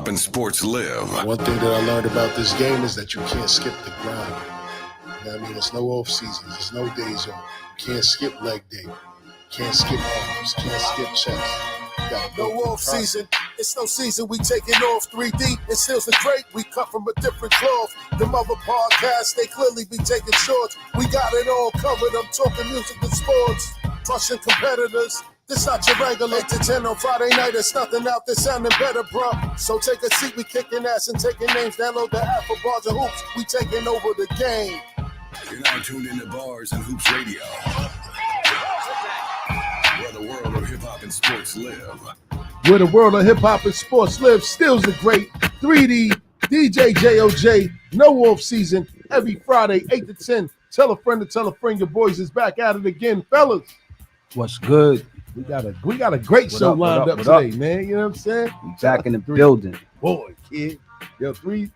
hop and sports live. One thing that I learned about this game is that you can't skip the grind. You know what I mean? There's no off seasons. There's no days off. You can't skip leg day. Can't skip arms. Can't skip chest. No off season, it's no season. We taking off 3D. It steals the great. We cut from a different cloth. Them other podcasts, they clearly be taking shorts. We got it all covered. I'm talking music and sports. Crushing competitors. This not your regular 8 to 10 on Friday night. There's nothing out there sounding better, bro. So take a seat. We kicking ass and taking names. Download the app for Bars and Hoops. We taking over the game. You're now tuned into Bars and Hoops Radio, where the world of hip-hop and sports live. Where the world of hip-hop and sports live, stills the great 3D, DJ JOJ, no off season, every Friday, 8 to 10. Tell a friend to tell a friend. Your boys is back at it again, fellas. What's good? We got a great show lined up today, man. You know what I'm saying? We back in the building. Boy, kid. Yo, 3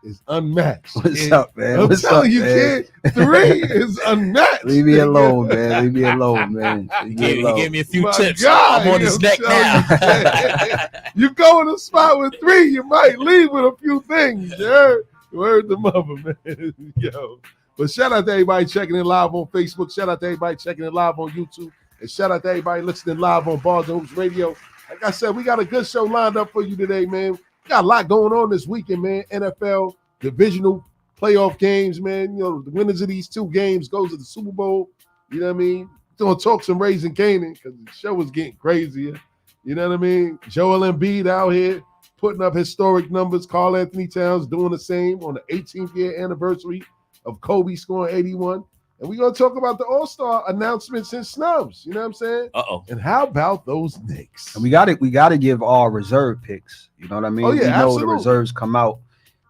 is unmatched. What's kid. up, man? I'm What's telling up, you, man? kid, 3 is unmatched. Leave me alone, man. Leave me alone, man. He gave me a few tips. God, I'm on his neck now. You go in a spot with 3, you might leave with a few things. Yeah, word the mother, man. Yo, but shout out to everybody checking in live on Facebook. Shout out to everybody checking in live on YouTube. And shout out to everybody listening live on Bars and Hoops Radio. Like I said, we got a good show lined up for you today, man. We got a lot going on this weekend, man. NFL, divisional playoff games, man. You know, the winners of these 2 games goes to the Super Bowl. You know what I mean? Gonna talk some Raising Canaan because the show is getting crazier. You know what I mean? Joel Embiid out here putting up historic numbers. Karl Anthony Towns doing the same on the 18th year anniversary of Kobe scoring 81. And we're going to talk about the All-Star announcements and snubs. You know what I'm saying? Uh-oh. And how about those Knicks? And we got to give our reserve picks. You know what I mean? Oh, yeah, we know absolutely. the reserves come out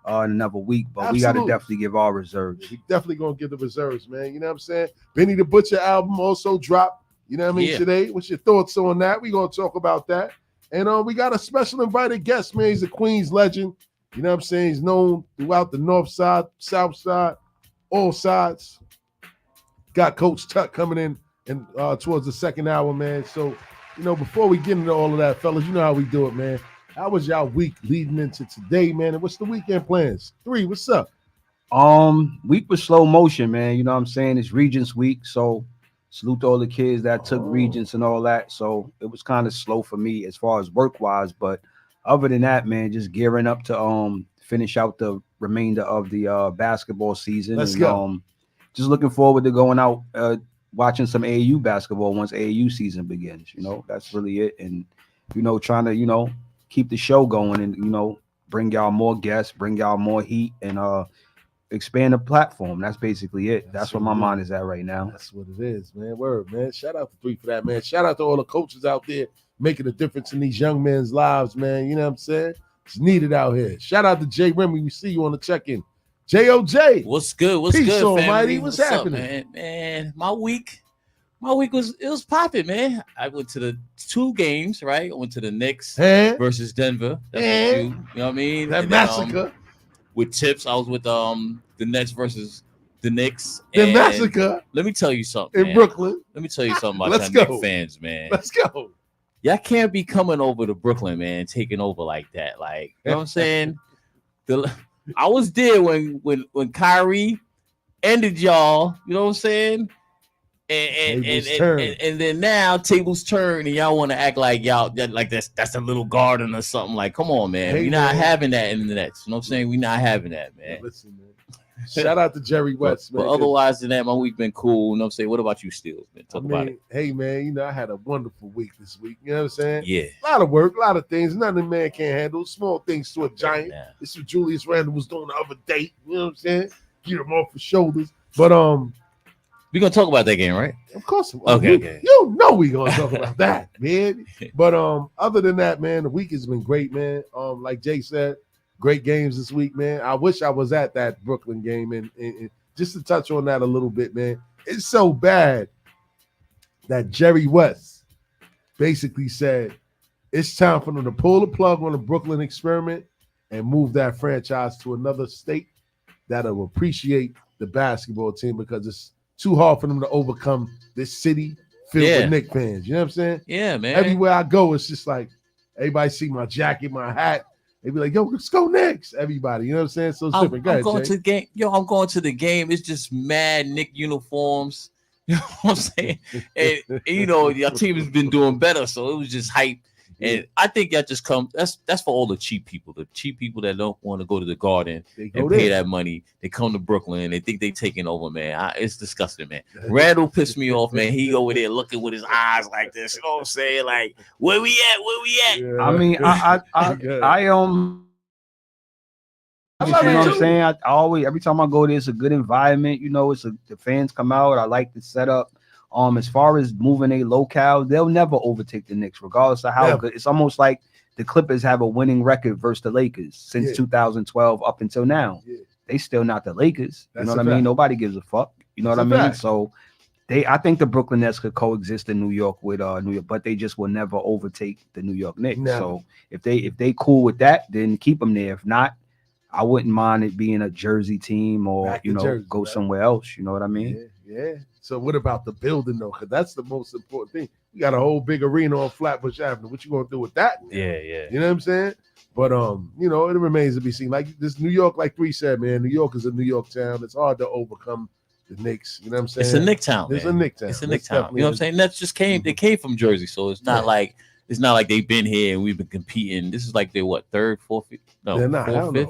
in another week, but we got to Absolutely. definitely give our reserves. We definitely going to give the reserves, man. You know what I'm saying? Benny the Butcher album also dropped. You know what I mean? Yeah. Today. What's your thoughts on that? We're going to talk about that. And we got a special invited guest, man. He's a Queens legend. You know what I'm saying? He's known throughout the North Side, South Side, all sides. Got Coach Tutt coming in and towards the second hour, man. So, you know, before we get into all of that, fellas, you know how we do it, man. How was y'all week leading into today, man? And what's the weekend plans? 3, what's up? Week was slow motion, man. You know what I'm saying? It's Regents week, so salute to all the kids that took Regents and all that. So it was kind of slow for me as far as work-wise, but other than that, man, just gearing up to finish out the remainder of the basketball season. Let's go. Just looking forward to going out, watching some AAU basketball once AAU season begins. You know, that's really it. And, you know, trying to, you know, keep the show going and, you know, bring y'all more guests, bring y'all more heat and expand the platform. That's basically it. That's where my mind is at right now. That's what it is, man. Word, man. Shout out to 3 for that, man. Shout out to all the coaches out there making a difference in these young men's lives, man. You know what I'm saying? It's needed out here. Shout out to Jay Remy. We see you on the check-in. JOJ. What's good? What's Peace, good, Almighty. family? What's up, happening? man? My week was popping, man. I went to the 2 games, right? I went to the Knicks versus Denver. That's what you know what I mean? That And then, massacre. with tips, I was with the Nets versus the Knicks. The And massacre Let me tell you something, in man. Brooklyn. Let me tell you something about Let's y'all go. Knicks fans, man. Let's go. Y'all can't be coming over to Brooklyn, man, taking over like that. Like, you know what I'm saying? I was there when Kyrie ended y'all, you know what I'm saying? And then now tables turn and y'all want to act like y'all like that's a little garden or something. Like, come on, man. Hey, We're not man. having that in the Nets. You know what I'm saying? We're not having that, man. Listen, man. Shout out to Jerry West, man. But otherwise than that, my week been cool. You know what I'm saying? What about you, Steels, man? Talk about it. Hey, man, you know, I had a wonderful week this week. You know what I'm saying? Yeah. A lot of work, a lot of things. Nothing a man can't handle. Small things to a giant. Nah. This is what Julius Randle was doing the other day. You know what I'm saying? Get him off the shoulders. But We're gonna talk about that game, right? of course, Okay. You know we gonna talk about that, man. But other than that, man, the week has been great, man. Like Jay said, great games this week, man. I wish I was at that Brooklyn game, and just to touch on that a little bit, man. It's so bad that Jerry West basically said it's time for them to pull the plug on the Brooklyn experiment and move that franchise to another state that'll appreciate the basketball team because it's too hard for them to overcome this city filled with Knicks fans. You know what I'm saying? Yeah, man. Everywhere I go, it's just like everybody see my jacket, my hat. They'd be like, yo, let's go Knicks. Everybody, you know what I'm saying? So it's different. Go I'm ahead, going Jay. to the game. Yo, I'm going to the game. It's just mad Nick uniforms. You know what I'm saying? And you know, your team has been doing better, so it was just hype. And I think that just comes. That's for all the cheap people that don't want to go to the Garden They go and pay there. that money. They come to Brooklyn. They think they taking over, man. It's disgusting, man. Randall pissed me off, man. He over there looking with his eyes like this. You know what I'm saying? Like, where we at? Where we at? Yeah. I mean, I you love know it what I'm too. saying? I always, every time I go there, it's a good environment. You know, the fans come out. I like the setup. As far as moving a locale, they'll never overtake the Knicks, regardless of how good. It's almost like the Clippers have a winning record versus the Lakers since 2012 up until now. Yeah. They still not the Lakers. That's you know a what I mean? fact. Nobody gives a fuck. You know That's what I a mean? fact. So I think the Brooklyn Nets could coexist in New York with New York, but they just will never overtake the New York Knicks. Never. So if they cool with that, then keep them there. If not, I wouldn't mind it being a Jersey team or Back to Jersey, go right? somewhere else. You know what I mean? Yeah. So what about the building though? Because that's the most important thing. You got a whole big arena on Flatbush Avenue. What you gonna do with that? Yeah. You know what I'm saying? But you know, it remains to be seen. Like this New York, like 3 said, man, New York is a New York town. It's hard to overcome the Knicks. You know what I'm saying? It's a Knick town. It's man. a Knick town. It's a Knick It's town. You definitely know what I'm saying? That's just came. They came from Jersey, so it's not like they've been here and we've been competing. This is like their third, fourth, no, They're not. fourth, fifth.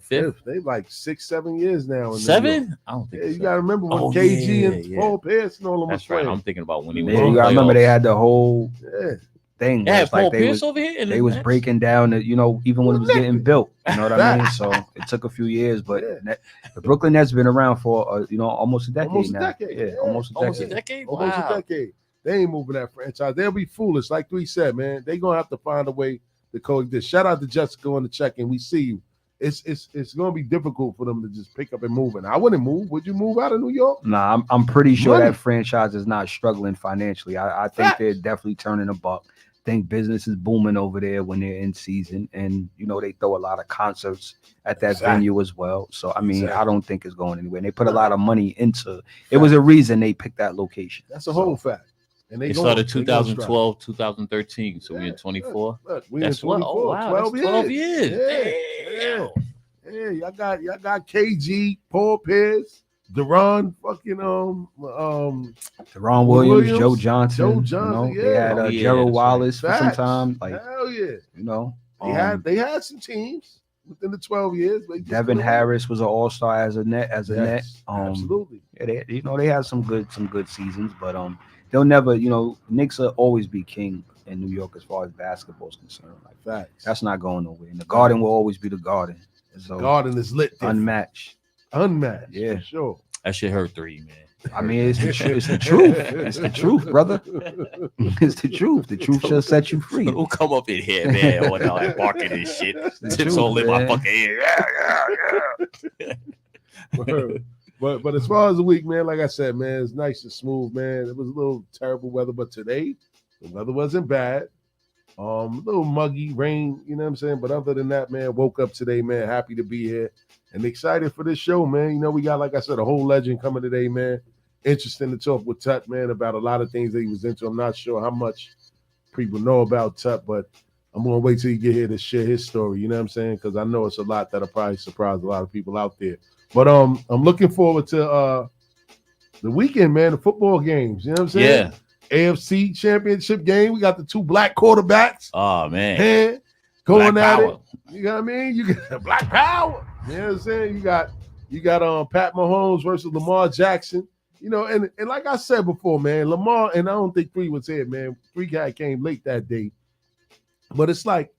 Fifth. They like 6-7 years now. In New York. 7? I don't think. Yeah, you so. gotta remember when Oh, KG and yeah. Paul Pierce and all of them was That's right. playing. I'm thinking about when he was. Yeah, in you the gotta remember playoffs. they had the whole Yeah. thing. Yeah, It's Paul like Pierce over here. they was breaking down the, even when it was getting built. You know what I mean? Facts. So it took a few years, but Yeah. the Brooklyn Nets been around for almost a decade Almost a now. decade. Yeah, Yeah. almost a Almost a decade. decade. Almost Wow. a decade. They ain't moving that franchise. They'll be foolish. Like 3 said, man. They gonna have to find a way to coexist. Shout out to Jessica on the check-in. We see you. It's gonna be difficult for them to just pick up and move. And I wouldn't move. Would you move out of New York? Nah, I'm pretty sure Money. that franchise is not struggling financially. I think they're definitely turning a buck. I think business is booming over there when they're in season, and they throw a lot of concerts at that venue as well. So I mean, I don't think it's going anywhere. And they put a lot of money into it. Was a reason they picked that location. That's a whole fact. And It started 2012, 2013. So we're in 24. Look, we That's in 24. 12 that's 12 years. Yeah. Yeah, y'all got KG, Paul Pierce, Deron, fucking Deron Williams, Joe Johnson. They had Gerald Wallace for some time. Like, hell yeah. They had some teams within the 12 years. Devin Harris was an all-star as a net. Absolutely. Yeah, they had some good seasons, but they'll never, Knicks will always be king in New York as far as basketball is concerned. Like Facts. That's not going nowhere. And the Garden will always be the Garden. So the Garden is lit. Unmatched. Yeah, for sure. That shit hurt 3, man. I mean, it's the truth. It's the truth, brother. It's the truth. The truth shall set you free. Who come up in here, man, when all that barking and shit? Tips all in my fucking ear. Yeah. But as far as the week, man, like I said, man, it's nice and smooth, man. It was a little terrible weather, but today the weather wasn't bad. A little muggy, rain, you know what I'm saying? But other than that, man, woke up today, man, happy to be here and excited for this show, man. We got, like I said, a whole legend coming today, man. Interesting to talk with Tutt, man, about a lot of things that he was into. I'm not sure how much people know about Tutt, but I'm going to wait till you get here to share his story, you know what I'm saying? Because I know it's a lot that'll probably surprise a lot of people out there. But I'm looking forward to the weekend, man, the football games, you know what I'm saying? Yeah. AFC championship game. We got the 2 black quarterbacks. Oh, man. And going Black at power. it. You know what I mean? You got black power. You know what I'm saying? You got Pat Mahomes versus Lamar Jackson. And like I said before, man, Lamar, and I don't think 3 was here, man. 3 guy came late that day. But it's like,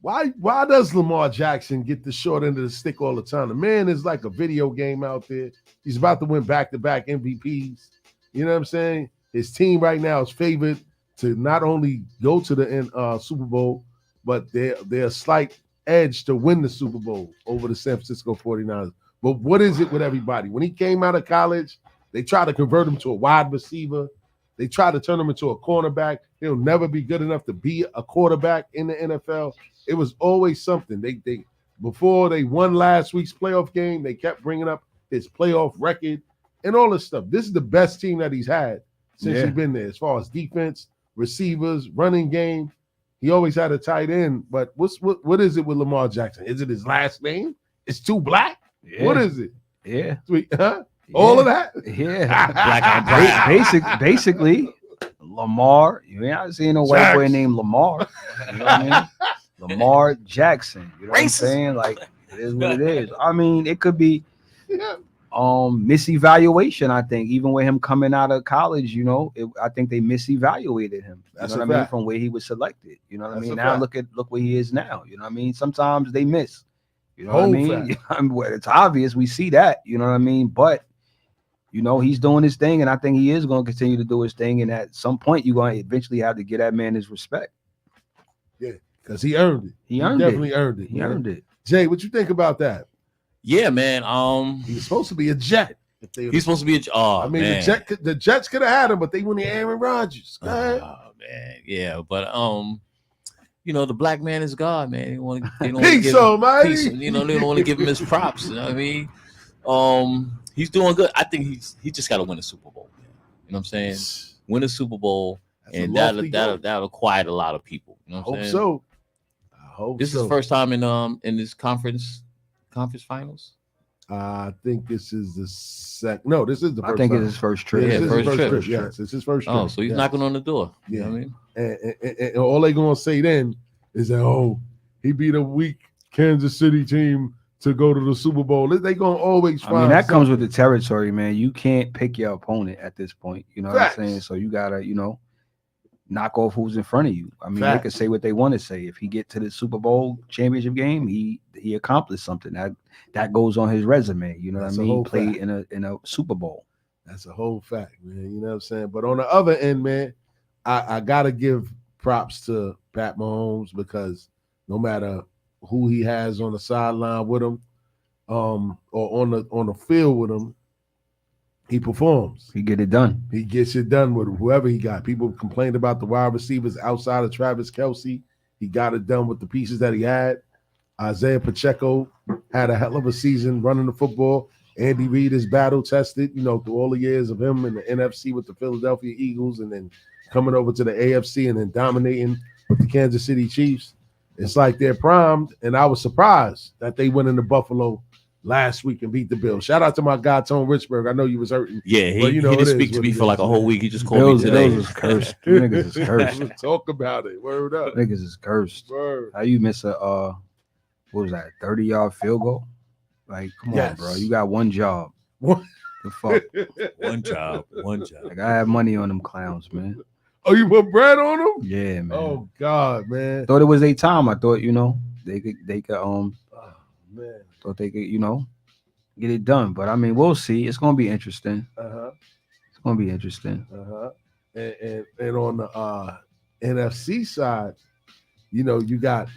why does Lamar Jackson get the short end of the stick all the time? The man is like a video game out there. He's about to win back-to-back MVPs. You know what I'm saying? His team right now is favored to not only go to the Super Bowl, but they're a slight edge to win the Super Bowl over the San Francisco 49ers. But what is it with everybody? When he came out of college, they tried to convert him to a wide receiver. They tried to turn him into a cornerback. He'll never be good enough to be a quarterback in the NFL. It was always something. They before they won last week's playoff game, they kept bringing up his playoff record and all this stuff. This is the best team that he's had since he's been there, as far as defense, receivers, running game. He always had a tight end, but what is it with Lamar Jackson? Is it his last name? It's too black? Yeah. What is it? Yeah. Huh? All of that? Yeah. Black and brown. Basically, Lamar. You ain't not seeing a white boy named Lamar. You know what I mean? Lamar Jackson. You know what I'm saying? Like, it is what it is. I mean, it could be misevaluation. I think even with him coming out of college, you know, I think they misevaluated him. That's you know a what I mean? fact. From where he was selected. You know what I That's mean? a Now fact. look where he is now. You know what I mean? Sometimes they miss. You know Whole what I mean? fact. I mean, well, it's obvious we see that. You know what I mean? But you know, he's doing his thing, and I think he is going to continue to do his thing. And at some point, you're going to eventually have to get that man his respect. Yeah, because he earned it. He earned definitely it. earned it. He man. earned it. Jay, what you think about that? Yeah, man. He was supposed to be a Jet. If they He's supposed to be I mean, man. the Jets could have had him, but they went to Aaron Rodgers. Go ahead. Oh man, yeah, but you know, the black man is God, man. They don't want to Peace, give almighty. peace, you know, they don't want to give him his props. You know what I mean? He's doing good. I think he just got to win a Super Bowl. Man. You know what I'm saying? Win a Super Bowl, That's a and lofty that'll goal. quiet a lot of people. You know I what I'm hope saying? so. I hope This so. is his first time in this conference finals. I think this is the second. No, this is the first. I think time. it's his first trip. Yeah, Yeah, this is his first first trip. trip. Yes, it's his first trip. Oh, so he's Yes. knocking on the door. You Yeah. know what I mean? And all they gonna say then is that he beat a weak Kansas City team to go to the Super Bowl. They gonna always find. I mean, that something. comes with the territory, man. You can't pick your opponent at this point. You know what Facts. I'm saying? So you gotta, you know, knock off who's in front of you. I mean, they Facts. can say what they want to say. If he get to the Super Bowl championship game, he accomplished something that goes on his resume. You know That's a what I mean? whole Played fact. in a Super Bowl. That's a whole fact, man. You know what I'm saying? But on the other end, man, I gotta give props to Pat Mahomes because no matter who he has on the sideline with him, or on the field with him, he performs. He get it done. He gets it done with whoever he got. People complained about the wide receivers outside of Travis Kelce. He got it done with the pieces that he had. Isaiah Pacheco had a hell of a season running the football. Andy Reid is battle tested, you know, through all the years of him in the NFC with the Philadelphia Eagles and then coming over to the AFC and then dominating with the Kansas City Chiefs. It's like they're primed, and I was surprised that they went into Buffalo last week and beat the Bills. Shout out to my guy, Tone Richburg. I know you was hurting. Yeah, But, he it didn't is speak to what me it for like is, a whole man. week. He just called me today. Bills is cursed. You niggas is cursed. Let's talk about it. Word up. Niggas is cursed. Word. How you miss a what was that, 30-yard field goal? Like, come Yes. on, bro. You got one job. What? The fuck? One job. Like, I have money on them clowns, man. Oh, you put bread on them? Yeah, man. Oh God, man. Thought it was a time. I thought, you know, they could Oh man. thought they could, you know, get it done. But I mean, we'll see. It's gonna be interesting. Uh-huh. It's gonna be interesting. Uh-huh. And on the NFC side, you know, you got,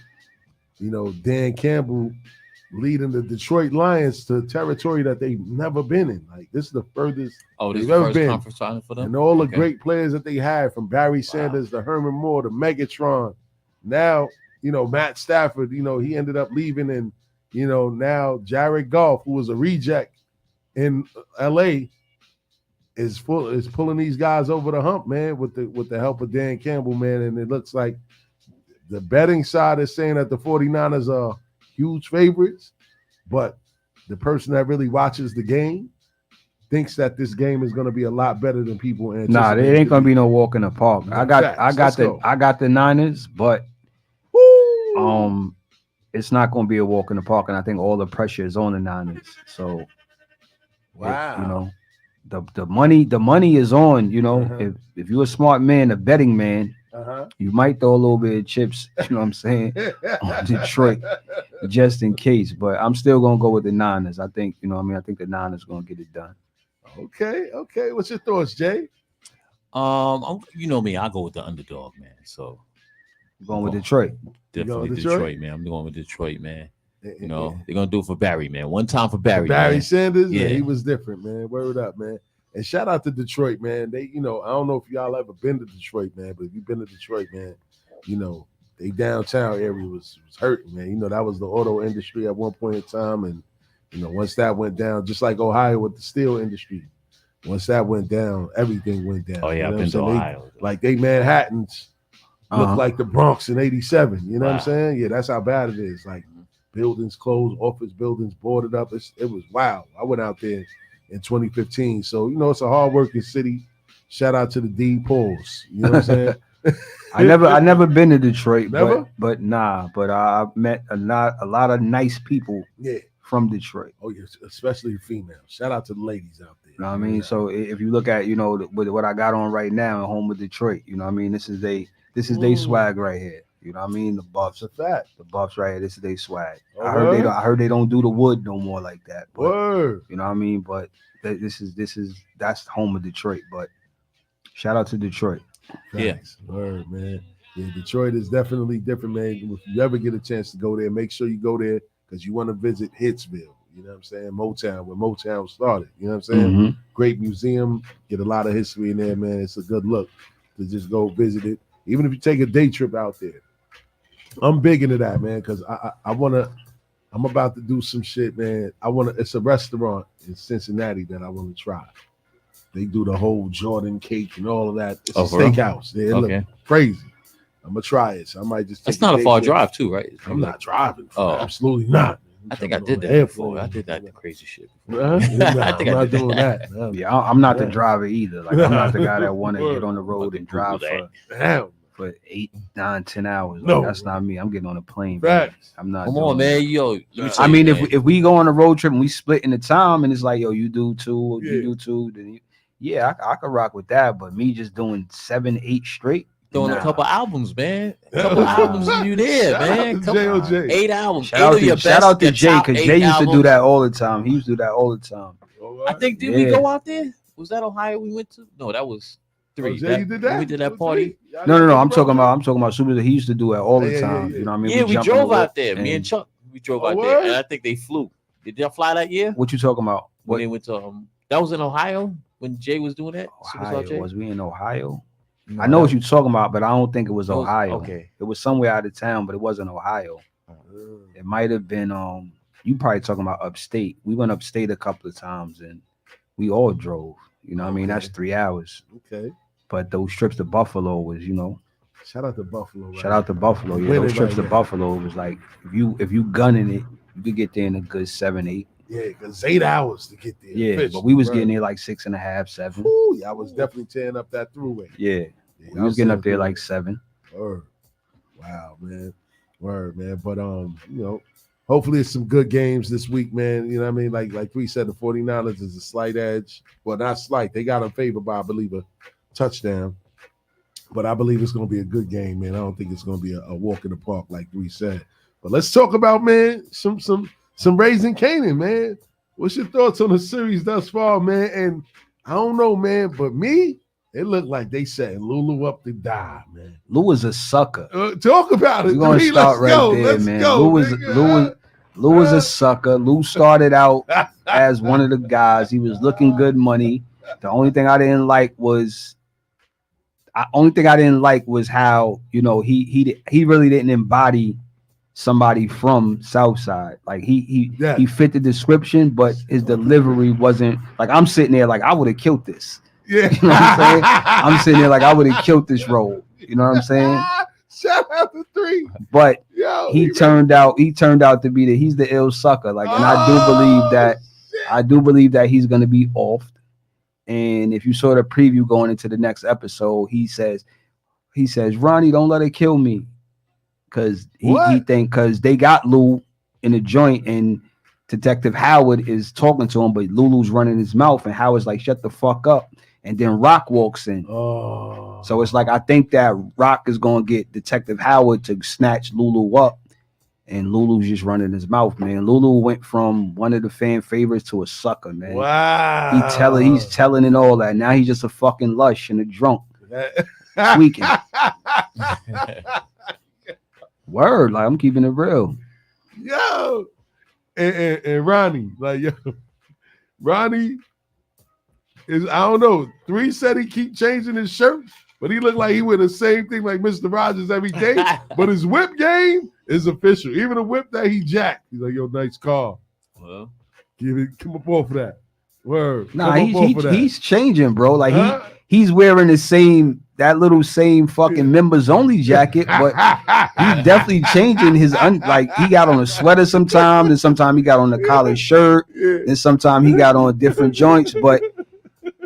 you know, Dan Campbell leading the Detroit Lions to territory that they've never been in. Like, this is the furthest. Oh, this is They've the ever first been. conference final for them. And all the Okay. great players that they had, from Barry Sanders to Herman Moore to Megatron. Now, you know, Matt Stafford, you know, he ended up leaving, and, you know, now Jared Goff, who was a reject in LA, is pulling these guys over the hump, man, with the help of Dan Campbell, man. And it looks like the betting side is saying that the 49ers are huge favorites, but the person that really watches the game thinks that this game is going to be a lot better than people anticipate. Nah, it ain't gonna be no walk in the park. I got Let's go. the Niners, but Woo! it's not gonna be a walk in the park, and I think all the pressure is on the Niners. So Wow. you know, the money is on, you know. Uh-huh. If you're a smart man, a betting man, Uh-huh. you might throw a little bit of chips, you know what I'm saying, on Detroit, just in case. But I'm still gonna go with the Niners. I think, you know what I mean, I think the Niners gonna get it done. Okay. What's your thoughts, Jay? You know me, I go with the underdog, man. So Going with Detroit. definitely with Detroit? Detroit, man. I'm going with Detroit, man. You know, they're gonna do it for Barry, man. One time for Barry. Barry man. Sanders, Yeah. he was different, man. Word up, man. And shout out to Detroit, man. They, you know, I don't know if y'all ever been to Detroit, man, but if you've been to Detroit, man, you know, they downtown area was hurting, man. You know, that was the auto industry at one point in time. And, you know, once that went down, just like Ohio with the steel industry, once that went down, everything went down. Oh yeah, You know I've what been I'm to saying? Ohio. Like they Manhattans looked like the Bronx in '87. You know what I'm Wow. saying? Yeah, that's how bad it is. Like buildings closed, office buildings boarded up. It was wild. I went out there in 2015. So, you know, it's a hardworking city. Shout out to the D Pauls. You know what I'm saying? I never been to Detroit, Never? but I met a lot of nice people Yeah. from Detroit. Oh, yeah, especially the females. Shout out to the ladies out there. You know what I mean? So if you look at, you know, with what I got on right now, home of Detroit, you know what I mean? This is they swag right here. You know what I mean? The Buffs. It's a fact. The Buffs right here. This is they swag. Oh, I heard word? I heard they don't do the wood no more like that. But, Word. you know what I mean? But that's home of Detroit. But shout out to Detroit. Yeah. Thanks. Word, man. Yeah, Detroit is definitely different, man. If you ever get a chance to go there, make sure you go there because you want to visit Hitsville. You know what I'm saying? Motown, where Motown started. You know what I'm saying? Mhm. Great museum. Get a lot of history in there, man. It's a good look to just go visit it. Even if you take a day trip out there. I'm big into that, man, because I'm about to do some shit, man. It's a restaurant in Cincinnati that I want to try. They do the whole Jordan cake and all of that. It's a for real? steakhouse. Yeah, it Okay. look crazy. I'm gonna try it. So I might just. That's take not a day far trip. drive, too, right? I'm not driving. Oh. Absolutely not. I think I jumping did on that the before. airplane. I did that crazy shit. Huh? I think I'm I not did doing that. that. No. Yeah, I'm not the Yeah. driver either. Like I'm not the guy that want to Word. get on the road and drive Google for Damn. 8, 9, 10 hours. Like, No. that's not me. I'm getting on a plane. Baby. Facts. I'm not. Come doing on, that. man. Yo, let me tell I you, mean, man. if we go on a road trip and we split in the time and it's like, yo, you do two, Yeah. you do two, then I could rock with that. But me just doing 7, 8 straight, Doing nah. a couple albums, man. A couple albums and you there, Shout man. out to Couple, JOJ. 8 albums. Shout 8 out of your to shout best, out to your Jay top because 8 Jay used to do albums. that all the time. He used to do that all the time. I think did Yeah. we go out there? Was that Ohio we went to? No, that was 3. Oh, Jay, you did that? We did that Was party. three? Y'all No. did I'm the talking road about Super. He used to do it all the Yeah, time. yeah. You know what I mean? Yeah, we jump in drove the whip out there. Me and Chuck, we drove Oh, out word? there, and I think they flew. Did y'all fly that year? What you talking about? When What they went to that was in Ohio when Jay was doing that. Superstar Jay? Ohio? Was we in Ohio? No, I know what that- you're talking about, but I don't think it was that was- Ohio. Okay. It was somewhere out of town, but it wasn't Ohio. It might have been you probably talking about upstate. We went upstate a couple of times and we all drove. You know what I mean? Okay. That's 3 hours. Okay. But those trips to Buffalo was, Shout out to Buffalo. Right? shout out to Buffalo. Yeah, Winning those trips right to now. Buffalo was like if you gunning it, you could get there in a good 7, 8. Yeah, because 8 hours to get there. Yeah, Fish, but we was right. getting there like 6.5, 7. Ooh, yeah, I was definitely tearing up that throughway. Yeah, Yeah, we was getting up there like tearing 7. through it. Word. Wow, man. Word, man. But hopefully it's some good games this week, man. You know what I mean? Like we said, the 49ers is a slight edge. Well, not slight. They got them favored by, I believe, a touchdown. But I believe it's going to be a good game, man. I don't think it's going to be a walk in the park, like we said. But let's talk about, man, some Raising Canaan, man. What's your thoughts on the series thus far, man? And I don't know, man, but me, it looked like they setting Lulu up to die, man. Lou was a sucker. Talk about it. We're gonna Three, start let's right go, there, let's man. go, nigga. Lou was a sucker. Lou started out as one of the guys. He was looking good money. The only thing I didn't like was how he really didn't embody somebody from Southside. Like he fit the description, but his delivery wasn't like I'm sitting there like I would have killed this. Yeah. You know what I'm saying? I'm sitting there like I would have killed this role. You know what I'm saying? Shout out to 3. But Yo, he turned out to be he's the ill sucker. Like, and I do believe that he's gonna be offed. And if you saw the preview going into the next episode, he says, Ronnie, don't let it kill me. Cause because they got Lou in a joint and Detective Howard is talking to him, but Lulu's running his mouth and Howard's like, shut the fuck up. And then Rock walks in. Oh. So it's like I think that Rock is gonna get Detective Howard to snatch Lulu up, and Lulu's just running his mouth, man. Lulu went from one of the fan favorites to a sucker, man. Wow. He's telling and all that. Now he's just a fucking lush and a drunk, tweaking. Word, like I'm keeping it real. Yo. And Ronnie, like, yo, Ronnie is, I don't know. 3 said he keep changing his shirt, but he looked like he wear the same thing like Mr. Rogers every day. But his whip game is official. Even the whip that he jacked, he's like, yo, nice car. Well, Come up off of that. Word. Nah, Come up off of that. he's changing, bro. Like Huh? he's wearing that little same fucking members only jacket, but he definitely changing his like he got on a sweater sometimes, and sometimes he got on a collared shirt, and sometimes he got on different joints, but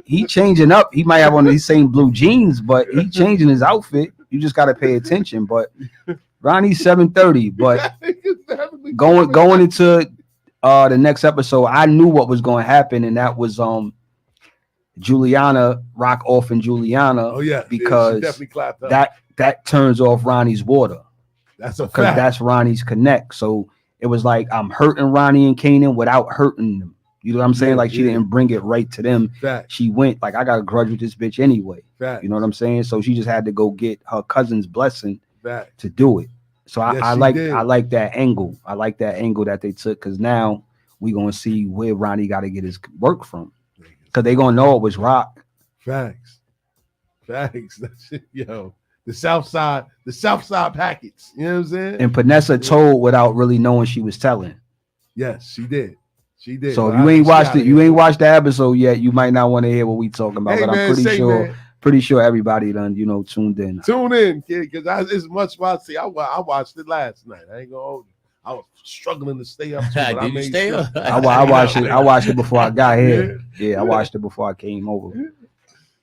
he changing up. He might have on the same blue jeans, but he changing his outfit. You just got to pay attention. But Ronnie's 7:30. But going into the next episode, I knew what was going to happen, and that was Juliana rock off and Juliana. Oh yeah, because she definitely clapped up. that turns off Ronnie's water. That's a because fact. that's Ronnie's connect. So it was like I'm hurting Ronnie and Kanan without hurting them. You know what I'm saying? Yeah, like she didn't bring it right to them. Fact. She went like I got a grudge with this bitch anyway. Fact. You know what I'm saying? So she just had to go get her cousin's blessing Fact. to do it. So Yes, I she like did. I like that angle. I like that angle that they took because now we gonna see where Ronnie got to get his work from because they gonna know it was Rock. Facts. That shit, yo. The South Side packets. You know what I'm saying? And Panessa told without really knowing she was telling. Yes, she did. She did. So Well, if you ain't watched it, you gotta- ain't watched the episode yet. You might not want to hear what we talking about, Hey, but man, I'm man. pretty sure everybody done tuned in. Tune in, kid, because it's much about see. I watched it last night. I ain't gonna hold you. I was struggling to stay up. To it, but I Did you made stay sure. up? I watched it. I watched it before I got here. Yeah, I watched it before I came over.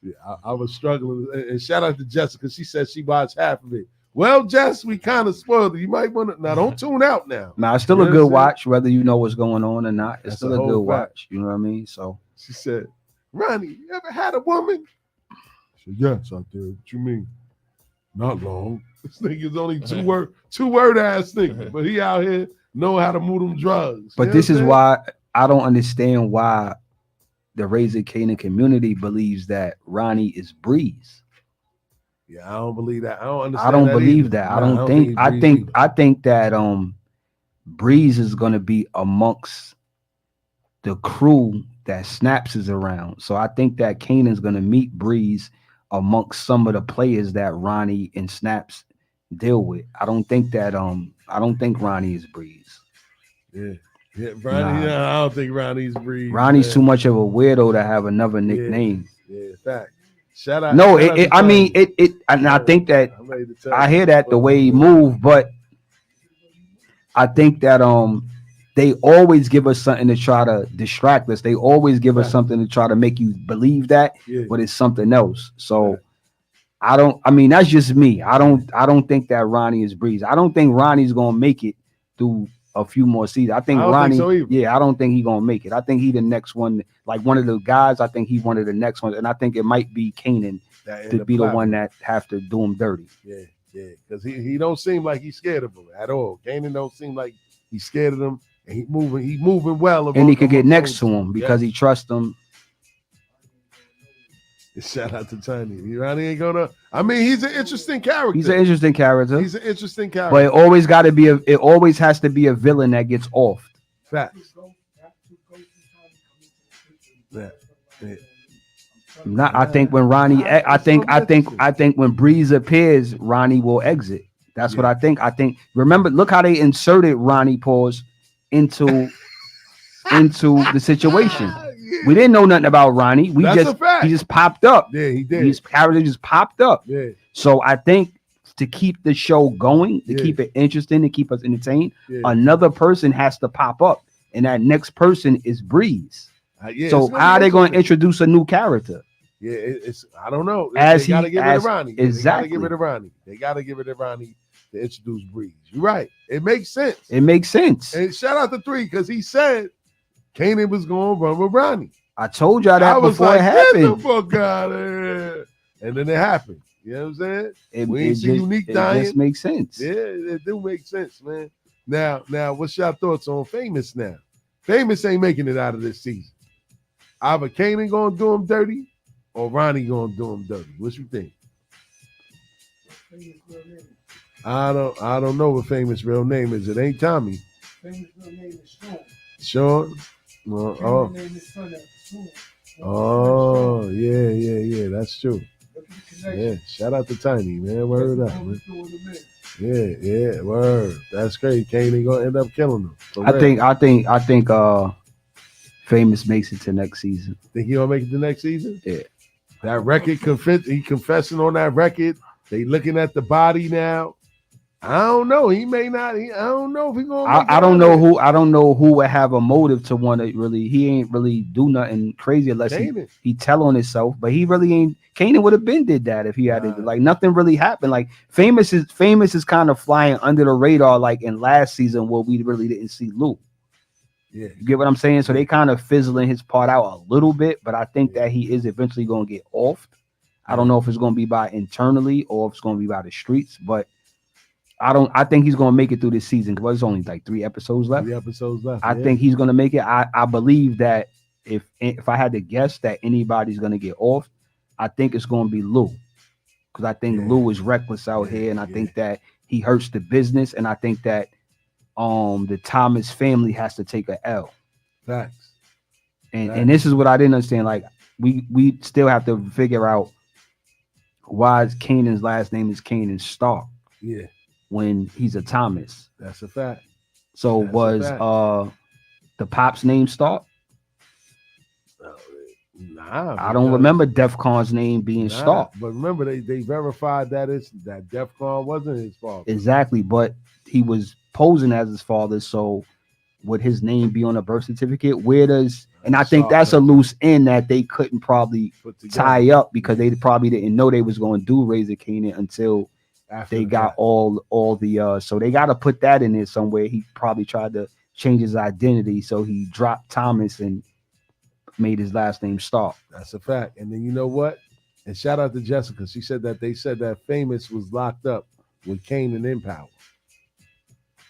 Yeah, I was struggling. And shout out to Jessica. She said she watched half of it. Well, Jess, we kind of spoiled it. You might want to now. Don't tune out now. Now it's still You a know good what I'm saying? watch, whether you know what's going on or not. It's That's still a a whole good fact. watch. You know what I mean? So She said, Ronnie, you ever had a woman? I said, yes, I did. What you mean? Not long. This nigga's only two word ass nigga, but he out here know how to move them drugs. but You know this what is I'm why I don't understand why the Razor Canaan community believes that Ronnie is Breeze. saying? Yeah, I don't believe that. I don't understand. I don't that believe either. that. Nah, I don't think think. I Breeze think. either. I think that Breeze is going to be amongst the crew that Snaps is around. So I think that Kanan's going to meet Breeze amongst some of the players that Ronnie and Snaps deal with. I don't think Ronnie is Breeze. Yeah, Ronnie. Nah. Yeah, I don't think Ronnie's Breeze. Ronnie's man. too much of a weirdo to have another nickname. Yeah, fact. Shout out. No, shout out to I mean Tony. and I think that I'm ready to tell I you. hear that the way he move, but I think that they always give us something to try to distract us. They always give us Right. something to try to make you believe that, Yeah. but it's something else. So Right. I mean that's just me. I don't think that Ronnie is Breeze. I don't think Ronnie's gonna make it through a few more seasons. I think I don't Ronnie, think so either. yeah, I don't think he's gonna make it. I think he the next one, like one of the guys. I think he's one of the next ones, and I think it might be Kanan That end to up be the clapping. one that have to do him dirty. Yeah, because he don't seem like he's scared of him at all. Kanan don't seem like he's scared of him, and he moving well. And he could get next to him. him because he trusts him. Shout out to Tiny. Ronnie ain't gonna. I mean, he's an interesting character. He's an interesting character, He's an interesting character. but it always got to be it always has to be a villain that gets off. Facts. Yeah. Yeah. Not, I think when Ronnie, I think when Breeze appears, Ronnie will exit. That's what I think. Remember, look how they inserted Ronnie pause into the situation. We didn't know nothing about Ronnie. That's a fact. He just popped up. Yeah, he did. His character just popped up. Yeah. So I think to keep the show going, to Yeah. keep it interesting, to keep us entertained, Yeah. another person has to pop up, and that next person is Breeze. Yeah, So it's gonna how are be they going to interesting. introduce a new character? Yeah, it's I don't know. As They gotta he- give it as- to Ronnie. exactly. They gotta give it to Ronnie. They gotta give it to Ronnie to introduce Breeze. You're right. It makes sense. It makes sense. And shout out to 3 because he said Kanan was going to run with Ronnie. I told y'all I that was before like, it get happened. the fuck out of here. And then it happened. You know what I'm saying? It, We it ain't see just, Unique it dying. just makes sense. Yeah, it do make sense, man. Now, what's your thoughts on Famous now? Famous ain't making it out of this season. Either Kanan gonna do him dirty or Ronnie gonna do him dirty. What you think? I don't know what Famous real name is. It ain't Tommy. Famous real name is Sean? Sean. Well, Cameron named his son after Sean. oh, yeah. That's true. Look at the connection. Yeah, shout out to Tiny, man. Word up, man. Always doing the man. Yeah, word. That's great. Kanan gonna end up killing him. For I real. think Famous makes it to next season. Think he gonna make it the next season? Yeah. That record he confessing on that record. They looking at the body now. I don't know. He may not. I don't know if he's gonna. I don't know who. I don't know who would have a motive to want to really. He ain't really do nothing crazy unless he tell on himself. But he really ain't. Kanan would have been did that if he had it. Like nothing really happened. Like famous is kind of flying under the radar. Like in last season where we really didn't see Lou. Yeah, you get what I'm saying. So they kind of fizzling his part out a little bit. But I think that he is eventually going to get off. I don't know if it's going to be by internally or if it's going to be by the streets, but. I think he's gonna make it through this season because there's only like 3 episodes left. 3 episodes left. I think he's gonna make it. I believe that if I had to guess that anybody's gonna get off, I think it's gonna be Lou. Because I think Lou is reckless out here, and I think that he hurts the business, and I think that the Thomas family has to take a L. Facts. And this is what I didn't understand. Like we still have to figure out why Kanan's last name is Kanan Stark. Yeah. When he's a Thomas. That's a fact. So was the pop's name Stark? Nah. I don't remember DEFCON's name being Stark. But remember they verified that that DEFCON wasn't his father. Exactly, but he was posing as his father, so would his name be on a birth certificate? And I think that's a loose end that they couldn't probably tie up because they probably didn't know they was going to do Razor Kanan until after they got all the so they got to put that in there somewhere. He probably tried to change his identity, so he dropped Thomas and made his last name Stark. That's a fact. And then you know what? And shout out to Jessica. She said that they said that Famous was locked up with Kanan in Power.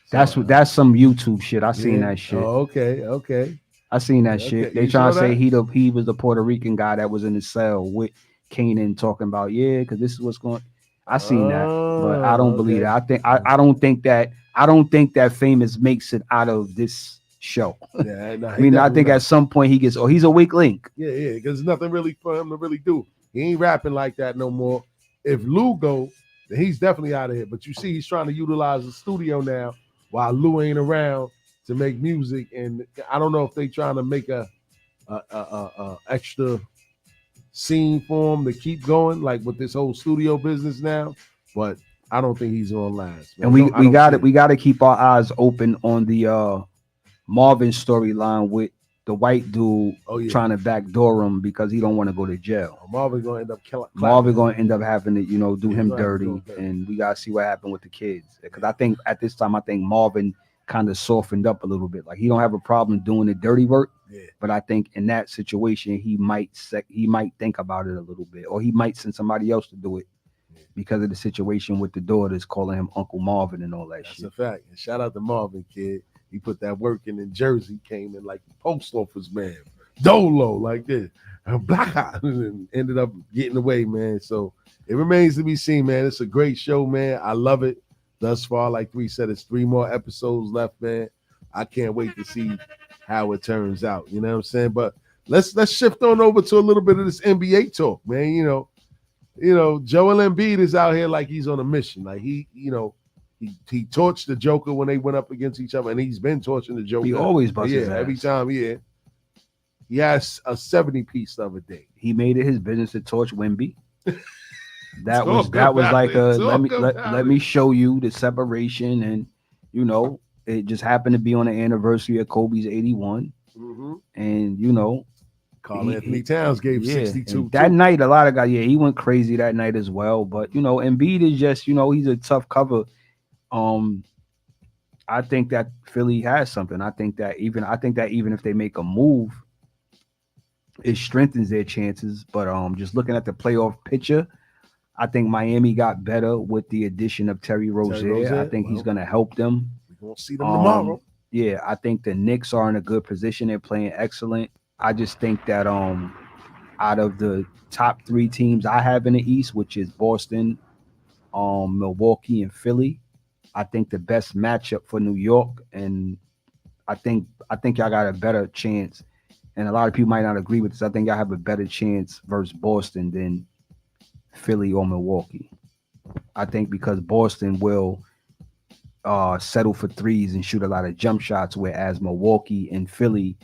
So, that's some YouTube shit. I seen that shit. Oh, okay. I seen that shit. They trying to say he was the Puerto Rican guy that was in the cell with Kanan talking about because this is what's going. I seen that, but I don't believe that. I don't think that Famous makes it out of this show. Yeah, I mean, I think at some point he gets. Oh, he's a weak link. Yeah, because there's nothing really for him to really do. He ain't rapping like that no more. If Lou go, then he's definitely out of here. But you see, he's trying to utilize the studio now while Lou ain't around to make music. And I don't know if they trying to make a extra scene for him to keep going, like with this whole studio business now, but I don't think he's on last. Man. And we got to keep our eyes open on the Marvin storyline with the white dude trying to backdoor him because he don't want to go to jail. Marvin gonna end up killing. Marvin gonna end up having to do him dirty, and we gotta see what happened with the kids because I think at this time Marvin kind of softened up a little bit. Like he don't have a problem doing the dirty work. Yeah. But I think in that situation, he might think about it a little bit, or he might send somebody else to do it because of the situation with the daughters calling him Uncle Marvin and all that shit. That's a fact. And shout out to Marvin, kid. He put that work in Jersey, came in like the post office man, dolo like this, black and ended up getting away, man. So it remains to be seen, man. It's a great show, man. I love it thus far. Like we said, it's 3 more episodes left, man. I can't wait to see how it turns out. You know what I'm saying? But let's shift on over to a little bit of this NBA talk, man. You know, Joel Embiid is out here like he's on a mission. Like he he torched the Joker when they went up against each other, and he's been torching the Joker. He always busts his ass. Every time, He has a 70-piece the other day. He made it his business to torch Wemby. That was like let me show you the separation, and it just happened to be on the anniversary of Kobe's 81, and Karl Anthony Towns gave 62. That night, a lot of guys, he went crazy that night as well. But Embiid is just, he's a tough cover. I think that Philly has something. I think that even if they make a move, it strengthens their chances. But just looking at the playoff picture, I think Miami got better with the addition of Terry Rozier. I think he's going to help them. We're going to see them tomorrow. Yeah, I think the Knicks are in a good position. They're playing excellent. I just think that out of the top 3 teams I have in the East, which is Boston, Milwaukee, and Philly, I think the best matchup for New York, and I think y'all got a better chance. And a lot of people might not agree with this. I think y'all have a better chance versus Boston than Philly or Milwaukee. I think because Boston will settle for threes and shoot a lot of jump shots, whereas Milwaukee and Philly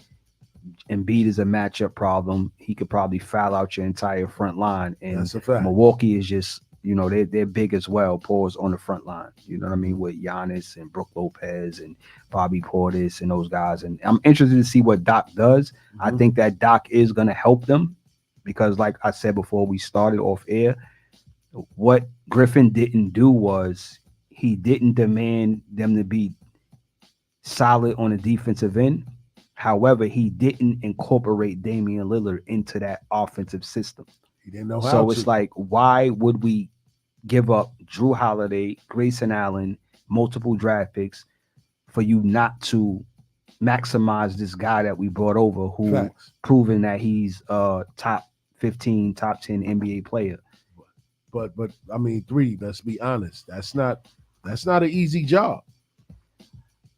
Embiid is a matchup problem. He could probably foul out your entire front line. And That's a fact. Milwaukee is just, they're big as well. Pause on the front line. You know what I mean? With Giannis and Brook Lopez and Bobby Portis and those guys. And I'm interested to see what Doc does. I think that Doc is going to help them because, like I said before we started off air, what Griffin didn't do was he didn't demand them to be solid on the defensive end. However, he didn't incorporate Damian Lillard into that offensive system. He didn't know how So to. it's like, why would we give up Drew Holiday, Grayson Allen, multiple draft picks for you not to maximize this guy that we brought over who Facts. proven that he's a top 15, top 10 NBA player? But I mean, 3, let's be honest. That's not an easy job.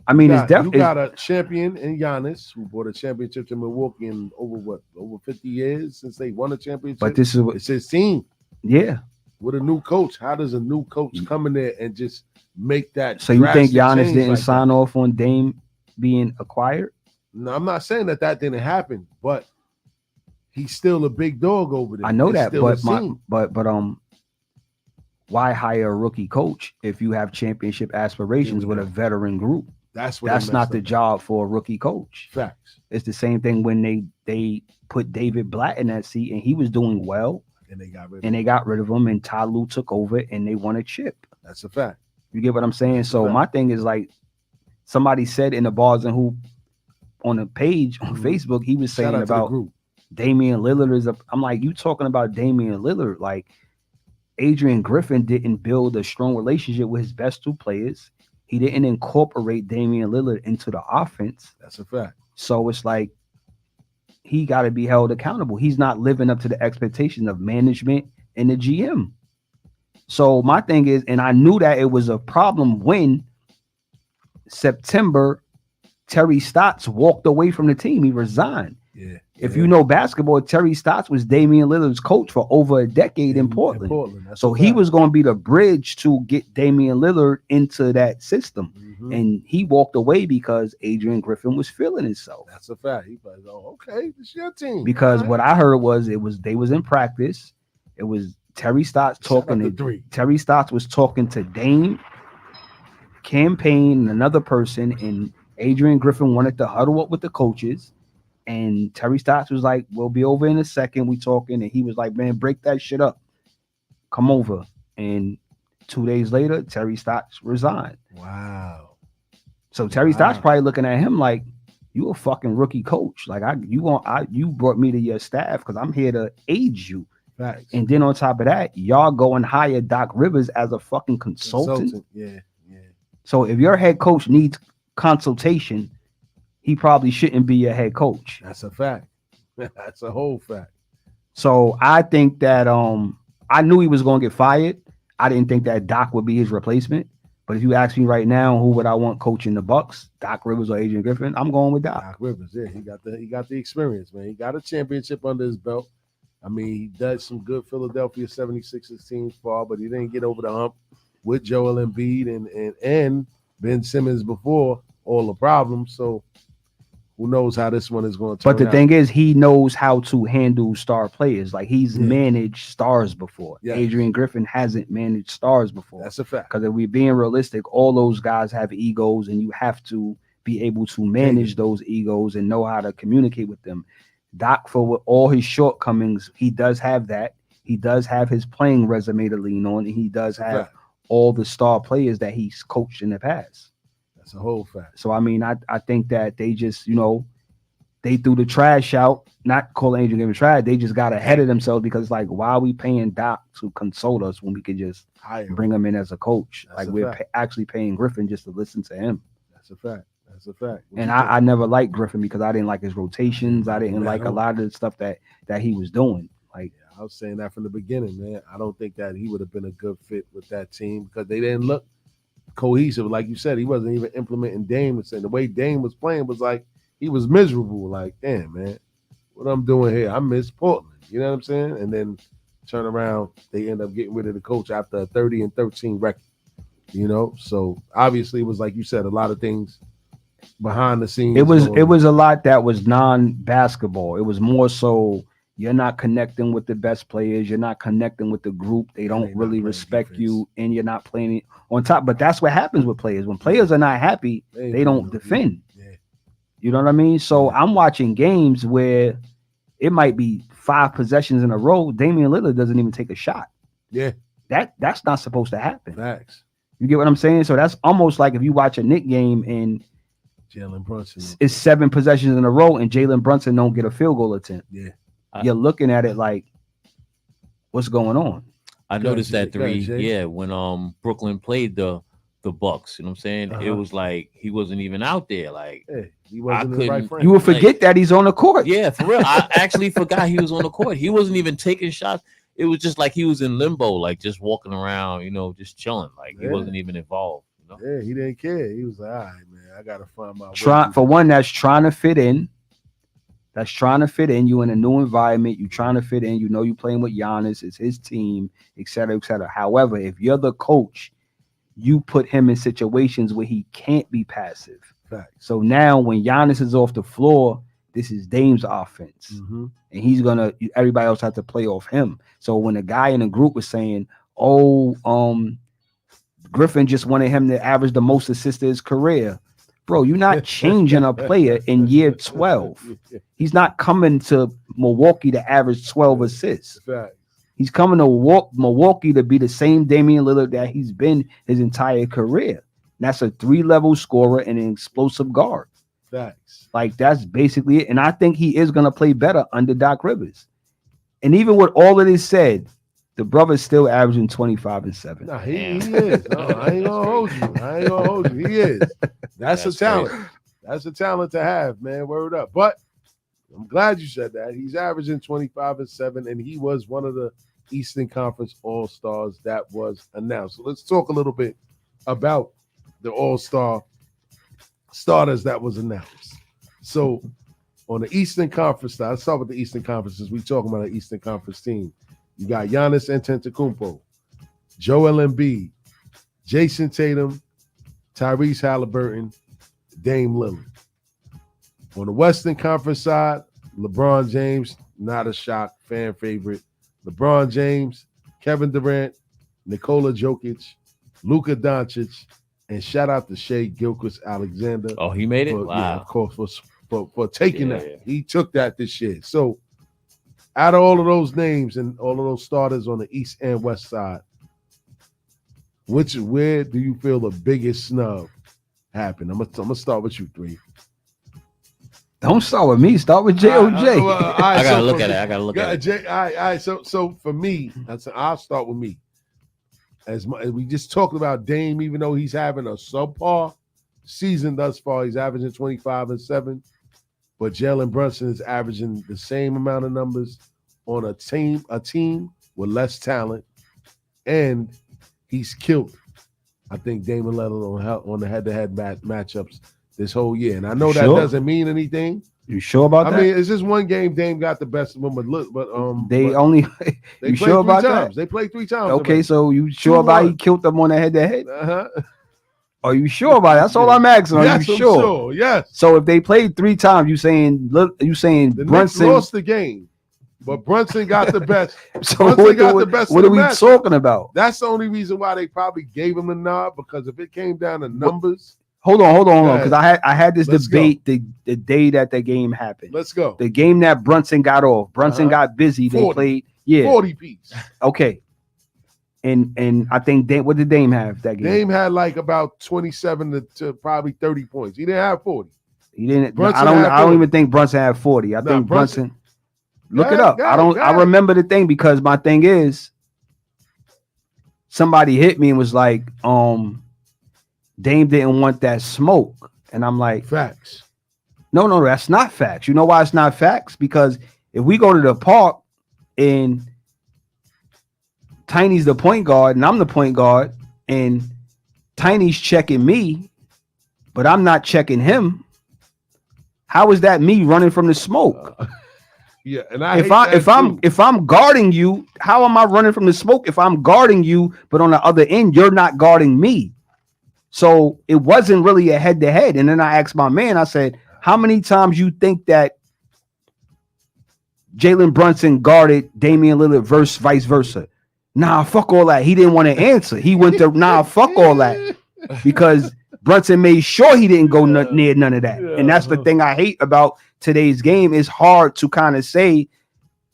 I mean, it's You definitely got a champion in Giannis who brought a championship to Milwaukee in over 50 years since they won a championship. but this is what, It's his team yeah. with a new coach. How does a new coach come in there and just make that? So you think drastic Giannis change didn't like sign off on Dame being acquired? that? No, I'm not saying that didn't happen, but he's still a big dog over there. I know It's that, still but his team. why hire a rookie coach if you have championship aspirations with a veteran group? That's what That's not the job for a rookie coach. Facts. It's the same thing when they put David Blatt in that seat and he was doing well And they got rid of and they got rid of him and Ty Lue took over and they won a chip. That's a fact. You get what I'm saying? So Right. my thing is like somebody said in the Bars and Hoop on the page on Facebook, he was Shout saying out to the about group. Damian Lillard is I'm like, you talking about Damian Lillard? Like Adrian Griffin didn't build a strong relationship with his best 2 players. He didn't incorporate Damian Lillard into the offense. That's a fact. So it's like he got to be held accountable. He's not living up to the expectation of management and the GM. So my thing is, and I knew that it was a problem when September Terry Stotts walked away from the team. He resigned. Yeah. If you know basketball, Terry Stotts was Damian Lillard's coach for over a decade in In Portland. That's So a he fact. was going to be the bridge to get Damian Lillard into that system. Mhm. And he walked away because Adrian Griffin was feeling himself. That's a fact. He's like, oh, okay, it's your team. Because All right. what I heard was they was in practice. It was Terry Stotts Shout out talking to to 3. Terry Stotts was talking to Dame, Campaign, and another person, and Adrian Griffin wanted to huddle up with the coaches. And Terry Stotts was like, we'll be over in a second. We talking. And he was like, man, break that shit up. Come over. And 2 days later, Terry Stotts resigned. Wow. So Terry Stotts Wow. probably looking at him like, you a fucking rookie coach. Like you brought me to your staff because I'm here to aid you. Facts. And then on top of that, y'all go and hire Doc Rivers as a fucking consultant. Yeah. So if your head coach needs consultation, he probably shouldn't be your head coach. That's a fact. That's a whole fact. So I think that I knew he was going to get fired. I didn't think that Doc would be his replacement. But if you ask me right now, who would I want coaching the Bucks, Doc Rivers or Adrian Griffin? I'm going with Doc. Doc Rivers, yeah, he got the experience, man. He got a championship under his belt. I mean, he does some good Philadelphia 76ers teams far, but he didn't get over the hump with Joel Embiid and Ben Simmons before all the problems. So who knows how this one is going to turn But the out. thing is, he knows how to handle star players. Like he's managed stars before. Yes. Adrian Griffin hasn't managed stars before. That's a fact. Because if we're being realistic, all those guys have egos, and you have to be able to manage those egos and know how to communicate with them. Doc, for all his shortcomings, he does have that. He does have his playing resume to lean on, and he does have fact. all the star players that he's coached in the past. That's a whole fact. So I mean, I think that they just, they threw the trash out, not calling Adrian Griffin trash. They just got ahead of themselves because it's like, why are we paying Doc to consult us when we could just Hire. bring him in as a coach? That's Like a we're fact. actually paying Griffin just to listen to him. That's a fact. That's a fact. What And you think? I never liked Griffin because I didn't like his rotations. I didn't like a No. lot of the stuff that he was doing. Like, I was saying that from the beginning, man. I don't think that he would have been a good fit with that team because they didn't look cohesive. Like you said, he wasn't even implementing Dame. And the way Dame was playing was like he was miserable. Like, damn, man, what I'm doing here? I miss Portland. You know what I'm saying? And then turn around, they end up getting rid of the coach after a 30-13 record. So obviously it was like you said, a lot of things behind the scenes. It was going a lot that was non-basketball. It was more so you're not connecting with the best players. You're not connecting with the group. They don't really respect you, and you're not playing on top. But that's what happens with players. When players are not happy, they don't defend. Yeah. You know what I mean? So I'm watching games where it might be 5 possessions in a row. Damian Lillard doesn't even take a shot. Yeah. That's not supposed to happen. Facts. You get what I'm saying? So that's almost like if you watch a Knick game and Jalen Brunson. it's 7 possessions in a row and Jalen Brunson don't get a field goal attempt. Yeah. You're looking at it like, what's going on? I noticed that Go ahead, 3. Jay. Yeah, when Brooklyn played the Bucks, you know what I'm saying? It was like he wasn't even out there. Like Hey, he wasn't in the right couldn't- frame. You will forget that he's on the court. yeah, for real. I actually forgot he was on the court. He wasn't even taking shots. It was just like he was in limbo, like just walking around, just chilling. Like he Yeah. wasn't even involved. Yeah, he didn't care. He was like, all right, man, I gotta find my way. For one, that's trying to fit in. That's trying to fit in. You in a new environment. You trying to fit in. You know you playing with Giannis. It's his team, et cetera, et cetera. However, if you're the coach, you put him in situations where he can't be passive. Facts. So now when Giannis is off the floor, this is Dame's offense. Mm-hmm. And everybody else has to play off him. So when a guy in the group was saying, Griffin just wanted him to average the most assists of his career. Bro, you're not changing a player in year 12. He's not coming to Milwaukee to average 12 assists. Facts. He's coming to Milwaukee to be the same Damian Lillard that he's been his entire career. And that's a 3-level scorer and an explosive guard. Facts. Like, that's basically it. And I think he is going to play better under Doc Rivers. And even with all of this said, the brother's still averaging 25 and 7. Nah, he is. No, I ain't gonna hold you. He is. That's a talent. crazy. That's a talent to have, man. Word up. But I'm glad you said that. He's averaging 25 and 7, and he was one of the Eastern Conference All-Stars that was announced. So let's talk a little bit about the All-Star starters that was announced. So on the Eastern Conference side, let's start with the Eastern Conference since we talking about an Eastern Conference team. You got Giannis Antetokounmpo, Joel Embiid, Jason Tatum, Tyrese Halliburton, Dame Lillard. On the Western Conference side, LeBron James, not a shock, fan favorite. LeBron James, Kevin Durant, Nikola Jokic, Luka Doncic, and shout out to Shea Gilgeous-Alexander. Oh, he made it? For, Wow. yeah, of course, for taking Yeah, that. yeah. He took that this year. So out of all of those names and all of those starters on the East and West side, where do you feel the biggest snub happened? I'm gonna start with you, 3. Don't start with me. Start with JOJ. I gotta look at it. I gotta look at it. All right. So for me, I'll start with me. As we just talked about Dame, even though he's having a subpar season thus far, he's averaging 25 and 7. But Jalen Brunson is averaging the same amount of numbers on a team with less talent, and he's killed. I think Dame Lillard on the head-to-head matchups this whole year, and I know that doesn't mean anything. You sure about that? I mean, it's just one game. Dame got the best of them, but they but only. they You played sure about 3 that? times. They played 3 times. Okay, so you sure about he killed them on the head-to-head? Uh-huh. Are you sure about it? That's all I'm asking. Are Yes, you I'm sure? Yes. So if they played 3 times, you saying The Knicks Brunson lost the game, but Brunson got the best. So Brunson got the best what of are the we match. talking about? That's the only reason why they probably gave him a nod, because if it came down to numbers, Hold on, ahead. because I had this Let's debate the day that the game happened. let's go. The game that Brunson got off. Brunson got busy. They 40. played. Yeah. 40 piece. Okay. And I think what did Dame have that game? Dame had like about 27 to probably 30 points. He didn't have 40. He didn't. Brunson I had don't 40. even think Brunson had 40. I Nah, think Brunson. Look Got it it, up. got it, got I it. remember the thing because my thing is somebody hit me and was like, Dame didn't want that smoke. And I'm like, Facts. no, that's not facts. You know why it's not facts? Because if we go to the park and Tiny's the point guard and I'm the point guard and Tiny's checking me, but I'm not checking him, how is that me running from the smoke? Yeah, and if I'm guarding you, how am I running from the smoke if I'm guarding you, but on the other end you're not guarding me? So it wasn't really a head-to-head. And then I asked my man, I said, how many times you think that Jalen Brunson guarded Damian Lillard versus vice versa? Nah, fuck all that. He didn't want to answer. He went to, nah, fuck all that. Because Brunson made sure he didn't go near none of that. And that's the thing I hate about today's game. It's hard to kind of say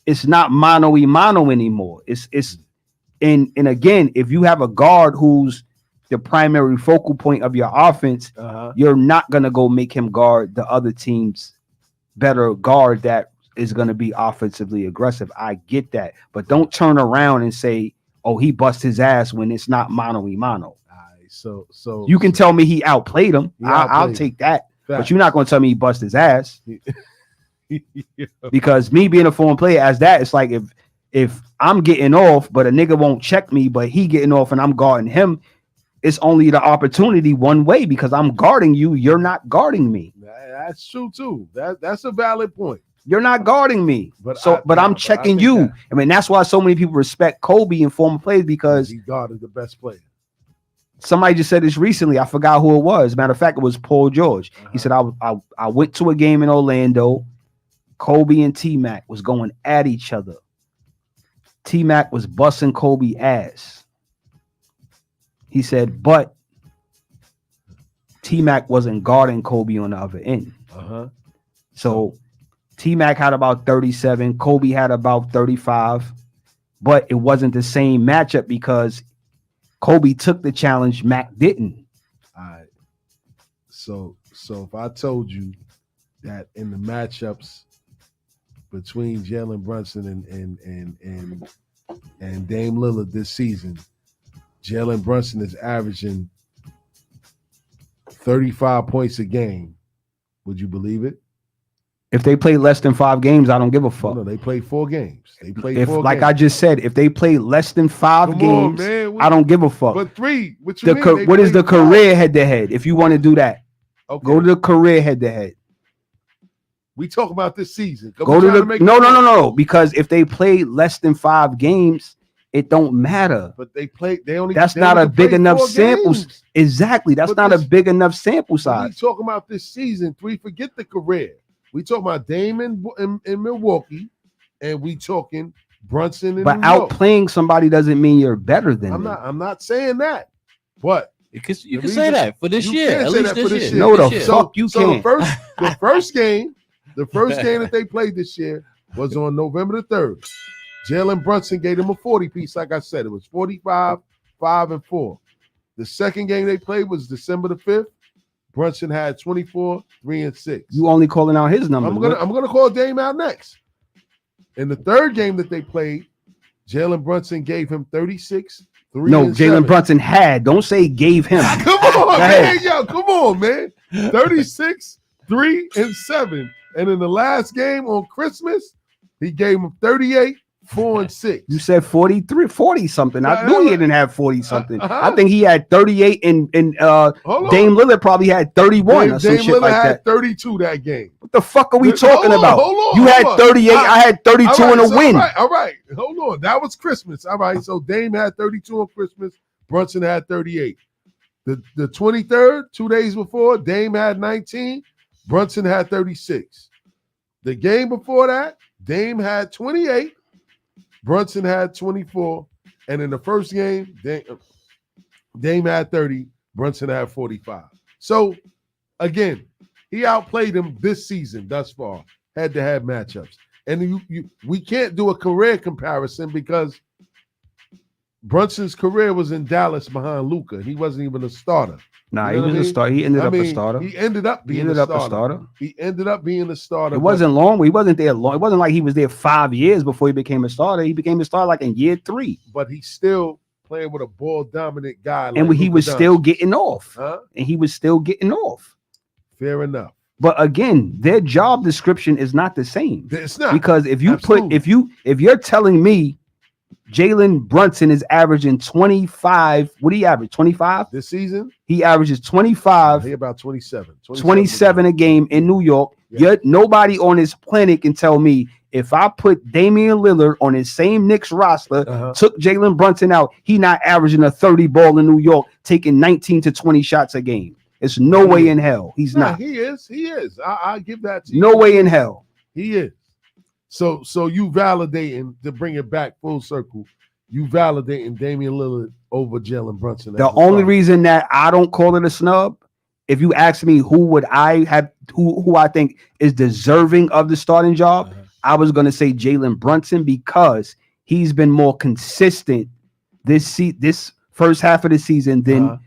it's not mano-a-mano anymore. And again, if you have a guard who's the primary focal point of your offense, you're not going to go make him guard the other team's better guard that is going to be offensively aggressive. I get that. But don't turn around and say, oh, he bust his ass when it's not mano-a-mano. So you can tell me he outplayed him. I'll take that. Facts. But you're not going to tell me he bust his ass. Because me being a foreign player as that, it's like if I'm getting off, but a nigga won't check me, but he getting off and I'm guarding him, it's only the opportunity one way because I'm guarding you. You're not guarding me. That's true too. That's a valid point. You're not guarding me. But I'm checking you. I mean, that's why so many people respect Kobe and former players because he guarded the best player. Somebody just said this recently. I forgot who it was. Matter of fact, it was Paul George. He said, I went to a game in Orlando. Kobe and T-Mac was going at each other. T-Mac was busting Kobe ass. He said, but T-Mac wasn't guarding Kobe on the other end. So T-Mac had about 37. Kobe had about 35. But it wasn't the same matchup because Kobe took the challenge, Mac didn't. All right. So if I told you that in the matchups between Jalen Brunson and Dame Lillard this season, Jalen Brunson is averaging 35 points a game, would you believe it? If they play less than 5 games, I don't give a fuck. No, they played 4 games. They played if, 4 like games. I just said, if they play less than 5 games, I don't give a fuck. But 3, what you mean? What is the career head-to-head? If you want to do that, go to the career head-to-head. We talk about this season. Go to the no. Because if they play less than 5 games, it don't matter. But they only. That's not a big enough sample. Exactly. That's not a big enough sample size. We talking about this season. 3, forget the career. We talking about Dame in Milwaukee, and we talking Brunson in But New York. outplaying somebody doesn't mean you're better than them. I'm not saying that. But you can say that for this year. At least this year. No, the fuck you can't. The first game that they played this year was on November the 3rd. Jalen Brunson gave them a 40 piece. Like I said, it was 45, 5, and 4. The second game they played was December the 5th. Brunson had 24, 3, and 6. You only calling out his numbers. I'm gonna call Dame out next. In the third game that they played, Jalen Brunson gave him 36, 3, no, and Jalen 7. Brunson had. Don't say gave him. Come on, man. Yo, come on, man. 36, 3, and 7. And in the last game on Christmas, he gave him 38, 4, and 6. You said 43, 40 something. I knew he didn't have 40 something. I think he had 38 and Dame Lillard probably had 31 or some Dame shit Lillard like had that. 32 that game. What the fuck are we talking about? Hold on, you had 38, I had 32 in a win. All right. Hold on. That was Christmas. All right. So Dame had 32 on Christmas. Brunson had 38. The 23rd, 2 days before, Dame had 19. Brunson had 36. The game before that, Dame had 28. Brunson had 24. And in the first game, Dame had 30. Brunson had 45. So, again, he outplayed him this season thus far, head-to-head matchups. And we can't do a career comparison because Brunson's career was in Dallas behind Luka. He wasn't even a starter. Nah, he was a starter. He ended up a starter. He ended up being a starter. He ended up being a starter. It wasn't long. He wasn't there long. It wasn't like he was there 5 years before he became a starter. He became a starter like in year 3. But he's still playing with a ball-dominant guy. And he was still getting off. And he was still getting off. Fair enough. But again, their job description is not the same. It's not. Because if you if you're telling me Jalen Brunson is averaging 25. What do you average? 25 this season? He averages 25. He about 27. 27 a game in New York. Yeah. Nobody on this planet can tell me if I put Damian Lillard on his same Knicks roster, took Jalen Brunson out, he not averaging a 30 ball in New York, taking 19 to 20 shots a game. It's no way in hell. He's not. He is. I give that to you. No way in hell. He is. So you validating, to bring it back full circle, you validating Damian Lillard over Jalen Brunson. The only reason that I don't call it a snub, if you ask me who I think is deserving of the starting job, I was going to say Jalen Brunson, because he's been more consistent this first half of the season than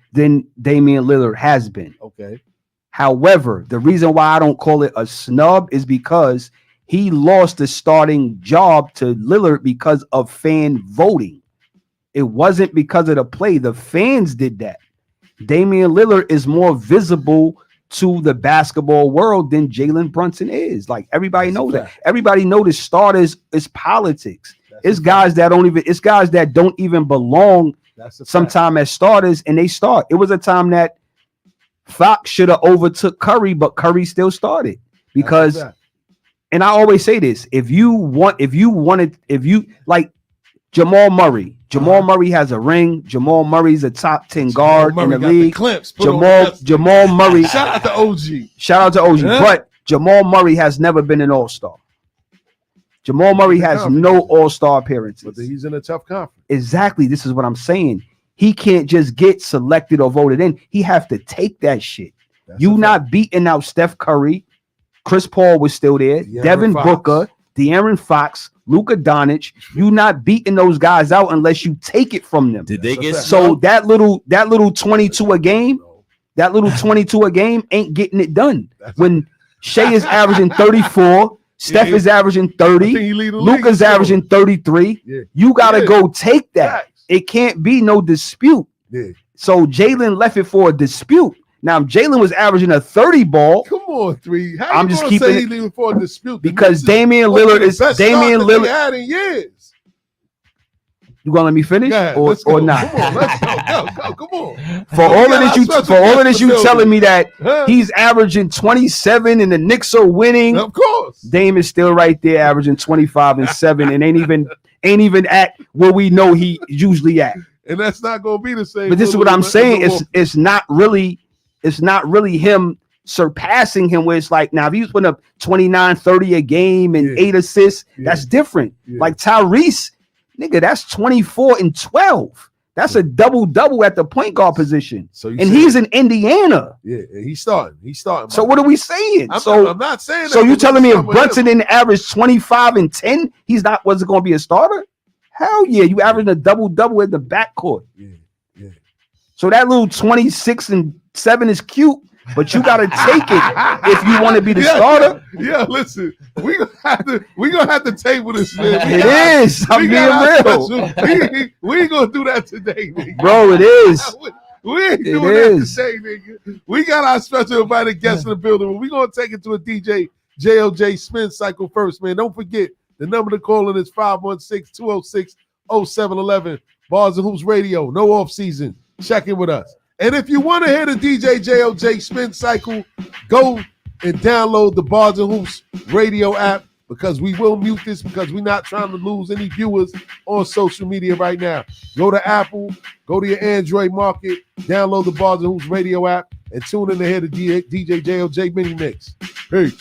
Damian Lillard has been. Okay. However, the reason why I don't call it a snub is because he lost the starting job to Lillard because of fan voting. It wasn't because of the play. The fans did that. Damian Lillard is more visible to the basketball world than Jalen Brunson is. Like, everybody knows that. Everybody knows the starters is politics. It's guys that don't even belong sometime as starters, and they start. It was a time that Fox should have overtook Curry, but Curry still started because. And I always say this: if you like Jamal Murray. Jamal Murray has a ring. Jamal Murray's a top 10 guard in the league. Jamal Murray. Shout out to OG. Yeah. But Jamal Murray has never been an all-star. Jamal Murray has no all-star appearances. But he's in a tough conference. Exactly. This is what I'm saying. He can't just get selected or voted in. He have to take that shit. You not beating out Steph Curry. Chris Paul was still there. Devin Booker, De'Aaron Fox, Luka Doncic. You not beating those guys out unless you take it from them. Did they get so that little 22 a game? That little 22 a game ain't getting it done. When Shea is averaging 34, Steph is averaging 30, Luka's averaging 33. You gotta go take that. It can't be no dispute. So Jalen left it for a dispute. Now, if Jalen was averaging a 30 ball. Come on, 3. How I'm you just keeping it leaving for a dispute because Damian Lillard is Damian Lillard. Had in years. You gonna let me finish or not? Come on, let's go. Come on. For all of this, you telling me that he's averaging 27 and the Knicks are winning. Of course, Dame is still right there, averaging 25 and 7, and ain't even at where we know he usually at. And that's not gonna be the same. But this is what I'm saying. It's not really him surpassing him, where it's like, now if he was putting up 29, 30 a game and 8 assists, that's different. Like Tyrese, nigga, that's 24 and 12. That's a double-double at the point guard position. He's in Indiana. Yeah, he's starting. So what are we saying? I'm not saying that. So you telling me if Brunson didn't average 25 and 10, wasn't going to be a starter? Hell yeah, you averaging a double-double in the backcourt. Yeah. So that little 26 and 7 is cute, but you gotta take it if you want to be the starter. Yeah, listen, we gonna have to table this, man. It is. I'm being real. We ain't gonna do that today, nigga. Bro, it is. We ain't doing that today, nigga. We got our special invited guests in the building, but we gonna take it to a DJ JLJ spin cycle first, man. Don't forget the number to call in is 516-206-0711. Bars and Hoops Radio. No off season. Check in with us. And if you want to hear the DJ JLJ spin cycle, go and download the Bars and Hoops Radio app, because we will mute this because we're not trying to lose any viewers on social media right now. Go to Apple, go to your Android market, download the Bars and Hoops Radio app, and tune in to hear the DJ JLJ mini mix. Peace.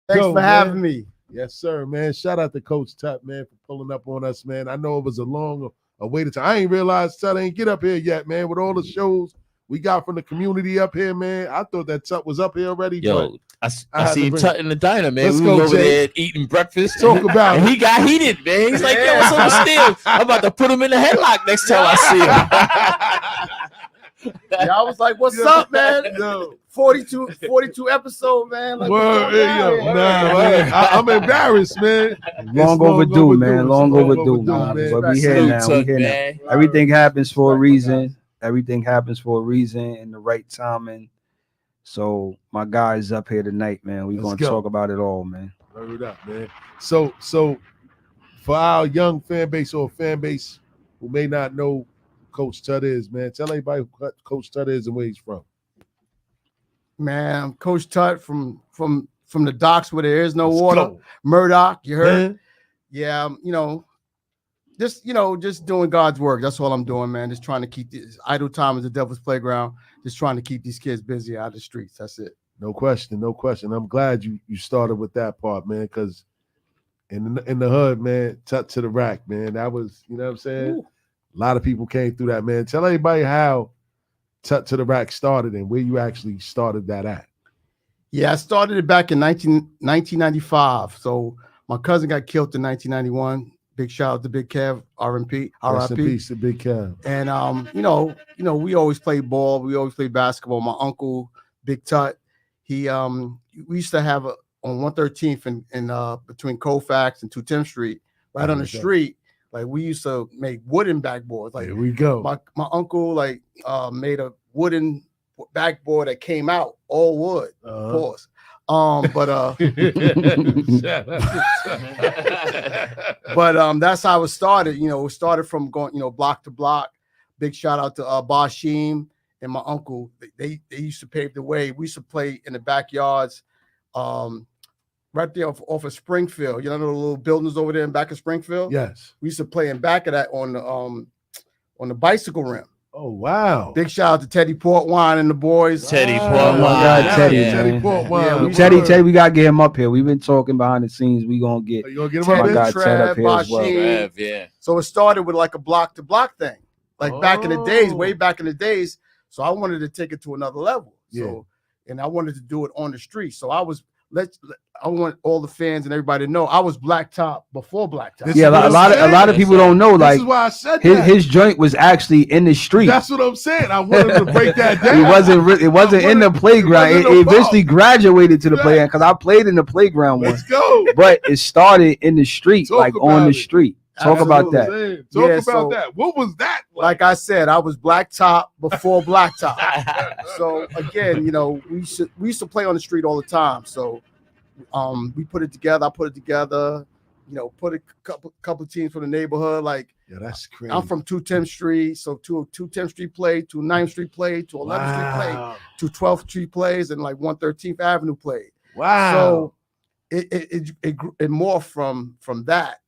Thanks go, for having man. me. Yes, sir, man. Shout out to Coach Tutt, man, for pulling up on us, man. I know it was a long awaited time. I ain't realized Tutt ain't get up here yet, man, with all the shows we got from the community up here, man. I thought that Tutt was up here already. Yo, I I had to seen bring- Tutt in the diner, man. Let's We go, was over Jay. there eating breakfast. Talk about and it. he got heated, man. He's like, yo, what's on the steel? I'm about to put him in the headlock next time I see him. Yeah, I was like, what's Yo, up, man? yo. 42 episode, man. Like, Word, what's hey, going yo, on nah, here? man. I'm embarrassed, man. Long It's overdue, man. It's Long overdue, man. man. But we here Salute now. We Tutt, here now. man. Everything happens for a Respect, my reason. Everything happens for a reson in the right timing. So my guys up here tonight, man. We're Let's gonna go. talk about it all, man. Word up, man. So for our young fan base or fan base who may not know who Coach Tutt is, man, tell everybody who Coach Tutt is and where he's from. Man, I'm Coach Tutt from the docks where there is no Let's water. go. Murdoch, you heard? Man, Yeah, just doing God's work. That's all I'm doing, man. Just trying to keep this idle time is the devil's playground. Just trying to keep these kids busy out of the streets. That's it. no question. I'm glad you started with that part, man, because in the hood, man, Tutt to the rack, man. That was, you know what I'm saying? Ooh. A lot of people came through that, man. Tell everybody how Tutt to the rack started and where you actually started that at. Yeah, I started it back in 1995. So my cousin got killed in 1991. Big shout out to Big Kev, RMP, Rest in RIP. peace to Big Kev. And we always played ball. We always played basketball. My uncle, Big Tutt, we used to have on 113th in between Colfax and 210th Street, right on the Okay. street. Like we used to make wooden backboards. Like Here we go. my uncle made a wooden backboard that came out all wood. Of course. But that's how it started. It started from going, block to block. Big shout out to Bashim and my uncle. They used to pave the way. We used to play in the backyards, right there off of Springfield. You know the little buildings over there in back of Springfield? Yes. We used to play in back of that on the bicycle rim. Oh, wow. Big shout out to Teddy Portwine and the boys. Teddy Wow. Portwine. Oh my God, Teddy, Yeah. man. Portwine. Yeah, we- Teddy, we gotta get him up here. We've been talking behind the scenes. We gonna get Are you gonna get him Teddy, up my here? guy Ted up here as well. Bashim. Rev, yeah. So it started with like a block to block thing, like back in the days, way back in the days. So I wanted to take it to another level. So, and I wanted to do it on the street. So I want all the fans and everybody to know I was blacktop before blacktop. This Yeah, is what a I'm lot saying. of people don't know. This Like is why I said his that. his joint was actually in the street. That's what I'm saying. I wanted to break that down. It wasn't in the playground. wasn't It no eventually ball. graduated to the Yeah. playground because I played in the playground once. Let's go. But it started in the street, Talk like on about the it. street. Talk about Absolutely. that. Saying. Talk Yeah, about so- that. What was that? Like I said, I was blacktop before blacktop. So again, we used to play on the street all the time. So we put it together. I put it together. Put a couple teams from the neighborhood. Like Yeah, that's crazy. I'm from 210th Street, so 210th Street played, 9th Street played, 11th Street played, Wow. 12th Street plays, and like 113th Avenue played. Wow. So it morphed from that.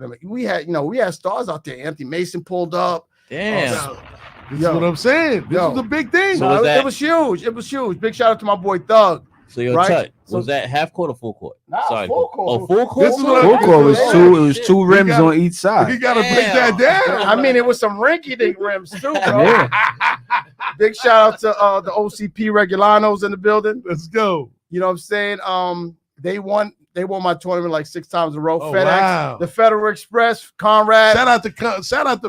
I mean, we had stars out there. Anthony Mason pulled up. Damn. This is what I'm saying. This Yo. was a big thing. So was it that- was huge. It was huge. Big shout out to my boy Thug. So your Right. Tutt, So- was that half court or full court? Nah, Sorry. full court. Oh, full court. This is what Full I- court was Yeah. two rims gotta- on each you side. got to break that down. I mean, it was some rinky-dink rims too, bro. Yeah. Big shout out to the OCP Regulanos in the building. Let's go. You know what I'm saying? They won my tournament like 6 times in a row. Oh, FedEx, wow. the Federal Express, Conrad. Shout out to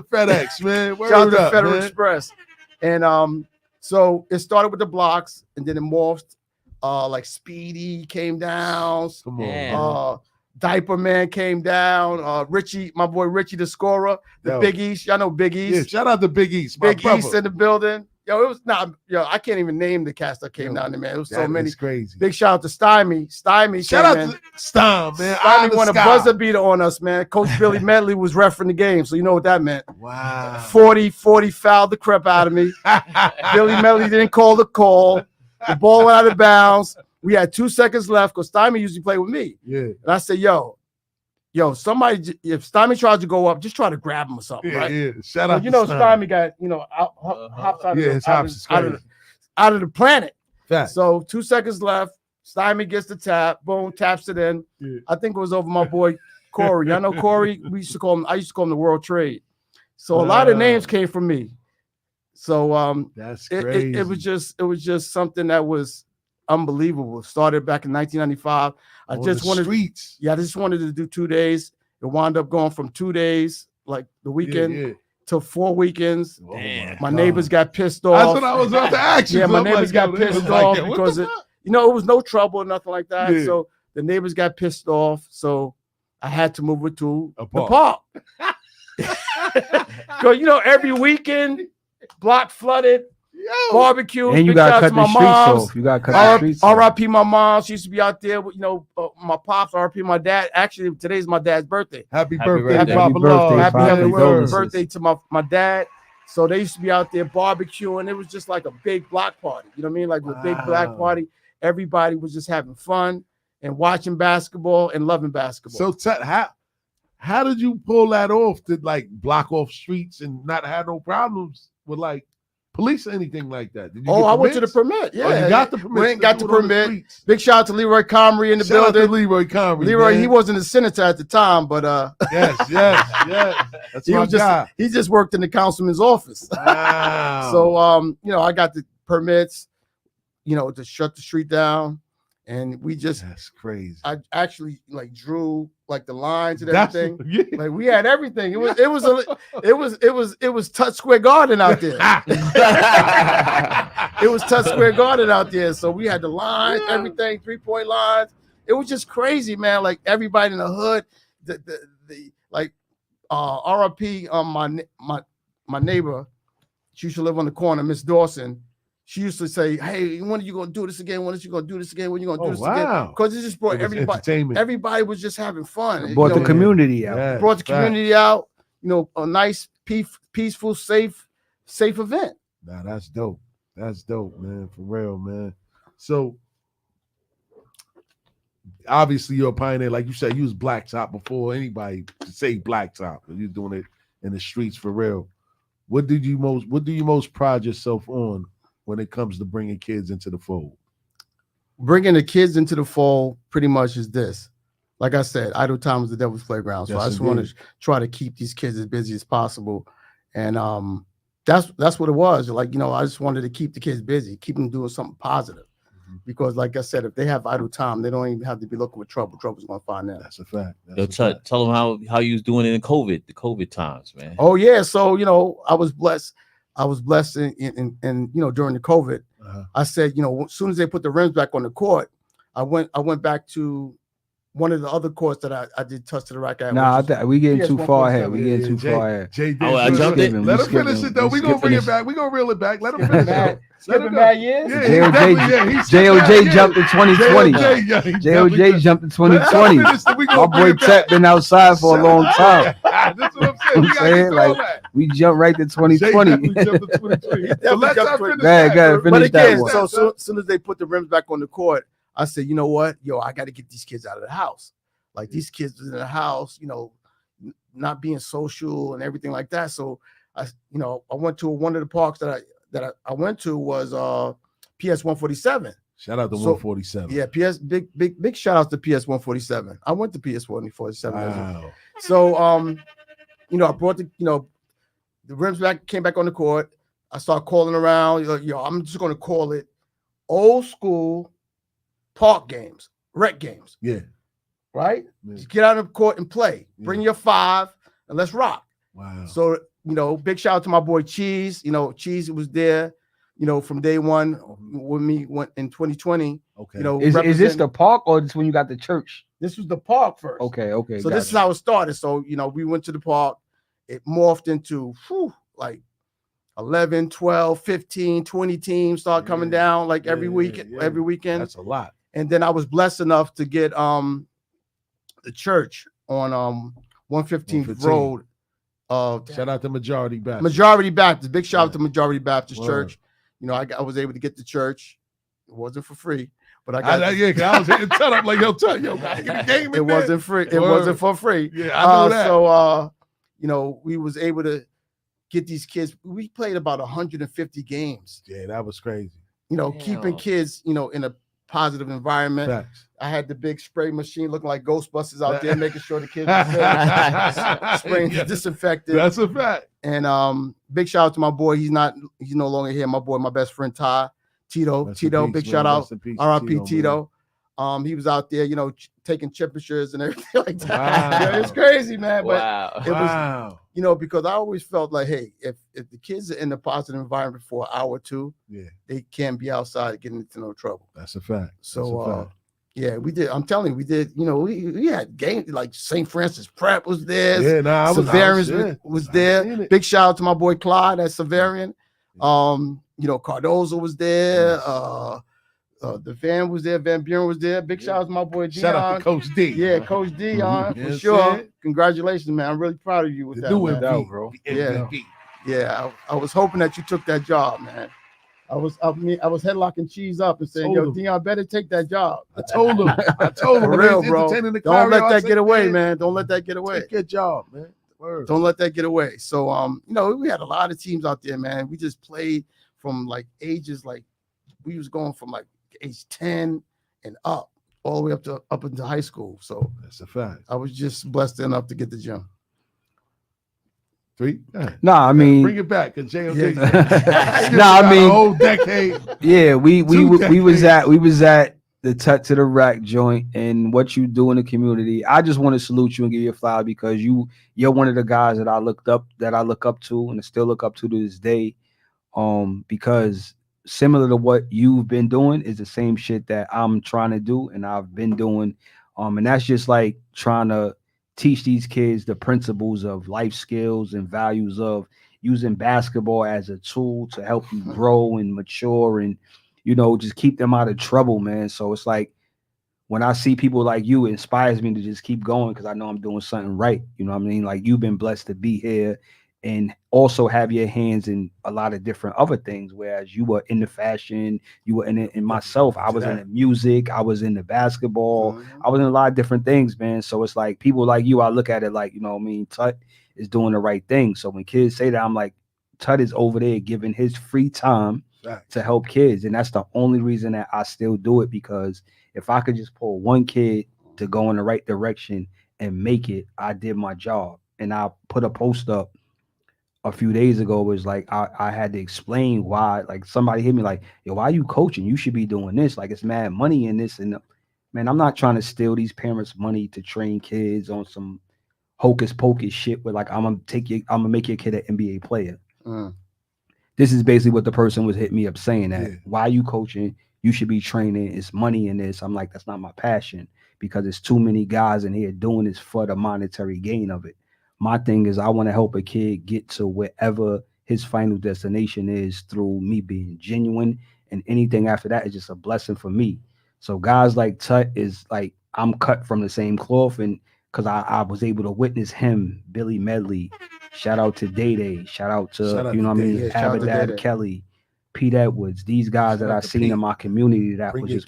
FedEx, man. Word Shout out to up, Federal man. Express. And so it started with the blocks and then it morphed. Like Speedy came down. Come on. Damn. man. Diaper Man came down. Richie, my boy Richie the scorer, the Yo. Big East. Y'all know Big East. Yeah, shout out to Big East, my Big brother. East in the building. Yo, it was not. Yo, I can't even name the cast that came Yo, down there, man. It was so That many. is crazy. Big shout out to Stymie. Stymie, Shout came out in. to Stein, man. Eye in Stymie the won a sky. buzzer beater on us, man. Coach Billy Medley was refereeing the game, so you know what that meant. Wow. 40 fouled the crap out of me. Billy Medley didn't call the call. The ball went out of bounds. We had 2 seconds left because Stymie usually played with me. Yeah. And I said, yo, somebody, if Stymie tries to go up, just try to grab him or something, Yeah, right? yeah. Shout But out you to know, Stein. Stymie got, hops out, Yeah, his hops is out crazy. of the planet. Fact. So 2 seconds left. Steinman gets the tap, boom, taps it in. Yeah. I think it was over my boy Corey. I know Corey. I used to call him the World Trade. So a lot of names came from me. So That's crazy. it was just something that was unbelievable. Started back in 1995. I just wanted to do 2 days. It wound up going from 2 days, like the weekend, to 4 weekends. Damn. My neighbors got pissed off. That's what I was about to ask you. Yeah, my neighbors got pissed off because it was no trouble or nothing like that. Yeah. So the neighbors got pissed off. So I had to move it to A the park. Because every weekend, block flooded, barbecue. And you big got to shout cut to my the streets moms. off. You got to cut the streets off. R.I.P. my mom. She used to be out there with, my pops. R.I.P. my dad. Actually, today's my dad's birthday. Happy birthday. birthday, Happy Papa birthday, Lord. Papa. Happy condolences. birthday to my dad. So they used to be out there barbecuing. It was just like a big block party. You know what I mean? Like a big black party. Everybody was just having fun and watching basketball and loving basketball. So Tutt, how did you pull that off to like block off streets and not have no problems with like police or anything like that? Did you get I went to the permits? permit. Yeah, Oh, you got the permit. Went, got the permit. Big shout out to Leroy Comrie in the Shout out to building. Leroy Comrie. Leroy, man. he wasn't a senator at the time, but yes. That's he my was guy. he just worked in the councilman's office. Wow. So I got the permits, to shut the street down, and That's crazy. I actually like drew like the lines and That's- everything. yeah. Like we had everything. It was Tutt Square Garden out there. It was Tutt Square Garden out there. So we had the lines, everything, 3-point lines. It was just crazy, man. Like everybody in the hood, the RIP my neighbor, she used to live on the corner, Miss Dawson. She used to say, "Hey, when are you gonna do this again? When are you gonna do this again? When are you gonna do this again?" Because it just brought It was everybody. entertainment. Everybody was just having fun. Brought the community out. Yeah, Brought the fact. community out. A nice, peaceful, safe event. Nah, that's dope. That's dope, man. For real, man. So obviously you're a pioneer. Like you said, you was blacktop before anybody could say blacktop. You're doing it in the streets for real. What do you most pride yourself on when it comes to bringing kids into the fold? Bringing the kids into the fold pretty much is this. Like I said, idle time is the devil's playground. So Yes, I just want to try to keep these kids as busy as possible. And that's what it was. Like, I just wanted to keep the kids busy, keep them doing something positive. Because like I said, if they have idle time, they don't even have to be looking with trouble. Trouble's gonna find them. That's a fact. Yo, tell them how you was doing it in the COVID times, man. Oh yeah. So, I was blessed. I was blessed in during the COVID. I said, as soon as they put the rims back on the court, I went back to one of the other courts that I did touch to the rack at. Nah, we getting too far ahead. We getting too Jay- far ahead. Jay did. I jumped in. Let him finish it though. We gonna bring it back. We gonna reel it back. Let him finish it. Skipping bad years. JOJ jumped in 2020. JOJ jumped in 2020. My boy Tutt been outside for a long time. That's what I'm saying. We jumped right to 2020. But again, so as soon as they put the rims back on the court, I said, you know what? I got to get these kids out of the house. Like these kids in the house, not being social and everything like that. So I went to one of the parks that I went to was PS 147. Shout out to 147. Yeah, big shout out to PS 147. I went to PS 147. Wow. So I brought the rims came back on the court. I started calling around. I'm just gonna call it old school park games, rec games. Yeah. Right? Yeah. Just get out of the court and play. Bring your 5 and let's rock. Wow. So, big shout out to my boy Cheese. Cheese was there, from day one when me went in 2020. Okay. Is this the park or this when you got the church? This was the park first. Okay. So this is how it started. So, we went to the park. It morphed into like 11, 12, 15, 20 teams start coming down like every weekend. That's a lot. And then I was blessed enough to get the church on 115th Road. Shout out to Majority Baptist. Majority Baptist. Big shout out to Majority Baptist Church. I was able to get the church. It wasn't for free, but I got because I was hitting Tutt up like, Tutt, gotta get the game in it there. wasn't free. It wasn't for free. Yeah, I know that. So we was able to get these kids. We played about 150 games. Yeah, that was crazy. Keeping kids, in a positive environment. Facts. I had the big spray machine looking like Ghostbusters out there, making sure the kids were spraying disinfectant. That's a fact. And big shout out to my boy. He's no longer here. My boy, my best friend Ty Tito. Rest in peace, Big man. shout out. Rest in peace, R.I.P. man. Tito. He was out there, taking temperatures and everything like that. Wow. Yeah, it's crazy, man. But Wow. it was, because I always felt like, hey, if the kids are in a positive environment for an hour or two, Yeah, they can't be outside getting into no trouble. that's a fact. So yeah, we did. I'm telling you, we did. We had games like St. Francis Prep was there. Yeah, nah, Severian was there. Big shout out to my boy Clyde at Severian. Cardozo was there. The Van was there. Van Buren was there. Big shout out to my boy Dion. Shout out to Coach D. Yeah, Coach Dion, for Yes, sure. sir. Congratulations, man. I'm really proud of you with that, New man. MVP, bro. Yeah, I was hoping that you took that job, man. I was headlocking Cheese up and saying, "Yo, Dion, better take that job." I told him. For when real, they was bro. entertaining the Don't let Kyrie, I that said, get away, man. Don't let that get away. Take your job, man. Word. Don't let that get away. So, we had a lot of teams out there, man. We just played from like ages, like we was going from like age 10 and up, all the way up into high school. So That's a fact. I was just blessed enough to get the gym. 3. Yeah. Nah, I mean, Bring it back, cause JOJ. Nah, I mean, a whole decade. yeah, we was decades. at the Tutt to the Rack joint, and what you do in the community. I just want to salute you and give you a flower because you're one of the guys that I look up to and still look up to this day. Because similar to what you've been doing is the same shit that I'm trying to do and I've been doing. And that's just like trying to teach these kids the principles of life skills and values of using basketball as a tool to help you grow and mature and, just keep them out of trouble, man. So it's like when I see people like you, it inspires me to just keep going because I know I'm doing something right. You know what I mean? Like you've been blessed to be here and also have your hands in a lot of different other things, whereas you were in the fashion, you were in myself. I was in the music, I was in the basketball, I was in a lot of different things, man. So it's like people like you, I look at it like, Tutt is doing the right thing. So when kids say that, I'm like, Tutt is over there giving his free time to help kids. And that's the only reason that I still do it, because if I could just pull one kid to go in the right direction and make it, I did my job. And I put a post up a few days ago, was like I had to explain why, like somebody hit me like, yo, why are you coaching? You should be doing this. Like it's mad money in this. And man, I'm not trying to steal these parents' money to train kids on some hocus pocus shit where like I'm gonna make your kid an NBA player. This is basically what the person was hitting me up saying, that why are you coaching? You should be training. It's money in this. I'm like, that's not my passion, because it's too many guys in here doing this for the monetary gain of it. My thing is I want to help a kid get to wherever his final destination is through me being genuine, and anything after that is just a blessing for me. So guys like Tutt is like, I'm cut from the same cloth, and because I was able to witness him, Billy Medley, shout out to Day, shout out to Abadab Kelly, Pete Edwards, these guys that I seen in my community that was just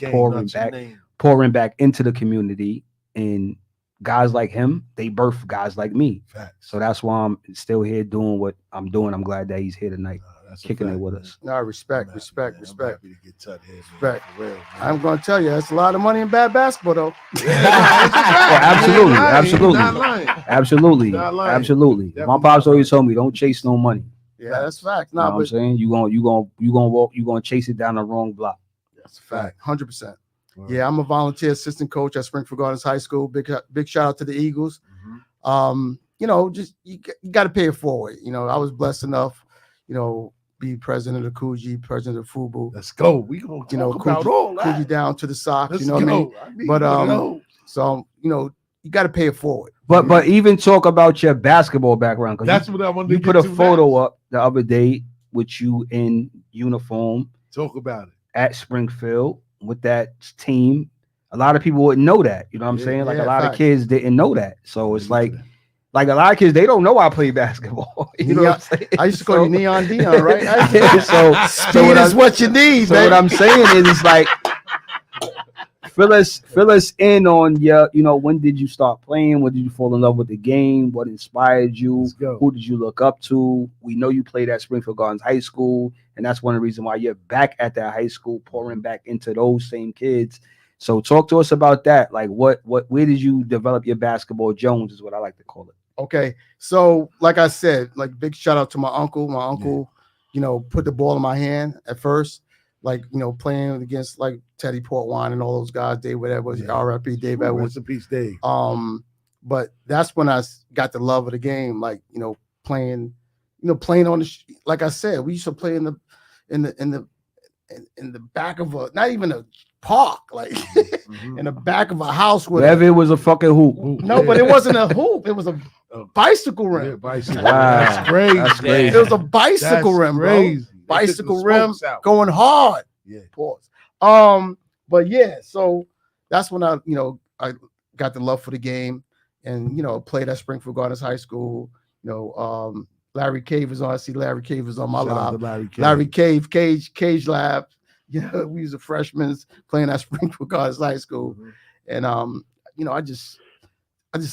pouring back into the community, and guys like him, they birth guys like me. So that's why I'm still here doing what I'm doing. I'm glad that he's here tonight, kicking it with us. No, respect. I'm happy to get Tutt here, man. Respect. For real, man. I'm going to tell you, that's a lot of money in bad basketball, though. Absolutely. Definitely. My pops always told me, don't chase no money. Yeah, that's fact. You know what I'm saying? You gonna chase it down the wrong block. That's a fact. 100%. Yeah, I'm a volunteer assistant coach at Springfield Gardens High School. Big shout out to the Eagles. Just you got to pay it forward. I was blessed enough, be president of Coogee, president of FUBU. Let's go. We gonna talk about all that. Coogee down to the Sox. Let's What I mean? But So you got to pay it forward. But even talk about your basketball background, because that's what I wanted to you get put a to photo next. up the other day with you in uniform. Talk about it at Springfield with that team. A lot of people wouldn't know that. You know what I'm saying? Like a lot of kids didn't know that. So it's like a lot of kids, they don't know I play basketball. You know what I'm saying? I used to call you Neon Dion, right? so speed is what you need, so what I'm saying is, it's like, fill us in on your, when did you start playing? When did you fall in love with the game? What inspired you? Let's go. Who did you look up to? We know you played at Springfield Gardens High School, and that's one of the reasons why you're back at that high school, pouring back into those same kids. So talk to us about that. Like where did you develop your basketball Jones is what I like to call it. Okay. So like I said, like big shout out to my uncle. My uncle, put the ball in my hand at first, like, playing against like Teddy Portwine and all those guys, Dave, whatever, RFP, Dave Edwards. Rest in peace, Dave. But that's when I got the love of the game, like, playing on the, like I said, we used to play in the back of not even a park, like in the back of a house wherever it was a fucking hoop. No, but it wasn't a hoop. It was a bicycle rim. Yeah, bicycle. Wow. That's crazy. That's crazy. It was a bicycle rim, crazy. bro. Bicycle rim going hard. Yeah. Pause. But yeah, so that's when I got the love for the game and played at Springfield Gardens High School. Larry Cave was on. I see Larry Cave was on my lab. Larry Cave, Cage Lab. We was a freshmen playing at Springfield Gardens High School. And I just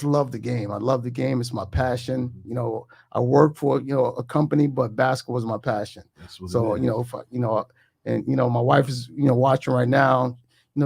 love the game. I love the game. It's my passion. I work for a company, but basketball is my passion. So my wife is watching right now.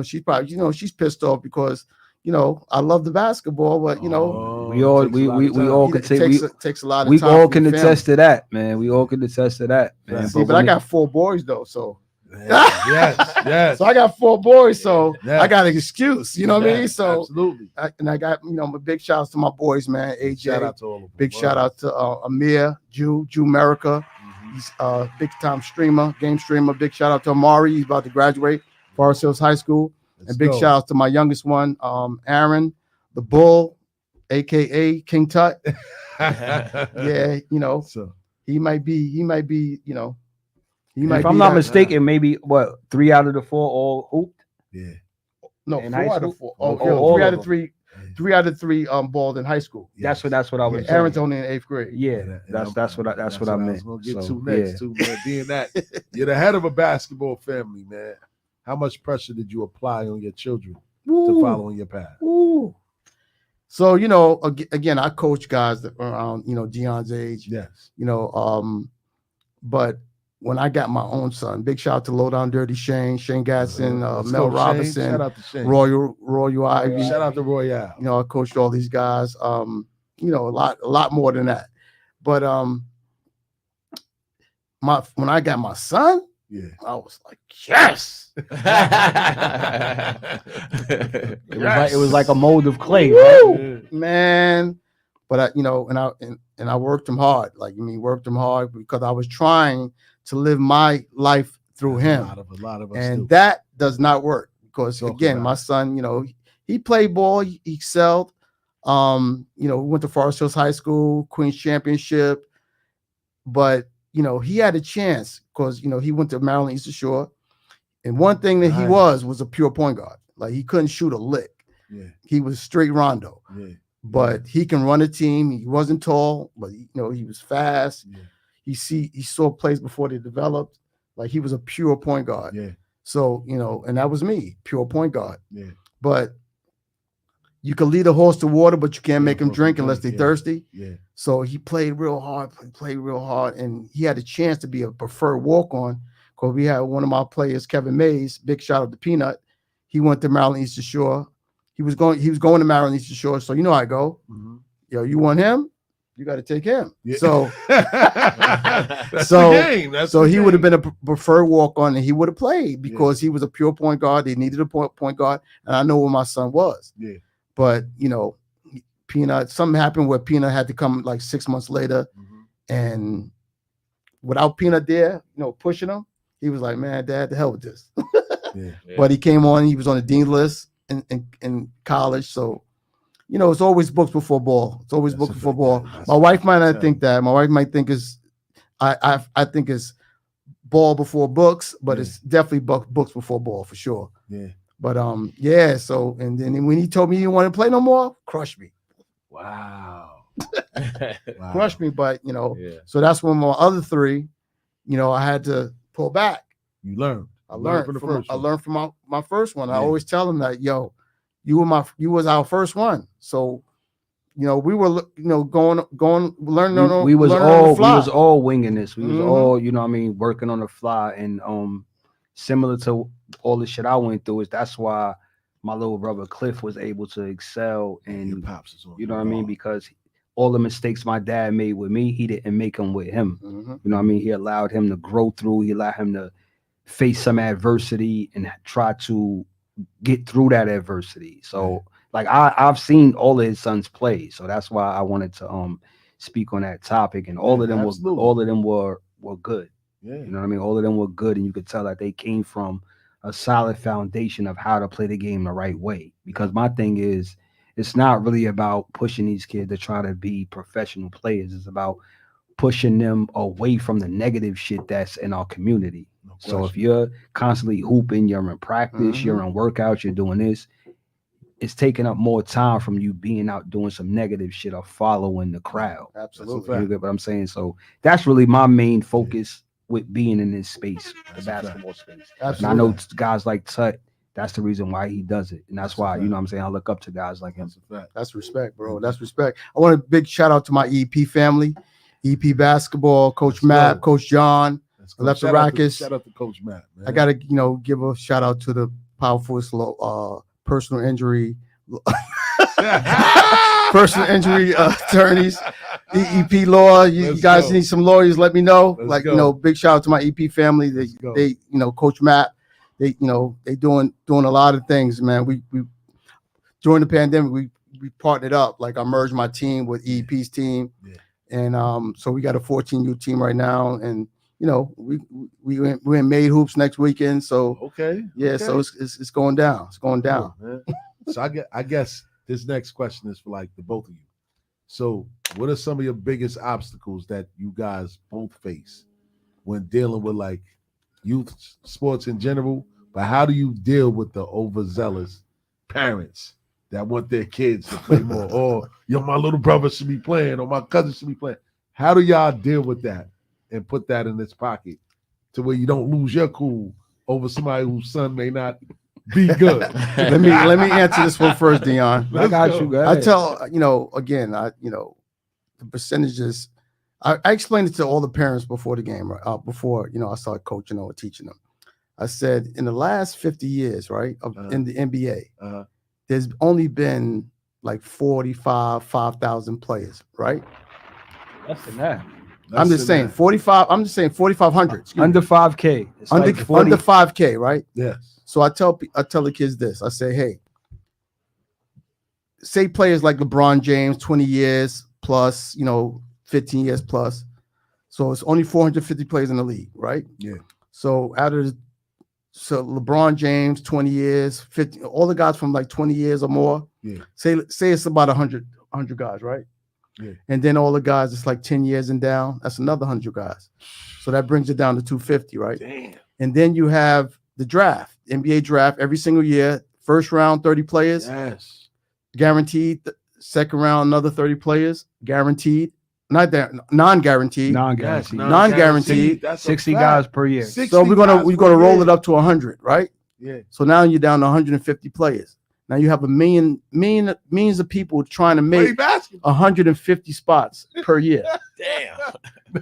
She's probably she's pissed off because I love the basketball, but we all can say takes a lot of we time. all can attest to that, man. We all can attest to that, man. See, but I got 4 boys though, so. Yes. So I got 4 boys, so I got an excuse. You know what I mean? So absolutely. I got my big shout outs to my boys, man. AJ, shout out to all of them. Big shout out to Amir, Jew America. He's big time streamer, game streamer. Big shout out to Amari. He's about to graduate Forest Hills High School. And big shout out to my youngest one, Aaron, the Bull, aka King Tutt. Yeah, So he might be, if I'm not mistaken, maybe 3 out of the 4 all hooped. Yeah. No, in 4 high out of school? 4. Oh, 3 out of 3. 3 out of 3 balled in high school. That's what I was. Yeah, Aaron's only in 8th grade. Yeah, that's what I meant. I was gonna get to next, too, man. Being that you're the head of a basketball family, man. How much pressure did you apply on your children to follow in your path? Ooh. So again, I coach guys that are around Deion's age. Yes. But when I got my own son, big shout out to Low Down Dirty Shane Gatson, Mel Robinson, shout out to Shane. Royal Ivy. Shout out to Royale. I coached all these guys. A lot more than that. But when I got my son, I was like, yes. It was like a mold of clay, right? Man. But I worked him hard. Worked him hard because I was trying to live my life through him. A lot of us and do. that does not work because again, my son, he played ball, he excelled. We went to Forest Hills High School, Queens Championship, but he had a chance because he went to Maryland Eastern Shore. And one thing that he was a pure point guard. Like he couldn't shoot a lick. Yeah. He was straight Rondo. Yeah. But he can run a team. He wasn't tall, but he was fast. Yeah. He saw plays before they developed. Like he was a pure point guard. Yeah. So, and that was me, pure point guard. Yeah. But you can lead a horse to water, but you can't make them drink unless they're thirsty. Yeah. So he played real hard, and he had a chance to be a preferred walk-on because we had one of my players, Kevin Mays, big shout out to Peanut. He went to Maryland Eastern Shore. He was going to Maryland Eastern Shore, so you know how I go. Mm-hmm. Yo, you want him? You got to take him. Yeah. So, that's the game. So he would have been a preferred walk-on, and he would have played because he was a pure point guard. They needed a point guard, and I know where my son was. Yeah. But Peanut, something happened where Peanut had to come like 6 months later, and without Peanut there, pushing him, he was like, "Man, Dad, the hell with this." But he came on. He was on the dean list in college, so. It's always books before ball. It's always books before ball. My wife might not think that. My wife might think I think it's ball before books, but it's definitely books before ball for sure. Yeah. But so and then when he told me he didn't want to play no more, crushed me. Wow. Crushed me. But so that's when my other 3, I had to pull back. You learned. I learned from the from first I one. learned from my first one. I Yeah. always tell them that, yo, you was our first one. So, we were, going, learning. We was learning on the fly. all winging this. We was Mhm. all, working on the fly. And similar to all the shit I went through, that's why my little brother Cliff was able to excel. Your And pops is on. you know what I mean? Because all the mistakes my dad made with me, he didn't make them with him. Mhm. You know what I mean? He allowed him to grow through. He allowed him to face some adversity and try to get through that adversity. So like I've seen all of his sons play. So that's why I wanted to speak on that topic. And all of them were good. Yeah. You know what I mean? All of them were good, and you could tell that they came from a solid foundation of how to play the game the right way. Because my thing is, it's not really about pushing these kids to try to be professional players. It's about pushing them away from the negative shit that's in our community. No So if question. you're constantly hooping, you're in practice, you're in workouts, you're doing this, it's taking up more time from you being out doing some negative shit or following the crowd. Absolutely. You get what I'm saying? So that's really my main focus with being in this space, the basketball space. Absolutely. And I know guys like Tutt, that's the reason why he does it. And that's why, you know what I'm saying, I look up to guys like him. That's a fact. That's respect, bro. That's respect. I want a big shout out to my EP family, EP basketball, Coach Matt, Coach John. Let's I left the Shout out to- Rackets. Shout out to Coach Matt, man. I gotta, give a shout out to the powerful personal injury attorneys, EP law. You Let's guys go. need some lawyers, let me know. Let's go. Big shout out to my EP family. They Coach Matt, they doing a lot of things, man. We during the pandemic, we partnered up. Like I merged my team with EP's team. Yeah. And so we got a 14U team right now. And we in Made Hoops next weekend. So Okay. yeah, okay. so it's going down. It's going down. Yeah, man. So I guess this next question is for like the both of you. So what are some of your biggest obstacles that you guys both face when dealing with like youth sports in general? But how do you deal with the overzealous parents that want their kids to play more? Or my little brother should be playing, or my cousin should be playing. How do y'all deal with that and put that in its pocket to where you don't lose your cool over somebody whose son may not be good? let me answer this one first, Dion. I got you, guys. I tell again, the percentages. I explained it to all the parents before the game, right? Before I started coaching or teaching them. I said in the last 50 years, right, in the NBA, there's only been like 5,000 players, right? Less than that. I'm just saying 45. I'm just saying 4,500. Under 5K. It's Under like 40. 5K, right? Yes. So I tell the kids this. I say, hey, say players like LeBron James, 20 years plus, 15 years plus. So it's only 450 players in the league, right? Yeah. So so LeBron James, 20 years, 50, all the guys from like 20 years or more. Yeah. Say it's about 100 guys, right? Yeah. And then all the guys, it's like 10 years and down. That's another 100 guys. So that brings it down to 250, right? Damn. And then you have the draft, NBA draft every single year. First round, 30 players, Yes. guaranteed. Second round, another 30 players, guaranteed. Not that non-guaranteed. Non-guaranteed. Non-guaranteed. That's a 60 fact. guys per year. 60 So we're guys gonna per roll year. it up to 100, right? Yeah. So now you're down to 150 players. Now you have millions of people trying to Play make basketball. 150 spots per year. Damn.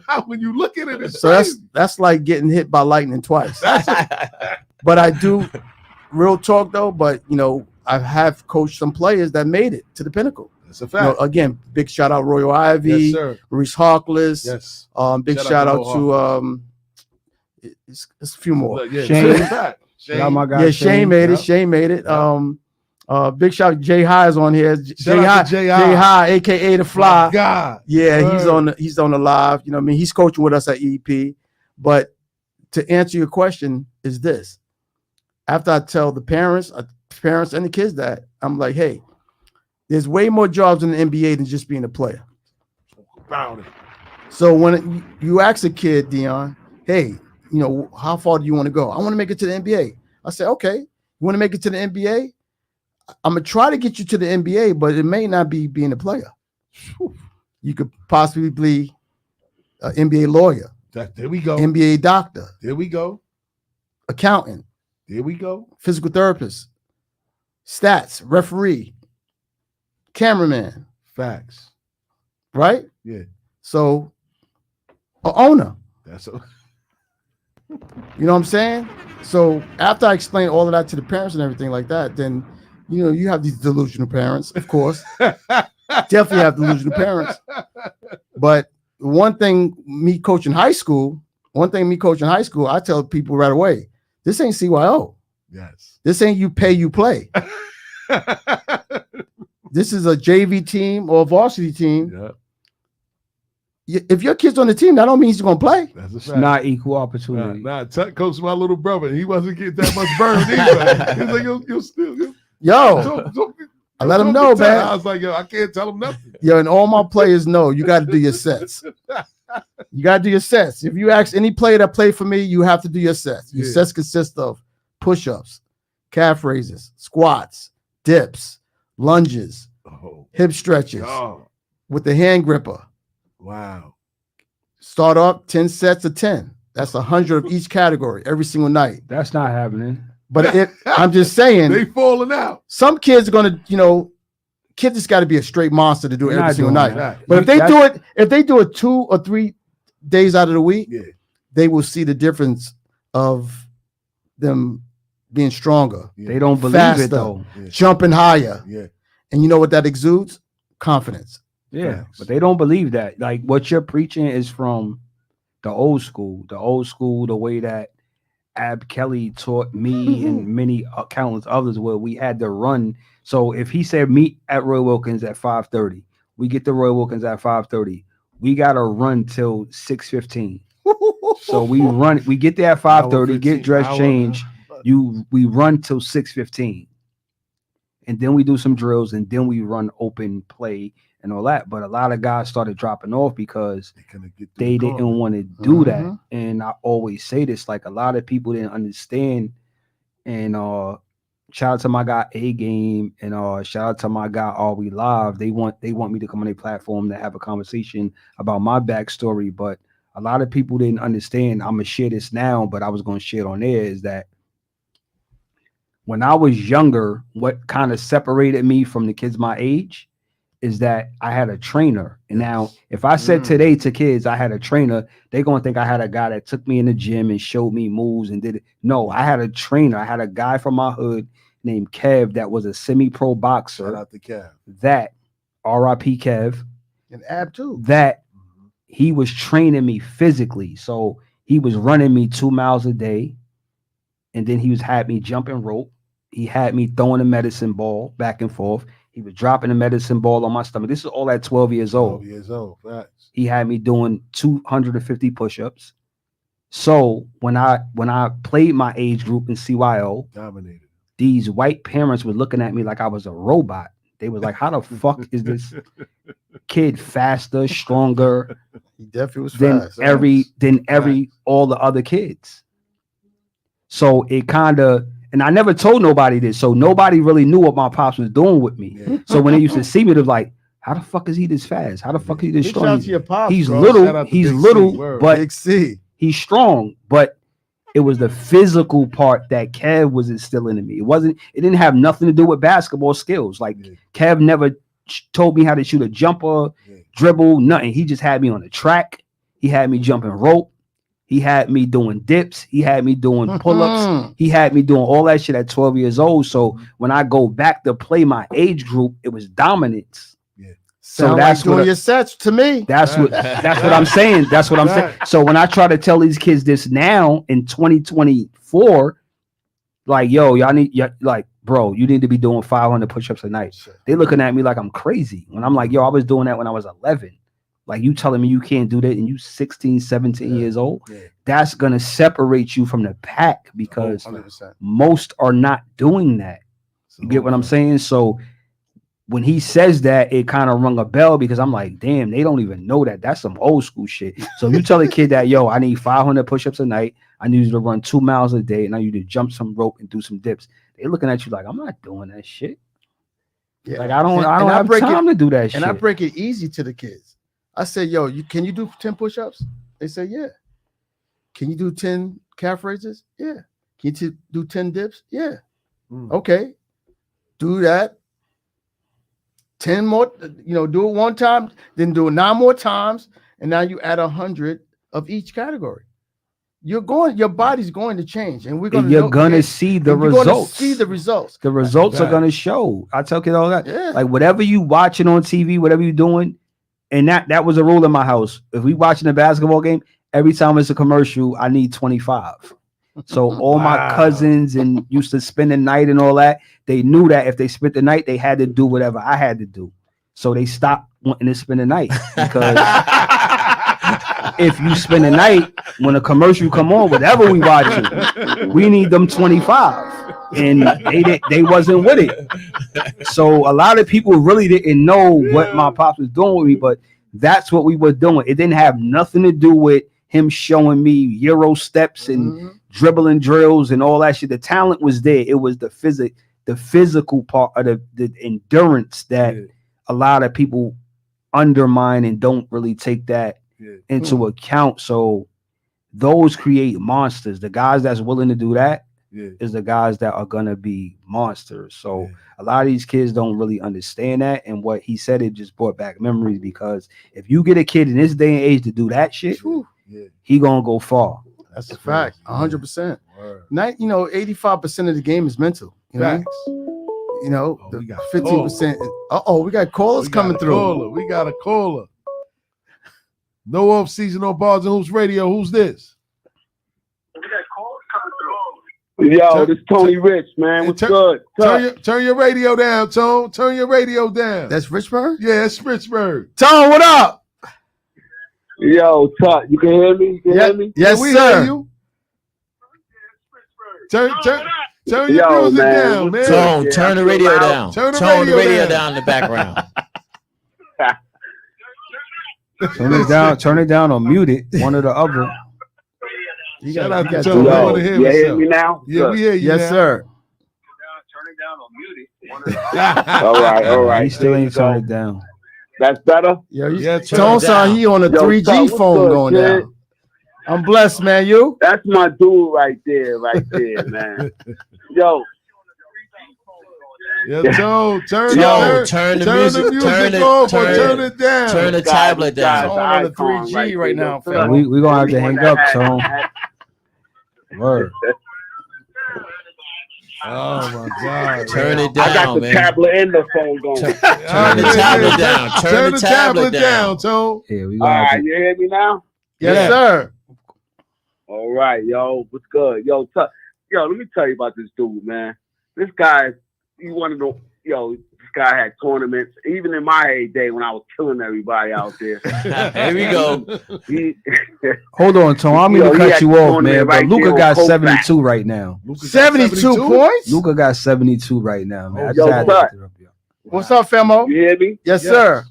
Now, when you look at it, it's So crazy. that's like getting hit by lightning twice. But I do, real talk though. But I have coached some players that made it to the pinnacle. It's a fact. Again, big shout out Royal Ivy, Yes, sir. Maurice Harkless. Yes. Big Shout shout out out to to it's a few more. Look, yeah, Shane. it's a fact. Shout out my guy, Yeah, Shane made it. yeah. Shane made it. Yeah. Big shout out Jay High is on here. Shout out to Jay High. Jay High, aka the Fly. My God. Yeah, Word. he's on the live. He's coaching with us at EP. But to answer your question is this: after I tell the parents and the kids that, I'm like, hey, there's way more jobs in the NBA than just being a player. About it. So when you ask a kid, Dion, hey, how far do you want to go? I want to make it to the NBA. I say, okay, you want to make it to the NBA? I'm gonna try to get you to the NBA, but it may not be being a player. You could possibly be an NBA lawyer, There we go. NBA doctor, There we go. accountant, There we go. physical therapist, stats, referee, cameraman, Facts. right? Yeah. So, a owner. That's a, You know what I'm saying? So after I explain all of that to the parents and everything like that, then you have these delusional parents, of course. Definitely have delusional parents. But one thing me coaching high school, I tell people right away, this ain't CYO. yes. This ain't you pay, you play. This is a JV team or a varsity team. Yeah. If your kid's on the team, that don't mean he's gonna play. That's a It's fact. not equal opportunity. Nah, Tutt coached my little brother, and he wasn't getting that much burned either. He was like, you'll still. Yo, I let him know, man. I was like, yo, I can't tell him nothing. Yo, and all my players know you got to do your sets. You got to do your sets. If you ask any player that played for me, you have to do your sets. Your Yeah. sets consist of push-ups, calf raises, squats, dips, lunges, Oh, hip stretches oh, with the hand gripper. wow. Start up 10 sets of 10. That's 100 of each category every single night. That's not happening. But I'm just saying, They falling out. some kids are gonna, kids just got to be a straight monster to do it You're every not single doing night. that. But if they do it 2 or 3 days out of the week, Yeah. they will see the difference of them being stronger, They don't believe Faster. it though. jumping higher. Yeah. And you know what that exudes? Confidence. Yeah, Facts. but they don't believe that. Like what you're preaching is from the old school, the way that Ab Kelly taught me and many countless others, where we had to run. So if he said meet at Roy Wilkins at 5:30, we get to Roy Wilkins at 5:30. We gotta run till 6:15. So we get there at 5:30, get dressed, change. We run till 6:15. And then we do some drills, and then we run open play and all that. But a lot of guys started dropping off because they didn't want to do that. And I always say this, like a lot of people didn't understand. And shout out to my guy A Game, and shout out to my guy Are We Live. They want me to come on their platform to have a conversation about my backstory. But a lot of people didn't understand. I'm gonna share this now, but I was gonna share it on there, is that when I was younger, what kind of separated me from the kids my age is that I had a trainer. And now if I said today to kids I had a trainer, they're going to think I had a guy that took me in the gym and showed me moves and did it. No, I had a trainer. I had a guy from my hood named Kev that was a semi-pro boxer. Shout out to Kev. That, R.I.P. Kev, And Ab too. that he was training me physically. So he was running me 2 miles a day. And then he had me jumping rope. He had me throwing a medicine ball back and forth. He was dropping a medicine ball on my stomach. This is all at 12 years old. 12 years old. Facts. He had me doing 250 push-ups. So when I played my age group in CYO, Dominated. these white parents were looking at me like I was a robot. They was like, how the fuck is this kid faster, stronger He definitely was than fast. all the other kids? So it kind of, and I never told nobody this, so nobody really knew what my pops was doing with me. Yeah. So when they used to see me, they're like, how the fuck is he this fast? How the fuck is he this Big shout strong? out to your pops, He's bro. Shout little, out to he's Big C, little, word. but Big C. he's strong. But it was the physical part that Kev was instilling in me. It didn't have nothing to do with basketball skills. Like Yeah. Kev never told me how to shoot a jumper, dribble, nothing. He just had me on the track. He had me jumping rope. He had me doing dips. He had me doing pull-ups. He had me doing all that shit at 12 years old. So when I go back to play my age group, it was dominance. So Sound that's like doing what your sets to me. that's what I'm saying. That's what I'm saying. So when I try to tell these kids this now in 2024, like, yo, bro, you need to be doing 500 push-ups a night. They looking at me like I'm crazy. When I'm like, yo, I was doing that when I was 11. Like, you telling me you can't do that and you 16, 17 years old? Yeah. That's going to separate you from the pack because 100%. most are not doing that. You get what I'm saying? So when he says that, it kind of rung a bell because I'm like, damn, they don't even know that. That's some old school shit. So if you tell a kid that, yo, I need 500 push-ups a night, I need you to run 2 miles a day, and I need you to jump some rope and do some dips, they're looking at you like, I'm not doing that shit. Yeah. Like, I don't And have break time to do that shit. And I break it easy to the kids. I say, yo, can you do 10 push-ups? They say, yeah. Can you do 10 calf raises? Yeah. Can you do 10 dips? Yeah. Mm. Okay. Do that. 10 more, do it one time, then do it 9 more times, and now you add 100 of each category. Your body's going to change, and we're going to. You're gonna see the results. You're going to see the results. The results are gonna show. I tell you all that. Yeah. Like whatever you watching on TV, whatever you're doing, and that was a rule in my house. If we watching a basketball game, every time it's a commercial, I need 25. So all my cousins and used to spend the night and all that, they knew that if they spent the night, they had to do whatever I had to do. So they stopped wanting to spend the night because if you spend the night when a commercial come on, whatever we watching, we need them 25, and they wasn't with it. So a lot of people really didn't know what my pops was doing with me, but that's what we were doing. It didn't have nothing to do with him showing me Euro steps and dribbling drills and all that shit. The talent was there. It was the physical part of the endurance that a lot of people undermine and don't really take that into account. So those create monsters. The guys that's willing to do that is the guys that are gonna be monsters. So a lot of these kids don't really understand that. And what he said, it just brought back memories, because if you get a kid in this day and age to do that shit, he gonna go far. That's a fact. 100%. 85% of the game is mental. We the got 15%. We got callers coming through. We got a caller. No Offseason on Bars and Hoops Radio. Who's this? Yo, this is Tony Rich, man. What's good? Turn your radio down, Tone. Turn your radio down. That's Richburg? Yeah, it's Richburg. Tone, what up? Yo, Tutt, you can hear me? You can hear me? Yes, we sir. hear you. Turn your music down, man. Tone, turn the radio down. Turn the radio radio down in the background. Turn it down or mute it. One or the other. Shout out to Tone. Tone. You hear me now? Yeah, we hear you. Yes, now. sir. Turn it down or mute it. All right. He still ain't turned it down. That's better? Tone saw he on a 3G phone going down. I'm blessed, man. You? That's my dude right there, man. Yo. Yeah, Tone, turn the music off or turn it down. Turn the tablet down. Tone on the 3G right now. We gonna have to hang up, Tone. Word. Oh my God! Turn it down, I got the tablet and the phone going. Turn the tablet down. Turn the tablet down, Tone. Yeah, we all right, you hear me now? Yes, sir. All right, yo, what's good? Yo, let me tell you about this dude, man. This guy, this guy had tournaments. Even in my heyday when I was killing everybody out there. Here we go. Hold on, Tone. I'm gonna cut you off, man. But Luka got 72 right now. 72 points? Luka got 72 right now, man. What's up, Femo? You hear me? Yes, sir.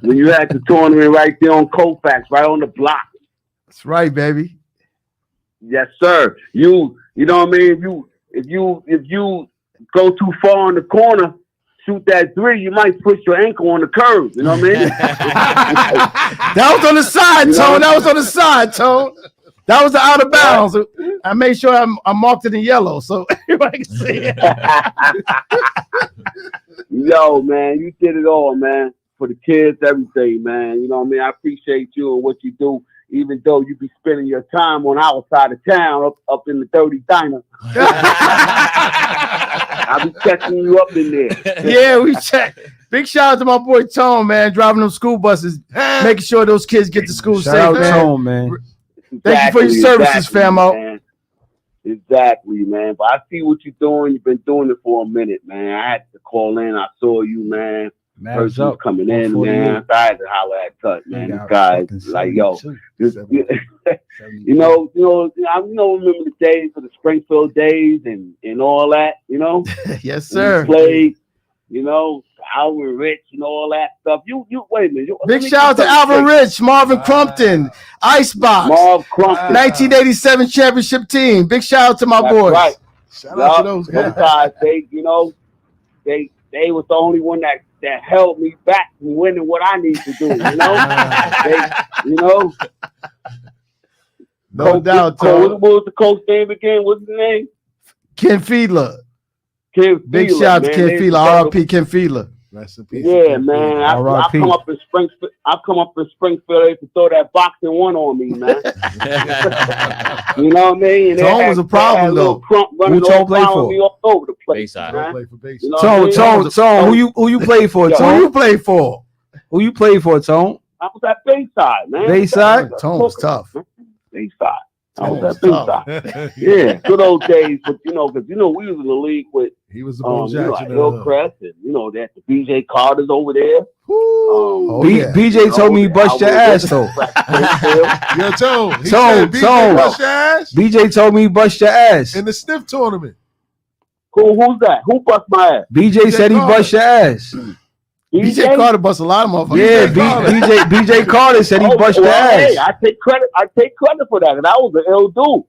When you had the tournament right there on Colfax, right on the block. That's right, baby. Yes, sir. You know what I mean? If you go too far in the corner, shoot that three, you might push your ankle on the curve. You know what I mean? That was on the side, Tone. That was on the side, Tone. That was the out of bounds. I made sure I marked it in yellow so everybody can see it. Yo, man, you did it all, man. For the kids, everything, man. You know what I mean? I appreciate you and what you do, even though you be spending your time on our side of town, up in the dirty diner. I'll be checking you up in there. Yeah, we check. Big shout out to my boy Tone, man, driving them school buses, making sure those kids get to school safe. Shout out Tone, man. Thank you for your services, famo. Man. Exactly, man. But I see what you're doing. You've been doing it for a minute, man. I had to call in. I saw you, man. Person coming in, man. I had to holler at Tutt, man. This guy is like, yo, I remember the days of the Springfield days and all that, Yes, sir. Played, Alvin Rich and all that stuff. You wait a minute. Big shout out to Alvin Rich, Marvin Crumpton, Icebox, Marv Crumpton, 1987 championship team. Big shout out to my boys. Right. Shout out to those guys. They was the only one that held me back from winning what I need to do. No doubt, Cole, Tom. what was the coach name again? What's his name? Ken Fiedler. Ken Big Fiedler, shout out to man. Ken They- Fiedler. R.I.P. Ken Fiedler. Rest in peace. Yeah, man. I R.I.P. come up in Springfield. They used to throw that boxing one on me, man. You know what I mean? And they Tone had- was a they problem, had little though. Crump running Who Tone all play around for? me all over the place, Bayside. man. Play for base. You know what I Tone, mean? Tone, who you play for, Yeah. Who Tone? you play for? Who you play for, Tone? I was at Bayside, man. Bayside? Tone was tough. Bayside. I Tone was was at tough. Bayside. Yeah, good old days. But because we was in the league with He was the Bo you know, Jackson. Hillcrest, and that the BJ Carter's over there. Oh, yeah. BJ told me he bust your ass though. Yo, Tone. He Tone, said BJ Tone. bust your ass BJ told me he bust your ass. in the stiff tournament. Who's that? Who bust my ass? BJ said he Carter. bust your ass. BJ Carter bust a lot of motherfuckers. Yeah, Carter. BJ Carter said he bust your Hey, ass. I take credit for that, and I was an ill dude. You know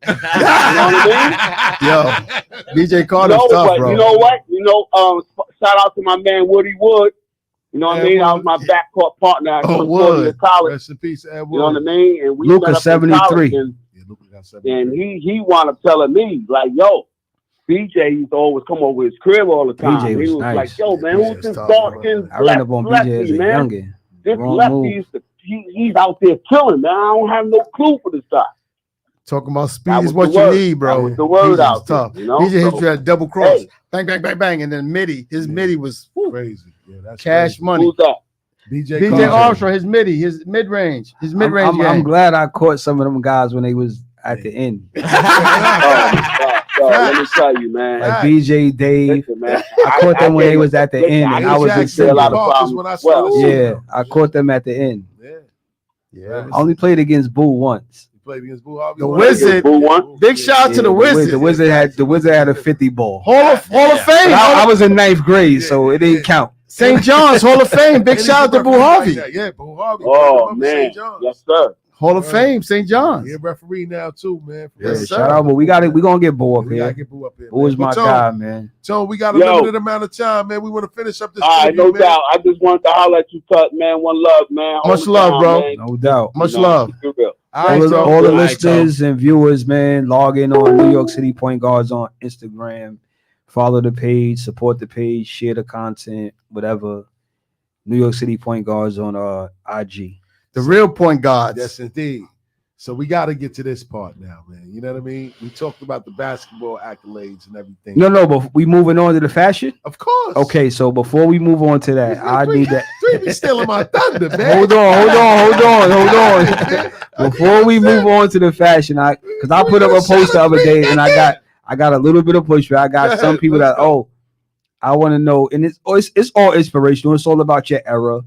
what I mean? Yo, BJ Carter's tough, but bro. you know what? Shout out to my man Woody Wood. You know what I mean? I was my backcourt partner at Concordia Wood. College. Rest in peace, Ed You know what I Wood. mean? And we Luka met up in 73. college, Yeah, Luka got 73. and he wound up telling me, like, yo, BJ used to always come over his crib all the time. BJ He was was nice. like, yo, man, BJ who's was this tough, dark-skinned I ran up on BJ as lefty, a man? youngin. This Wrong lefty move. he's out there killing, man. I don't have no clue for this guy. Talking about speed That is was what the you word. need, bro. That was the word BJ was out tough. there, you know? BJ hit So, you at a double cross. hey. Bang, bang, bang, bang. And then his midi was Crazy. Yeah, that's cash crazy. money. who's that? BJ BJ Carter. Armstrong, his mid-range. His mid-range I'm game. glad I caught some of them guys when they was at the end. Let me tell you, man. Like BJ, Dave. Listen, man. I caught them when they was at the end, and I was Jackson, just sitting a lot there. of Parkers problems when I as well. started seeing Yeah, him. I caught them at the end. Yeah. Yeah. I only played against Boo once. He played against Boo Harvey. The Once. Wizard. Who won? Big shout out to the Wizard. The Wizard had a 50 ball. Hall of Fame. But I was in ninth grade, so it didn't count. St. John's Hall of Fame. Big And shout out to he's a Boo referee Harvey. like that. Yeah, Boo Harvey. Oh, Remember man. St. John's? Yes, sir. Hall of Fame, St. John's. He a referee now too, man. Yes, Yeah, sir. shout out, but we gonna get Boo up We gotta here. get Boo up here. Boo is man. my But Tone, guy, man. Tone, we got a Yo. limited amount of time, man. We want to finish up this All right, interview, no man. doubt. I just wanted to holler at you, Tutt, man. One love, man. Much Hold it love, down, bro. man. No doubt. Much You know, love. keep it real. All right, All the Tone. listeners and viewers, man, log in on New York City Point Guards on Instagram. Follow the page, support the page, share the content, whatever. New York City Point Guards on IG. The real point guards. Yes, indeed. So we got to get to this part now, man. You know what I mean? We talked about the basketball accolades and everything. No, but we moving on to the fashion. Of course. Okay, so before we move on to that, I need that. Three be stealing my thunder, man. Hold on. Before we move on to the fashion, because I put up a post the other day and I got a little bit of pushback. I got some people that I want to know, and it's all inspirational. It's all about your era.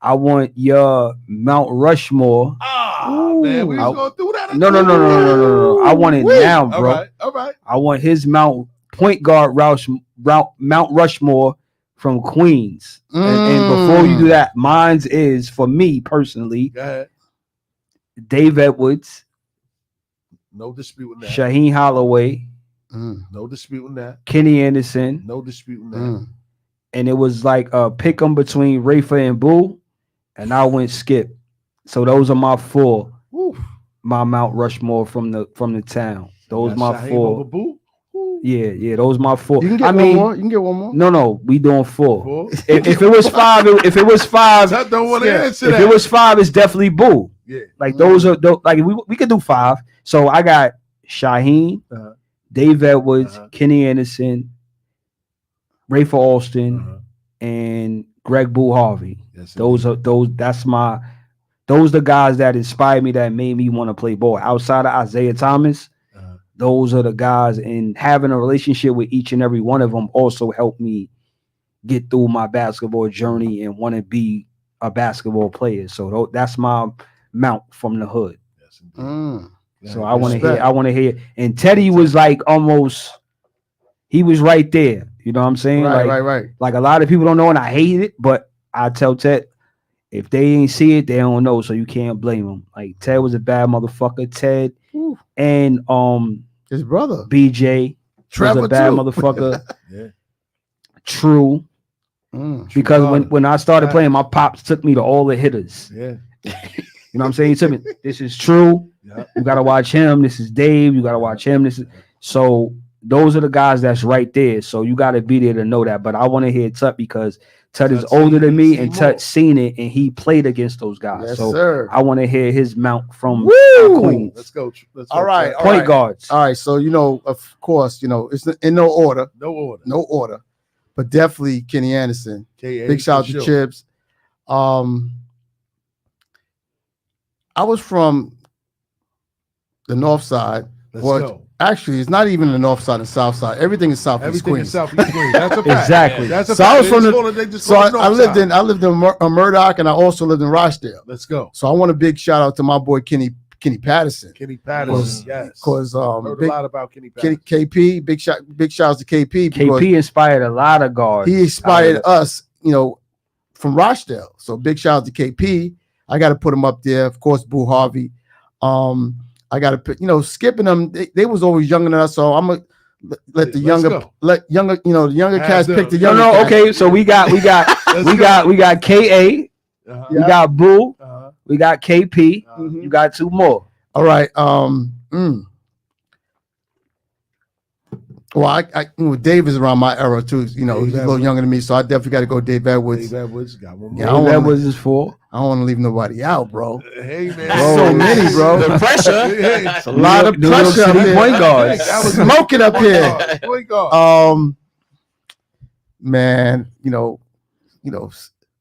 I want your Mount Rushmore. Man, we was going through that. No. I want it now, bro. All right. I want his Mount Rushmore from Queens. And before you do that, mine's is, for me personally, Go ahead. Dave Edwards, No disputing that. Shaheen Holloway, No disputing that. Kenny Anderson, No disputing that. and it was like a pick 'em between Rafa and Boo, and I went Skip. So those are my four. My Mount Rushmore from the town. Those Got my Shaheem four. over Boo? Yeah, those my four. You can get one more. You can get one more. No, we doing four. Four? If it was five, I don't want to answer if that. it was five, it's definitely Boo. Yeah. Like those are like we could do five. So I got Shaheen, Dave Edwards, Kenny Anderson, Rafa Alston, and Greg Boo Harvey. Yes, Those are the guys that inspired me, that made me want to play ball. Outside of Isaiah Thomas, those are the guys, and having a relationship with each and every one of them also helped me get through my basketball journey and want to be a basketball player. So that's my Mount from the hood. Yes, So I want to hear. And Teddy was like he was right there. You know what I'm saying? Right. Like a lot of people don't know, and I hate it, but I tell Ted, if they ain't see it, they don't know, so you can't blame them. Like Ted was a bad motherfucker. Ted and his brother BJ Trevor was a bad too. motherfucker. Yeah. True. Because when I started playing, my pops took me to all the hitters. Yeah. You know what I'm saying? He told me, this is true. Yeah. You gotta watch him. This is Dave. You gotta watch him. This is so those are the guys that's right there. So you gotta be there to know that. But I want to hear Tutt because Tutt is older than me and Tutt seen it and he played against those guys. Yes, so sir. I want to hear his mount from Queens. Let's go. All right. Point guards. All right. So, of course, it's in no order. No order. But definitely Kenny Anderson. K.A. Big shout out to Chips. I was from the north side. Let's go. Actually, it's not even the north side and south side. Everything is southeast Everything Queens. is Southeast Queens. That's a fact. Exactly. That's a So fact. I was from I lived in Murdoch, and I also lived in Rochdale. Let's go. So I want a big shout out to my boy Kenny Patterson. Kenny Patterson. Yes. Because heard a lot about Kenny Patterson. KP, big shouts to KP. KP inspired a lot of guards. He inspired us, from Rochdale. So big shout out to KP. I got to put him up there. Of course, Boo Harvey. I got to put, skipping them. They was always younger than us, so I'm gonna let the younger cats pick the younger. No, okay. So we got KA, we got Boo, we got KP. You got two more. All right. Well, I Dave is around my era too. He's a little younger than me, so I definitely got to go Dave Edwards. Dave Edwards got one more. Yeah, Dave Edwards is 4. I don't want to leave nobody out, bro. Hey man, That's so many, bro. The pressure. It's a lot of pressure up here. Point guards. I was smoking up here. Point guard. Man,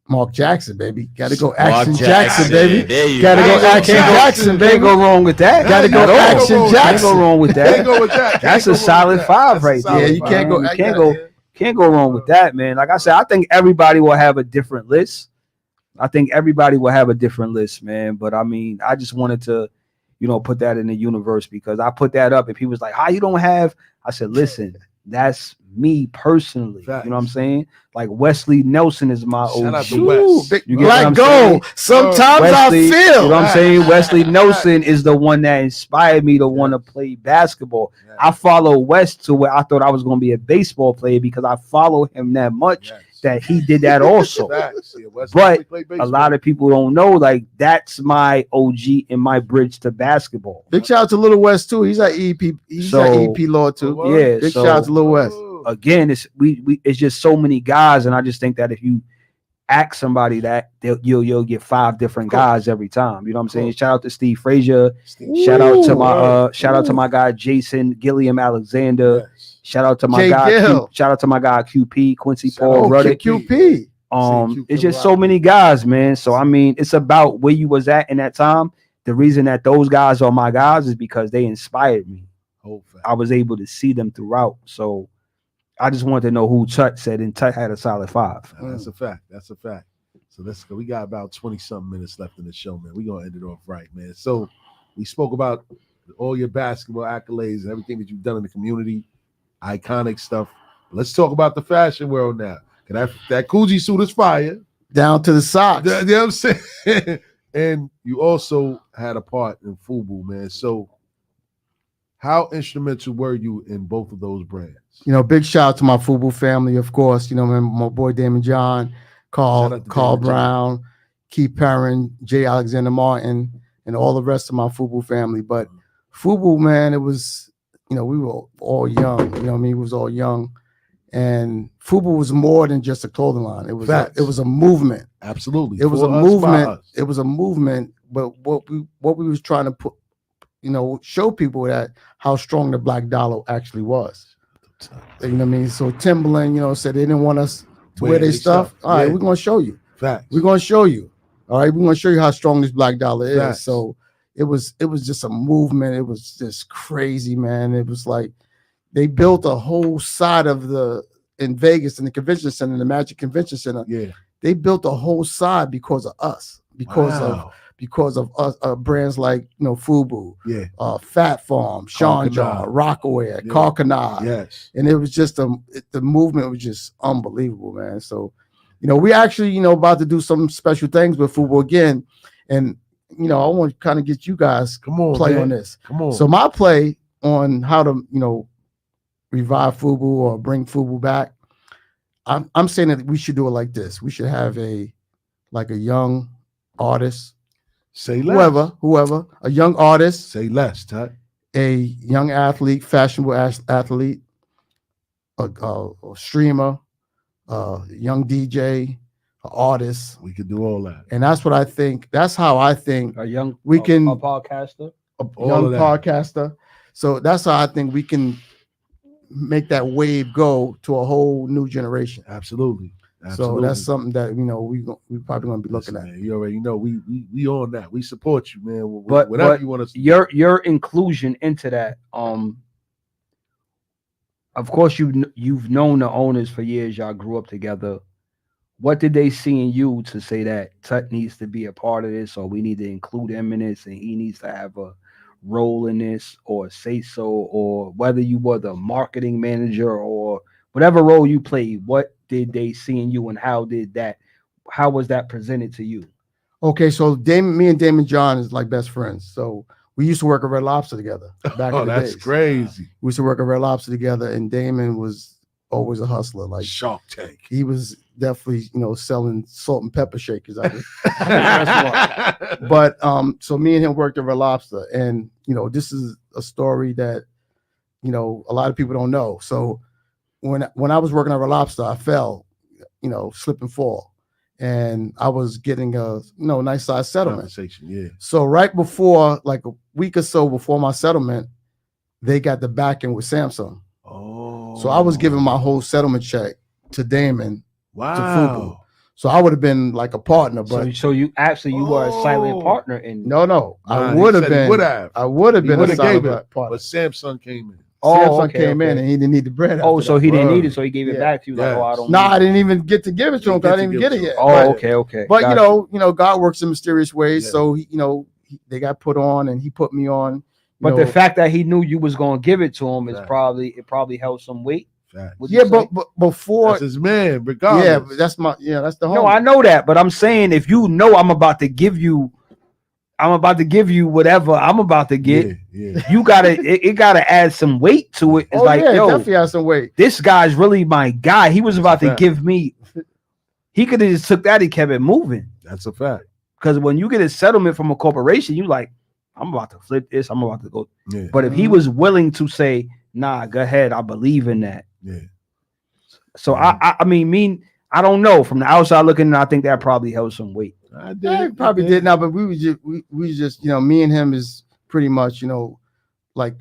Mark Jackson, baby. Got to go Action Jackson, baby. Got to go Action Jackson, baby. Can't go wrong with that. Got to go Action Can't Jackson. go wrong with that. Can't go with that. That's a solid 5 right there. Yeah, you can't go. Can't go wrong with that, man. Like I said, I think everybody will have a different list. Man. But I mean, I just wanted to, put that in the universe because I put that up and people was like, "How you don't have?" I said, "Listen, that's me personally." Facts. You know what I'm saying? Like Wesley Nelson is my Shout out OG. to Wes. You get what Let I'm go. saying? Sometimes Wesley, I feel. You know what I'm saying? Wesley Nelson is the one that inspired me to want to play basketball. Yes. I follow Wes to where I thought I was going to be a baseball player because I follow him that much that he did that also. Facts. Yeah, Wes But definitely played a lot of people don't know, like, that's my OG and my bridge to basketball. Big shout out to Little West too. He's at EP. He's at EP Lord too. Yeah. Big so, shout out to Little West. again, it's it's just so many guys, and I just think that if you ask somebody that, you'll get 5 different guys every time. You know what I'm saying? Shout out to Steve Frazier. Shout out to my guy Jason Gilliam Alexander. Yes. Shout out to my Jay guy. Gill. Shout out to my guy QP Quincy Paul Ruddick. QP. It's just so many guys, man. So I mean, it's about where you was at in that time. The reason that those guys are my guys is because they inspired me. I was able to see them throughout. So I just wanted to know who Tutt said, and Tutt had a solid 5. That's a fact. That's a fact. So let's go. We got about 20-something minutes left in the show, man. We're gonna end it off right, man. So we spoke about all your basketball accolades and everything that you've done in the community, iconic stuff. Let's talk about the fashion world now. That Coogee suit is fire. Down to the socks. You know what I'm saying? And you also had a part in FUBU, man. So how instrumental were you in both of those brands? Big shout out to my FUBU family, of course. My boy Damon John, Carl Brown, Keith Perrin, Jay Alexander Martin, and all the rest of my FUBU family. But FUBU, man, it was, we were all young. We was all young. And FUBU was more than just a clothing line. It was a movement. Absolutely. It was a movement. It was a movement. But what we was trying to put, show people that how strong the Black Dollar actually was. You know what I mean? So Timberland, said they didn't want us to wear their stuff. All right, we're gonna show you. Facts. We're gonna show you. All right, we're gonna show you how strong this Black Dollar is. Facts. So it was just a movement. It was just crazy, man. It was like they built a whole side in Vegas in the convention center, the Magic Convention Center. Yeah. They built a whole side because of us, because of us, brands like FUBU, Fat Farm, Sean John, Rockaway, Carcanard. Yes. And it was just the movement was just unbelievable, man. So, we actually, about to do some special things with FUBU again. And, I want to kind of get you guys play on this. Come on. So my play on how to, revive FUBU or bring FUBU back, I'm saying that we should do it like this. We should have a young artist Say less. whoever, a young artist, Say less, Tutt. a young athlete, fashionable athlete, a streamer, a young DJ, an artist. We could do all that. And that's what I think. That's how I think A young we can a podcaster. a All young of that. podcaster. So that's how I think we can make that wave go to a whole new generation. Absolutely. So that's something that we probably gonna be looking at. Man, you already know we on that. We support you, man. But Whatever you want us to do. Your inclusion into that. Of course, you've known the owners for years. Y'all grew up together. What did they see in you to say that Tutt needs to be a part of this, or we need to include him in this, and he needs to have a role in this, or say so, or whether you were the marketing manager or whatever role you played? What did they see in you, and how was that presented to you? Okay, so me and Damon John is like best friends. So we used to work at Red Lobster together back in the that's days. crazy. We used to work at Red Lobster together, and Damon was always a hustler. Like Shark Tank. he was definitely, selling salt and pepper shakers out of the restaurant. But so me and him worked at Red Lobster, and this is a story that a lot of people don't know. So when I was working at Red Lobster, I fell, slip and fall, and I was getting a nice size settlement. Conversation, yeah. So right before, like a week or so before my settlement, they got the back end with Samsung. Oh, So I was giving my whole settlement check to Damon. wow. So I would have been like a partner, but So you were a silent partner in. no, I Nah, would he have said he been. would have. I would have He been a would have gave silent it, partner. but Samsung came in. Samsung okay, came in okay. and he didn't need the bread. Oh, after so that. he didn't Word. need it, so he gave it Yeah. back to you. Like, Yes. oh, I don't. No, need I it. didn't even get to give it to him because I didn't even get it yet. Oh, okay. But Gotcha. God works in mysterious ways. Yeah. So they got put on, and he put me on. But the fact that he knew you was gonna give it to him is Right. probably held some weight. Fact. Would you yeah, say? but before, That's his man, regardless. yeah, but that's the homie. No, I know that, but I'm saying if you know I'm about to give you whatever I'm about to get, Yeah. you gotta it gotta add some weight to it. It's Oh, like, yeah, yo, definitely has some weight. this guy's really my guy. He was about to Fact. give me. He could have just took that and kept it moving. That's a fact. Because when you get a settlement from a corporation, you like, I'm about to flip this. I'm about to go. Yeah. But if he was willing to say, nah, go ahead, I believe in that. Yeah. So I mean, I don't know. From the outside looking in, I think that probably held some weight. I did. Yeah, he probably did now, but we was just me and him is pretty much like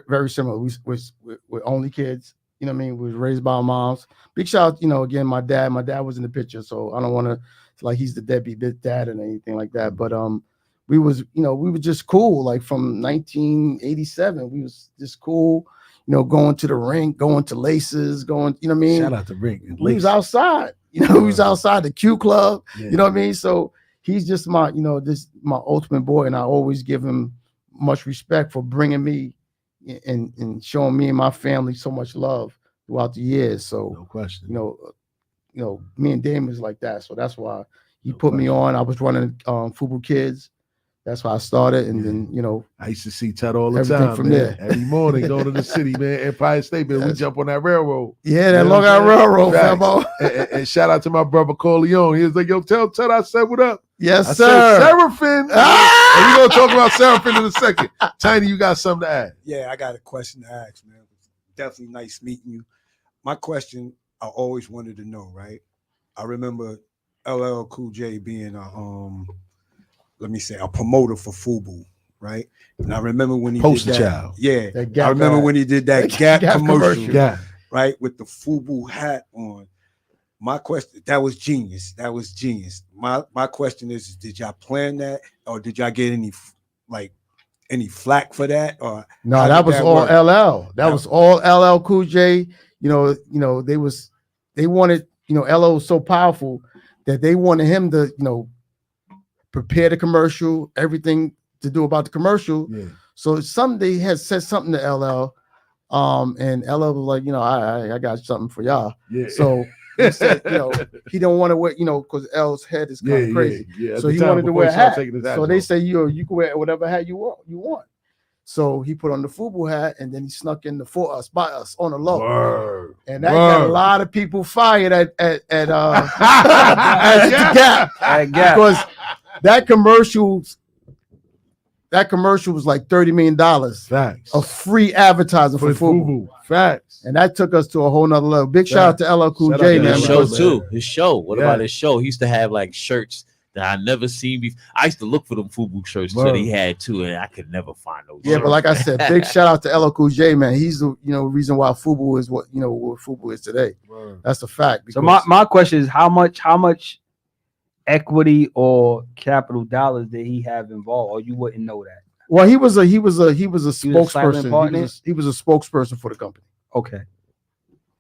very similar. We're only kids. We was raised by our moms. Big shout out, again, my dad. My dad was in the picture, so I don't want to like he's the deadbeat dad and anything like that. But we was just cool. Like from 1987, we was just cool. Going to the rink, going to laces, going. You know what I mean? Shout out to Rick. And We was Lacey. outside. We was outside the Q Club. Yeah. You know what I mean? So he's just my, this my ultimate boy, and I always give him much respect for bringing me and showing me and my family so much love throughout the years. So No question. me and Dame is like that. So that's why he No put me question. on. I was running Fubu Kids. That's why I started, and then I used to see Tutt all the everything time, from man. there. Every morning going to the city, man. Empire State, man. We That's- jump on that railroad. yeah, that You know Long what I'm Island saying? Railroad, Facts. Fabo. And shout out to my brother Corleone. He was like, yo, tell Tutt I said what up. Yes, I sir. said Seraphim. Ah! And we're going to talk about Seraphim in a second. Tiny, you got something to add. Yeah, I got a question to ask, man. Definitely nice meeting you. My question I always wanted to know, right? I remember LL Cool J being a promoter for Fubu, right? And I remember when he Poster did that. child. Yeah, That Gap I remember ad. when he did that That Gap Gap commercial, commercial. Yeah. right, with the Fubu hat on. My question, that was genius. That was genius. My question is, did y'all plan that, or did y'all get any flack for that, or No, how that did was that all work? LL. That was all LL Cool J. They wanted, LL was so powerful that they wanted him to, prepare the commercial, everything to do about the commercial. Yeah. So they had said something to LL, and LL was like, I got something for y'all. Yeah. So he said, he don't want to wear, because L's head is kind of crazy. Yeah. At So the he time wanted to before wear a he started hat. taking his So hat they off. say, you can wear whatever hat you want. So he put on the Fubu hat, and then he snuck in by us on the low. Word. And that got a Word. lot of people fired at at Yeah. the Gap. At Gap. Because that commercial that commercial was like $30 million Facts. of free advertising for FUBU. Facts. And that took us to a whole nother level. Big shout out to LL Cool Shout out J, to man. His LL, show because- too. His show. What Yeah. about his show? He used to have like shirts that I never seen before. I used to look for them FUBU shirts that he had too, and I could never find those. Yeah, shirts. but like I said, big shout out to LL Cool J, man. He's the reason why FUBU is what FUBU is today. That's a fact. So because- my question is how much equity or capital dollars did he have involved, or you wouldn't know that? well, he was a silent spokesperson. He was a spokesperson for the company. Okay.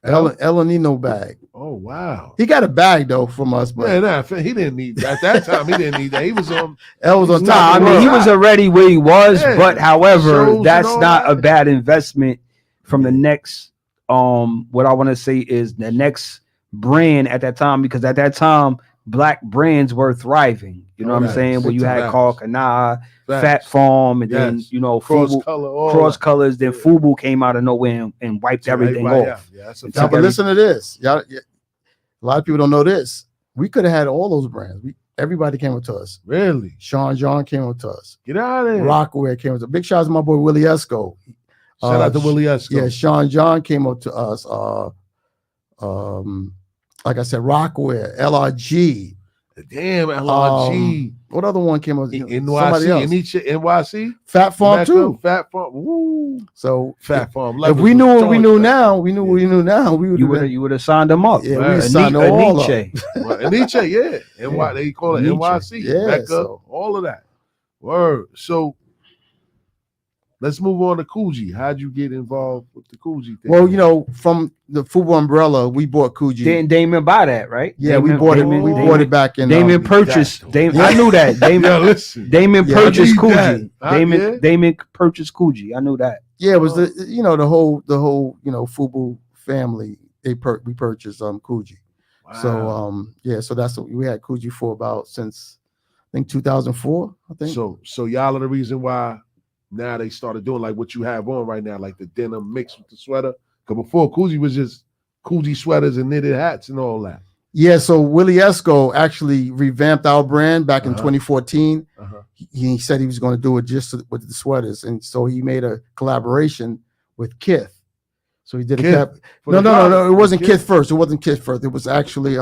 Ellen need no bag. Oh wow. He got a bag though from us, but He didn't need at that time. He didn't need that. He was on. L was on Nah, top. I of the mean he world. was already where he was, Yeah. but however, Shows and that's all not that. a bad investment from the next what I want to say is the next brand at that time, because at that time black brands were thriving. You know what I'm Facts. saying? Where you had Facts. Carl Kanaa, Facts. Fat Farm, and then Yes. Cross FUBU, color, all cross that. colors. Then FUBU came out of nowhere and wiped everything Everybody off. out. Yeah, that's a And Now, fact. but listen to this. Y'all, a lot of people don't know this. We could have had all those brands. Everybody came up to us. Really? Sean John came up to us. Get out of there. Rockaway came up to us. Big shout out to my boy Willie Esco. Shout out to Willie Esco. Yeah, Sean John came up to us. Like I said, Rockaway, LRG. Damn, LRG. What other one came up? Somebody NYC. else. NYC. Fat Farm Mecca, too. Fat Farm. Woo. So Fat Farm. if we knew what we knew now, we would You would have signed them up. Yeah, Right. we signed them all up. Nietzsche, yeah. NY, they call it Nietzsche. NYC. Yeah, Mecca, so- all of that. Word. So let's move on to Coogee. How'd you get involved with the Coogee thing? Well, from the FUBU umbrella, we bought Coogee. Didn't Damon buy that, right? Yeah, we Damon- bought it. Damon- We Damon- bought it back in. Damon purchased. I knew that. Damon. Yeah, listen. Damon Yeah, purchased I need that. Coogee. Yeah. Damon purchased Coogee. I knew that. Yeah, it was the whole FUBU family. We purchased Coogee. Wow. So so that's what we had Coogee for about since I think 2004. I think. So y'all are the reason why now they started doing like what you have on right now, like the denim mixed with the sweater. Because before Coogee was just Coogee sweaters and knitted hats and all that. Yeah, so Willie Esco actually revamped our brand back in 2014. He said he was going to do it just with the sweaters, and so he made a collaboration with Kith. So he did a Kith? cap. For No, the no, no, product? no. It wasn't Kith? Kith first. It wasn't Kith first. It was actually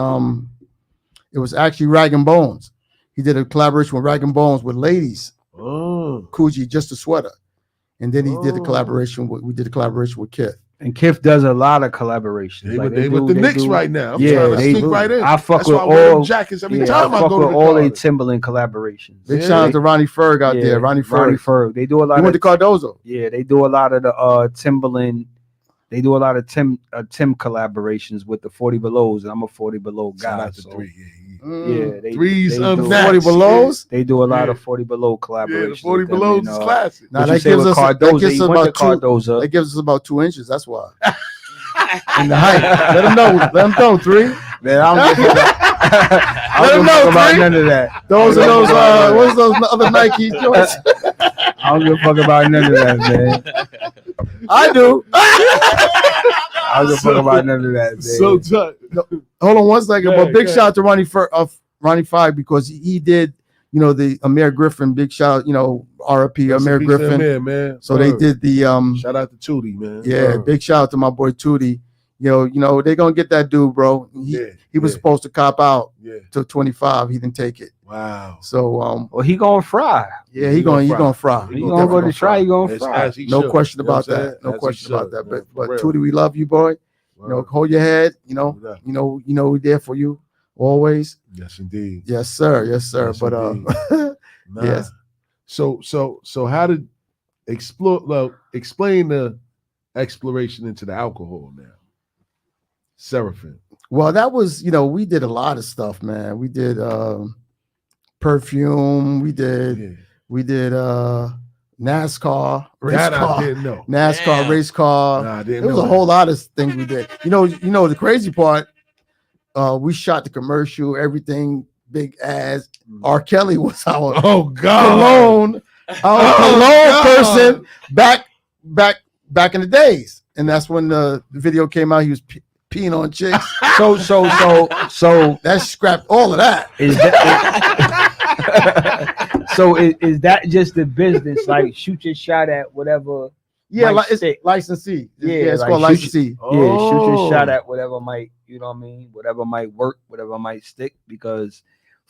Rag and Bones. He did a collaboration with Rag and Bones with ladies. Coogee, just a sweater, and then he did a collaboration. We did a collaboration with Kith. And Kif does a lot of collaborations. They with the Knicks right now. I'm yeah, trying to they sneak do. right in. I fuck That's with why I wear them all jackets every yeah, time I fuck go to with the all Garden. they Timberland collaborations. Big shout out to Ronnie Ferg out there. Ronnie Ferg. They do a lot. He went to Cardozo. Yeah, they do a lot of the Timberland. They do a lot of Tim collaborations with the 40 Belows, and I'm a 40 Below guy. Shout out to so, three. yeah, they, Threes they do, unmatched. 40 Belows. They do a lot Yeah. of 40 Below Yeah, collaborations. the 40 with them, Belows and, is classic. Now what you that say gives with us Cardozo, that he went to gives us Cardozo. about 2 inches. That's why. And the height. Let him know. Let him know. 3. Man, I don't give a fuck. I Let don't him give a fuck know, about Three. none of that. Those are those. What's those other Nike joints? I don't give a fuck about none of that, man. I do. I don't give a fuck about none of that, man. So Tutt. Hold on 1 second. Go But ahead, big go shout out to Ronnie Five because he did. The Amir Griffin. Big shout out. RIP Rest in Amir peace to Griffin. Amir, man. So they Word. did the Shout out to Tootie, man. Yeah, Word. big shout out to my boy Tootie. They're gonna get that dude, bro. He was supposed to cop out to 25. He didn't take it. Wow. So well, he gonna fry. Yeah, he gonna fry. He gonna go to try. He gonna fry. No question about that. No question about that. But Tootie, we love you, boy. Hold your head. We're there for you always. Yes, indeed. Yes, sir. Yes, sir. Yes, But Nah. yes. So how did explain the exploration into the alcohol now? Seraphim. Well, that was, we did a lot of stuff, man. We did perfume. We did NASCAR race That car. I didn't know. NASCAR Damn. race car. Nah, I didn't There was know a that. whole lot of things we did. The crazy part, we shot the commercial, everything, big ass. R. Kelly was our cologne person back in the days. And that's when the video came out. He was peeing on chicks. So that scrapped all of that. Is So is that just the business? Like shoot your shot at whatever. Yeah, might it's stick. licensee. Yeah, It's like called shoot licensee. Yeah, shoot your shot Oh. at whatever might, you know what I mean? Whatever might work, whatever might stick. Because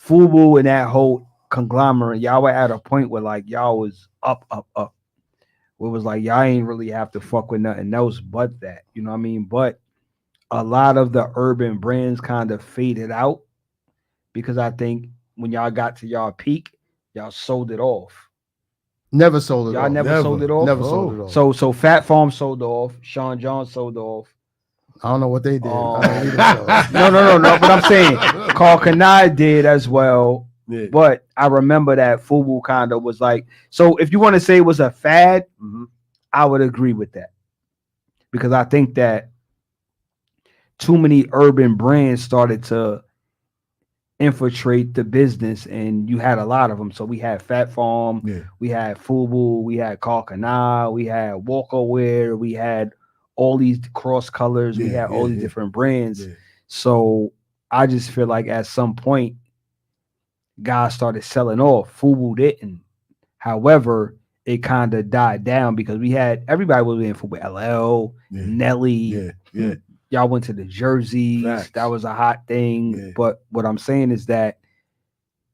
FUBU and that whole conglomerate, y'all were at a point where like y'all was up. Where it was like y'all ain't really have to fuck with nothing else but that. You know what I mean? But a lot of the urban brands kind of faded out because I think when y'all got to y'all peak, y'all sold it off. Never sold it Y'all off. never sold it off. Never sold it off. So Fat Farm sold off. Sean John sold off. I don't know what they did. I don't either, No. But I'm saying Carl Kanai did as well. Yeah. But I remember that FUBU kind of was like. So if you want to say it was a fad, I would agree with that because I think that too many urban brands started to infiltrate the business, and you had a lot of them. So we had Fat Farm, we had FUBU, we had Kalkana, we had Walkerwear, we had all these cross colors, we had all these different brands. So I just feel like at some point, guys started selling off. FUBU didn't. However, it kind of died down because we had everybody was in FUBU. LL, Nelly, y'all went to the jerseys. Facts. That was a hot thing. But what I'm saying is that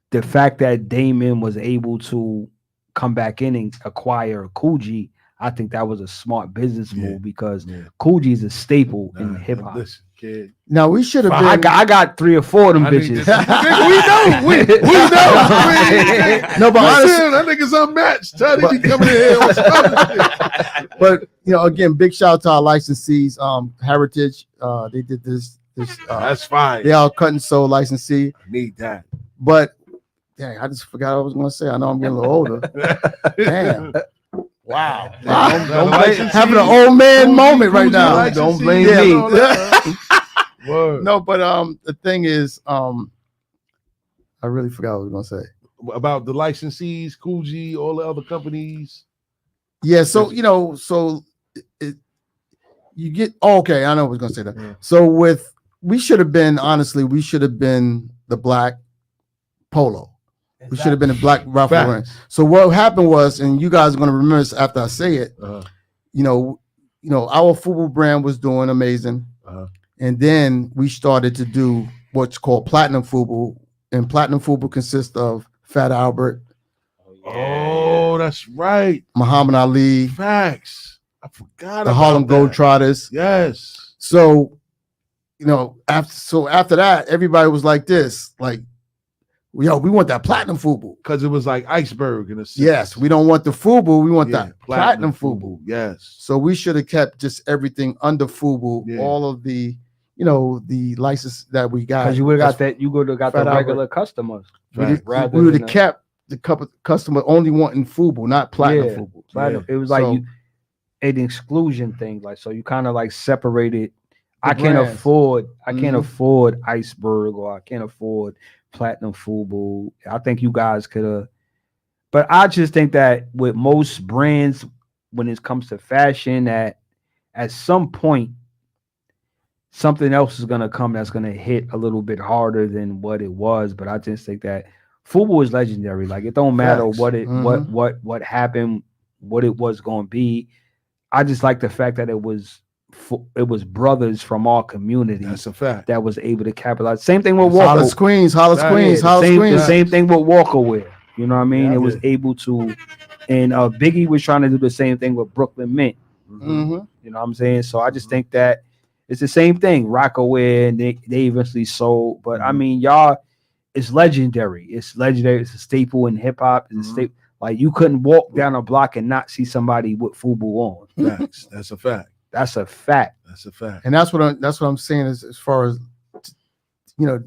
the fact that Damon was able to come back in and acquire Coogee, I think that was a smart business move because Coogee is a staple in hip hop. Listen, kid. Now we should have been. I got 3 or 4 of them bitches. We know. No, but honestly, that nigga's unmatched. Tutt, he be coming in here with some other shit. but again, big shout out to our licensees. Heritage, they did this. That's fine. They all cut and sew licensee. I need that. But dang, I just forgot what I was going to say. I know I'm getting a little older. Damn. Wow. Don't blame, having an old man moment right now. Don't blame me. Word. No, but the thing is, I really forgot what I was going to say. About the licensees, Coogee, all the other companies. Yeah, so you get okay. I know I was going to say that. Yeah. So we should have been the black polo. We should have been a black Ralph Lauren. So what happened was, and you guys are going to remember this after I say it. Our FUBU brand was doing amazing, and then we started to do what's called Platinum FUBU, and Platinum FUBU consists of Fat Albert. Oh, that's right. Muhammad Ali. Facts. I forgot the about Harlem that. Globetrotters. Yes. So, after that, everybody was like this, like, we want that Platinum FUBU. Because it was like iceberg in a sense. Yes, we don't want the FUBU, we want that Platinum FUBU. Yes. So we should have kept just everything under FUBU, all of the, the license that we got. Because you would have got that, you would have got the regular customers. We would have kept the customer only wanting FUBU, not Platinum FUBU. Platinum. It was like an exclusion thing. Like, so you kind of like separated. I can't afford iceberg, or I can't afford Platinum FUBU. I think you guys could have, but I just think that with most brands, when it comes to fashion, that at some point something else is gonna come that's gonna hit a little bit harder than what it was. But I just think that FUBU is legendary. Like, it don't matter what happened, what it was gonna be. I just like the fact that it was brothers from our community. That's a fact. That was able to capitalize. Same thing with Walker. Hollis Queens. The same thing with Walkerwear. You know what I mean? It was able to, and Biggie was trying to do the same thing with Brooklyn Mint. You know what I'm saying? So I just think that it's the same thing. Rockaware, and they eventually sold. But I mean, y'all, it's legendary. It's legendary. It's a staple in hip hop. It's a staple. Like, you couldn't walk down a block and not see somebody with FUBU on. Facts. That's a fact. That's a fact. That's a fact. And that's what I'm saying is, as far as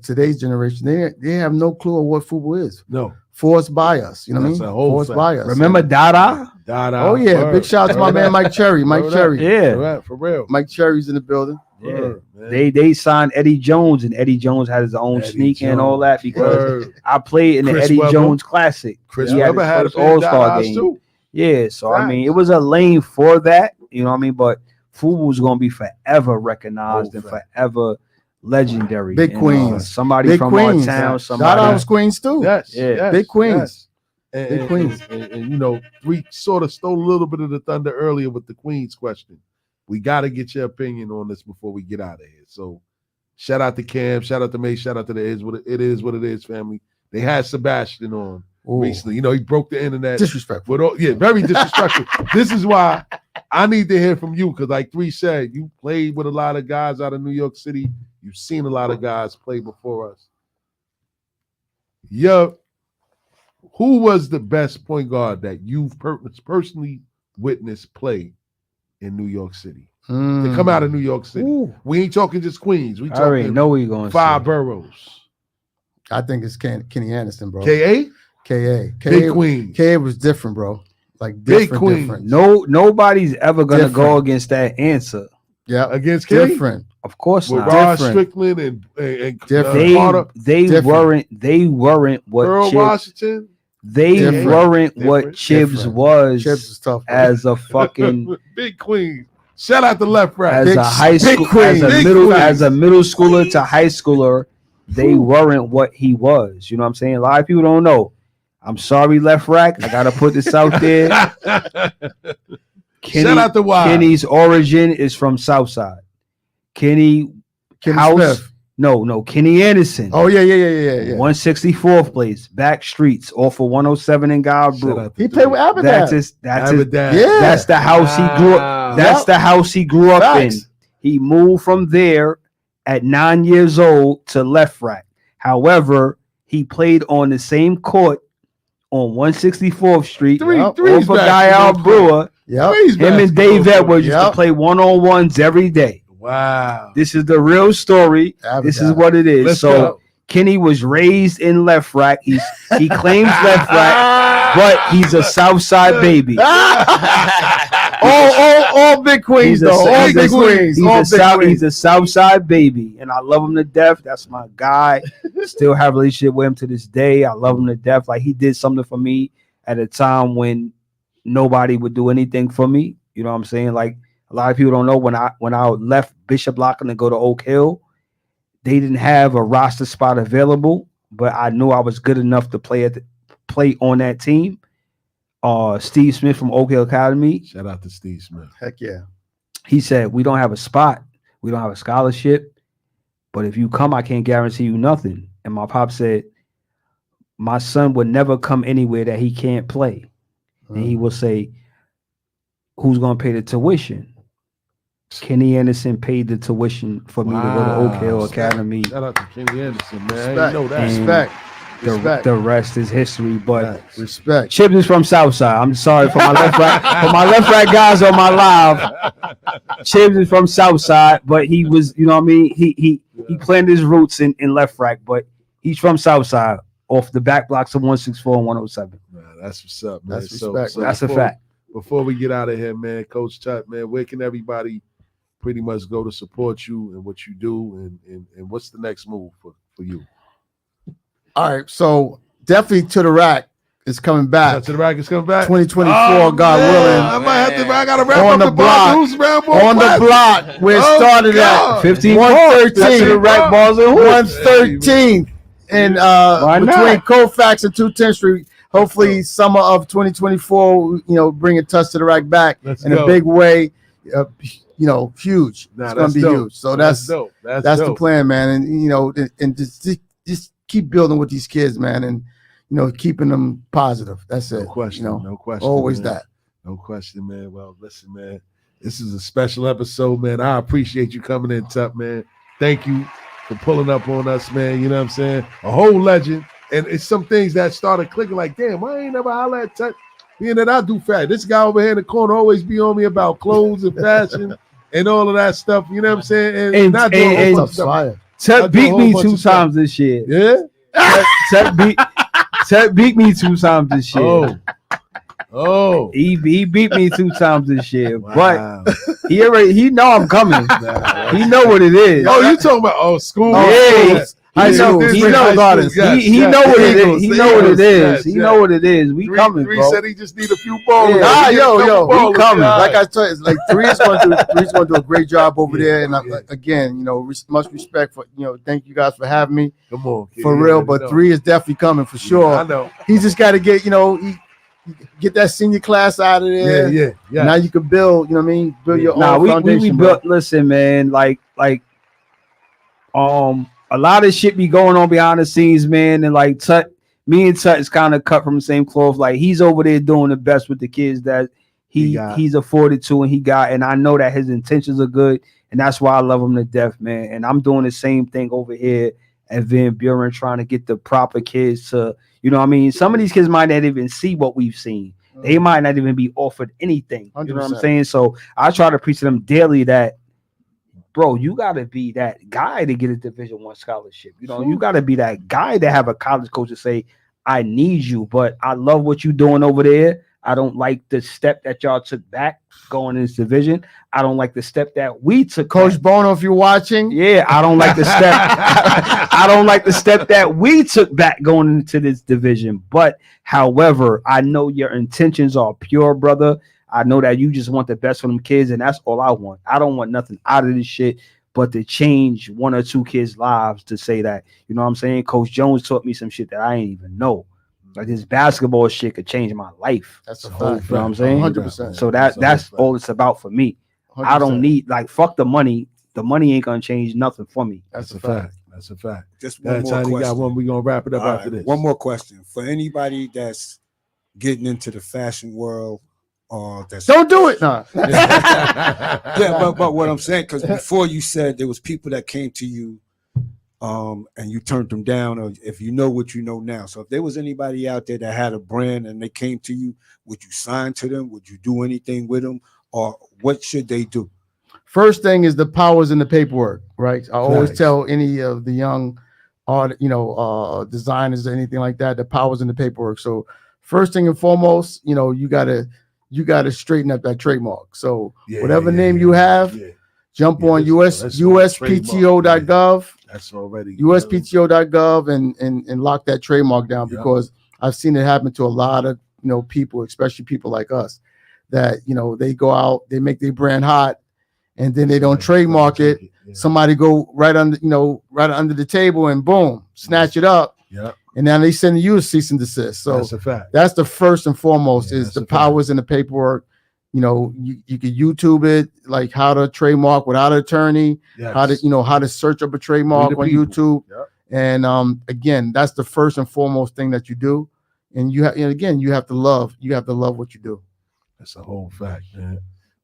today's generation, they have no clue of what FUBU is. No. Forced by us. You know what I mean? Forced by us. Remember Dada? Dada. Oh yeah. Big shout out to my man Mike Cherry. Mike Cherry. Yeah. For real. Mike Cherry's in the building. Yeah. They signed Eddie Jones, and Eddie Jones had his own sneak and all that, because I played in the Eddie Jones Classic. Chris Webber had his All-Star game. Too. Yeah, so I mean, it was a lane for that, you know what I mean? But FUBU is gonna be forever recognized and forever legendary. Big And, Queens. somebody Big from Queens. our town. Shout Somebody. out Queens too. Yes, Yeah. yes, Big Queens. yes. And, Big and- Queens. and, you know, we sort of stole a little bit of the thunder earlier with the Queens question. We got to get your opinion on this before we get out of here. So, shout out to Cam, shout out to May, shout out to the It Is What It Is family. They had Sebastian on recently. You know, he broke the internet. Disrespectful. With all, yeah, very disrespectful. This is why I need to hear from you because, like Three said, you played with a lot of guys out of New York City. You've seen a lot of guys play before us. Yeah. Who was the best point guard that you've personally witnessed play in New York City? To come out of New York City. Ooh. We ain't talking just Queens. We I already talking know where you're going. 5 boroughs. I think it's Kenny Anderson, bro. K.A.? K.A. Big Queens. K.A. was different, bro. Like Big different, Queens. different. Nobody's ever gonna Different. go against that answer. Yeah, Against K? different. Of course With not. Rod Different. Strickland and Different. Carter. They Different. weren't what Earl Chibs, Washington. they Different. weren't what Different. Chibs Different. was Chips is tough. Bro. as a fucking Big Queens. Shout out to Left Right. as Big- a high big school Queens. as a Big middle Queens. as a middle schooler to high schooler. They weren't what he was. You know what I'm saying? A lot of people don't know. I'm sorry, Left Rack. I gotta put this out there. Shout out to Wild. Kenny's origin is from Southside. Kenny House. Smith. No, Kenny Anderson. Oh yeah. 164th place, back streets, off of 107 in Shout Godbrook. out to He played with Dave. Abadab. That's his. Abadab. Yeah. That's the house he grew up. Wow. That's Yep. the house he grew up Facts. in. He moved from there at 9 years old to Left Rack. However, he played on the same court on 164th Street Three's off of back. Guy Brewer. Yep. Three's Him and basketball Dave court. Edwards used to Yep. play one-on-ones every day. Wow. This is the real story. This is Abadab. what it is. Let's So go. Kenny was raised in Left Rack. He claims Left Rack, but he's a Southside baby. all big Queens He's a, though. All he's, big a, Queens. he's, All a big South, Queens. he's a Southside baby, and I love him to death. That's my guy. Still have a relationship with him to this day. I love him to death. Like he did something for me at a time when nobody would do anything for me. You know what I'm saying? Like a lot of people don't know when I left Bishop Lockton to go to Oak Hill, they didn't have a roster spot available, but I knew I was good enough to play on that team. Steve Smith from Oak Hill Academy. Shout out to Steve Smith. Heck yeah. He said, we don't have a spot. We don't have a scholarship. But if you come, I can't guarantee you nothing. And my pop said, my son would never come anywhere that he can't play. And he will say, who's going to pay the tuition? Kenny Anderson paid the tuition for me to go to Oak Hill Academy. Shout out to Kenny Anderson, man. Respect. You know that. And Respect. Respect. The rest is history. But Respect. Chibs is from Southside. I'm sorry for my left right, for my left right guys on my live. Chibs is from Southside, but he was, you know what I mean? He planted his roots in Left Rack, but he's from Southside, off the back blocks of 164 and 107. Man, that's what's up, man. That's respect. That's a before- fact. Before we get out of here, man, Coach Tutt, man, where can everybody pretty much go to support you and what you do, and what's the next move for you? All right. So definitely To The Rack is coming back. To the Rack is coming back. 2024, Oh, God man, willing. I might have to. I gotta wrap On up the the block. Who's round boy On the classic. block where it Oh, started God. at 15 113. To the Rack balls and hoops. 113 and Why between not? Colfax and 210th Street. Hopefully, summer of 2024, bringing Touch to the Rack back Let's in go. a big way. Huge. Nah, It's gonna that's be dope. huge. So that's dope. That's the dope. plan, man. And just keep building with these kids, man, and keeping them positive. That's it. No question. No question. Always man. that. No question, man. Well, listen, man. This is a special episode, man. I appreciate you coming in, Tutt, man. Thank you for pulling up on us, man. You know what I'm saying? A whole legend. And it's some things that started clicking like, damn, I ain't never holler at Tutt. Being that I do fat. This guy over here in the corner always be on me about clothes and fashion and all of that stuff. You know what I'm saying? And- not doing a whole and- bunch of stuff. Fire. Tutt beat a me whole bunch 2 of stuff. times this year. Yeah? Tutt beat me 2 times this year. Oh. He beat me 2 times this year, Wow. but he know I'm coming. He know what it is. Oh, you talking about school? Yeah. High school, he Spring know- Gardens. He know what it is. He know what it is. He know what it is. We coming, Three bro. said he just need a few balls. Yeah. Nah, yo, we coming. Like I told you, it's like Three's going to do a great job over there. And again, much respect for thank you guys for having me. Come on, kid. For You real, already but know. 3 is definitely coming for sure. I know. He's just got to get get that senior class out of there. Yeah. Now you can build. Build your Nah, own we foundation. built. Listen, man. A lot of shit be going on behind the scenes, man. And like Tutt, me and Tutt is kind of cut from the same cloth. Like he's over there doing the best with the kids that he's afforded to, and he got. And I know that his intentions are good, and that's why I love him to death, man. And I'm doing the same thing over here at Van Buren, trying to get the proper kids to, some of these kids might not even see what we've seen. They might not even be offered anything. 100%. You know what I'm saying? So I try to preach to them daily that, bro, you gotta be that guy to get a Division I scholarship. You gotta be that guy to have a college coach to say, I need you, but I love what you're doing over there. I don't like the step that y'all took back going in this division. I don't like the step that we took. Coach Bono, if you're watching, yeah, I don't like the step. I don't like the step that we took back going into this division. But however, I know your intentions are pure, brother. I know that you just want the best for them kids, and that's all I want. I don't want nothing out of this shit but to change 1 or 2 kids' lives to say that, you know what I'm saying? Coach Jones taught me some shit that I ain't even know. Like this basketball shit could change my life. that's a You fact. know what I'm saying? 100%. So that's all it's about for me. I don't 100%. need, fuck the money. The money ain't gonna change nothing for me. That's a fact. fact. That's a fact. Just one more Tiny question. got one. We're gonna wrap it up All after right, this. one more question for anybody that's getting into the fashion world. That's Don't do it. Nah. yeah, but what I'm saying, because before you said there was people that came to you, and you turned them down, or if you know what you know now. So if there was anybody out there that had a brand and they came to you, would you sign to them? Would you do anything with them, or what should they do? First thing is the powers in the paperwork, right? I always Facts. tell any of the young designers or anything like that, the powers in the paperwork. So first thing and foremost, you gotta straighten up that trademark. So whatever name you have, jump on USPTO.gov. That's already USPTO.gov and lock that trademark down, because I've seen it happen to a lot of people, especially people like us, that they go out, they make their brand hot, and then they don't trademark it. Somebody go right under the table and boom, snatch it up. Yeah. And now they send you a cease and desist. So That's a fact. that's the first and foremost is that's the a fact. powers in the paperwork. You can YouTube it, like how to trademark without an attorney, Yes. how to search up a trademark on people. YouTube. Yep. And again, that's the first and foremost thing that you do. And you have to love what you do. That's a whole fact, man.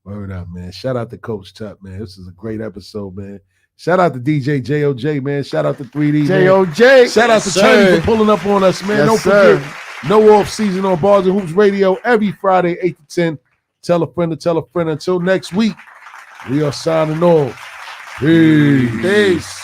Word up, man. Shout out to Coach Tutt, man. This is a great episode, man. Shout out to DJ JOJ, man. Shout out to 3D, man. JOJ. Shout out to Tony for pulling up on us, man. Yes, Don't sir. forget, no off season on Bars and Hoops Radio every Friday, 8 to 10. Tell a friend to tell a friend. Until next week, we are signing off. Peace. Peace.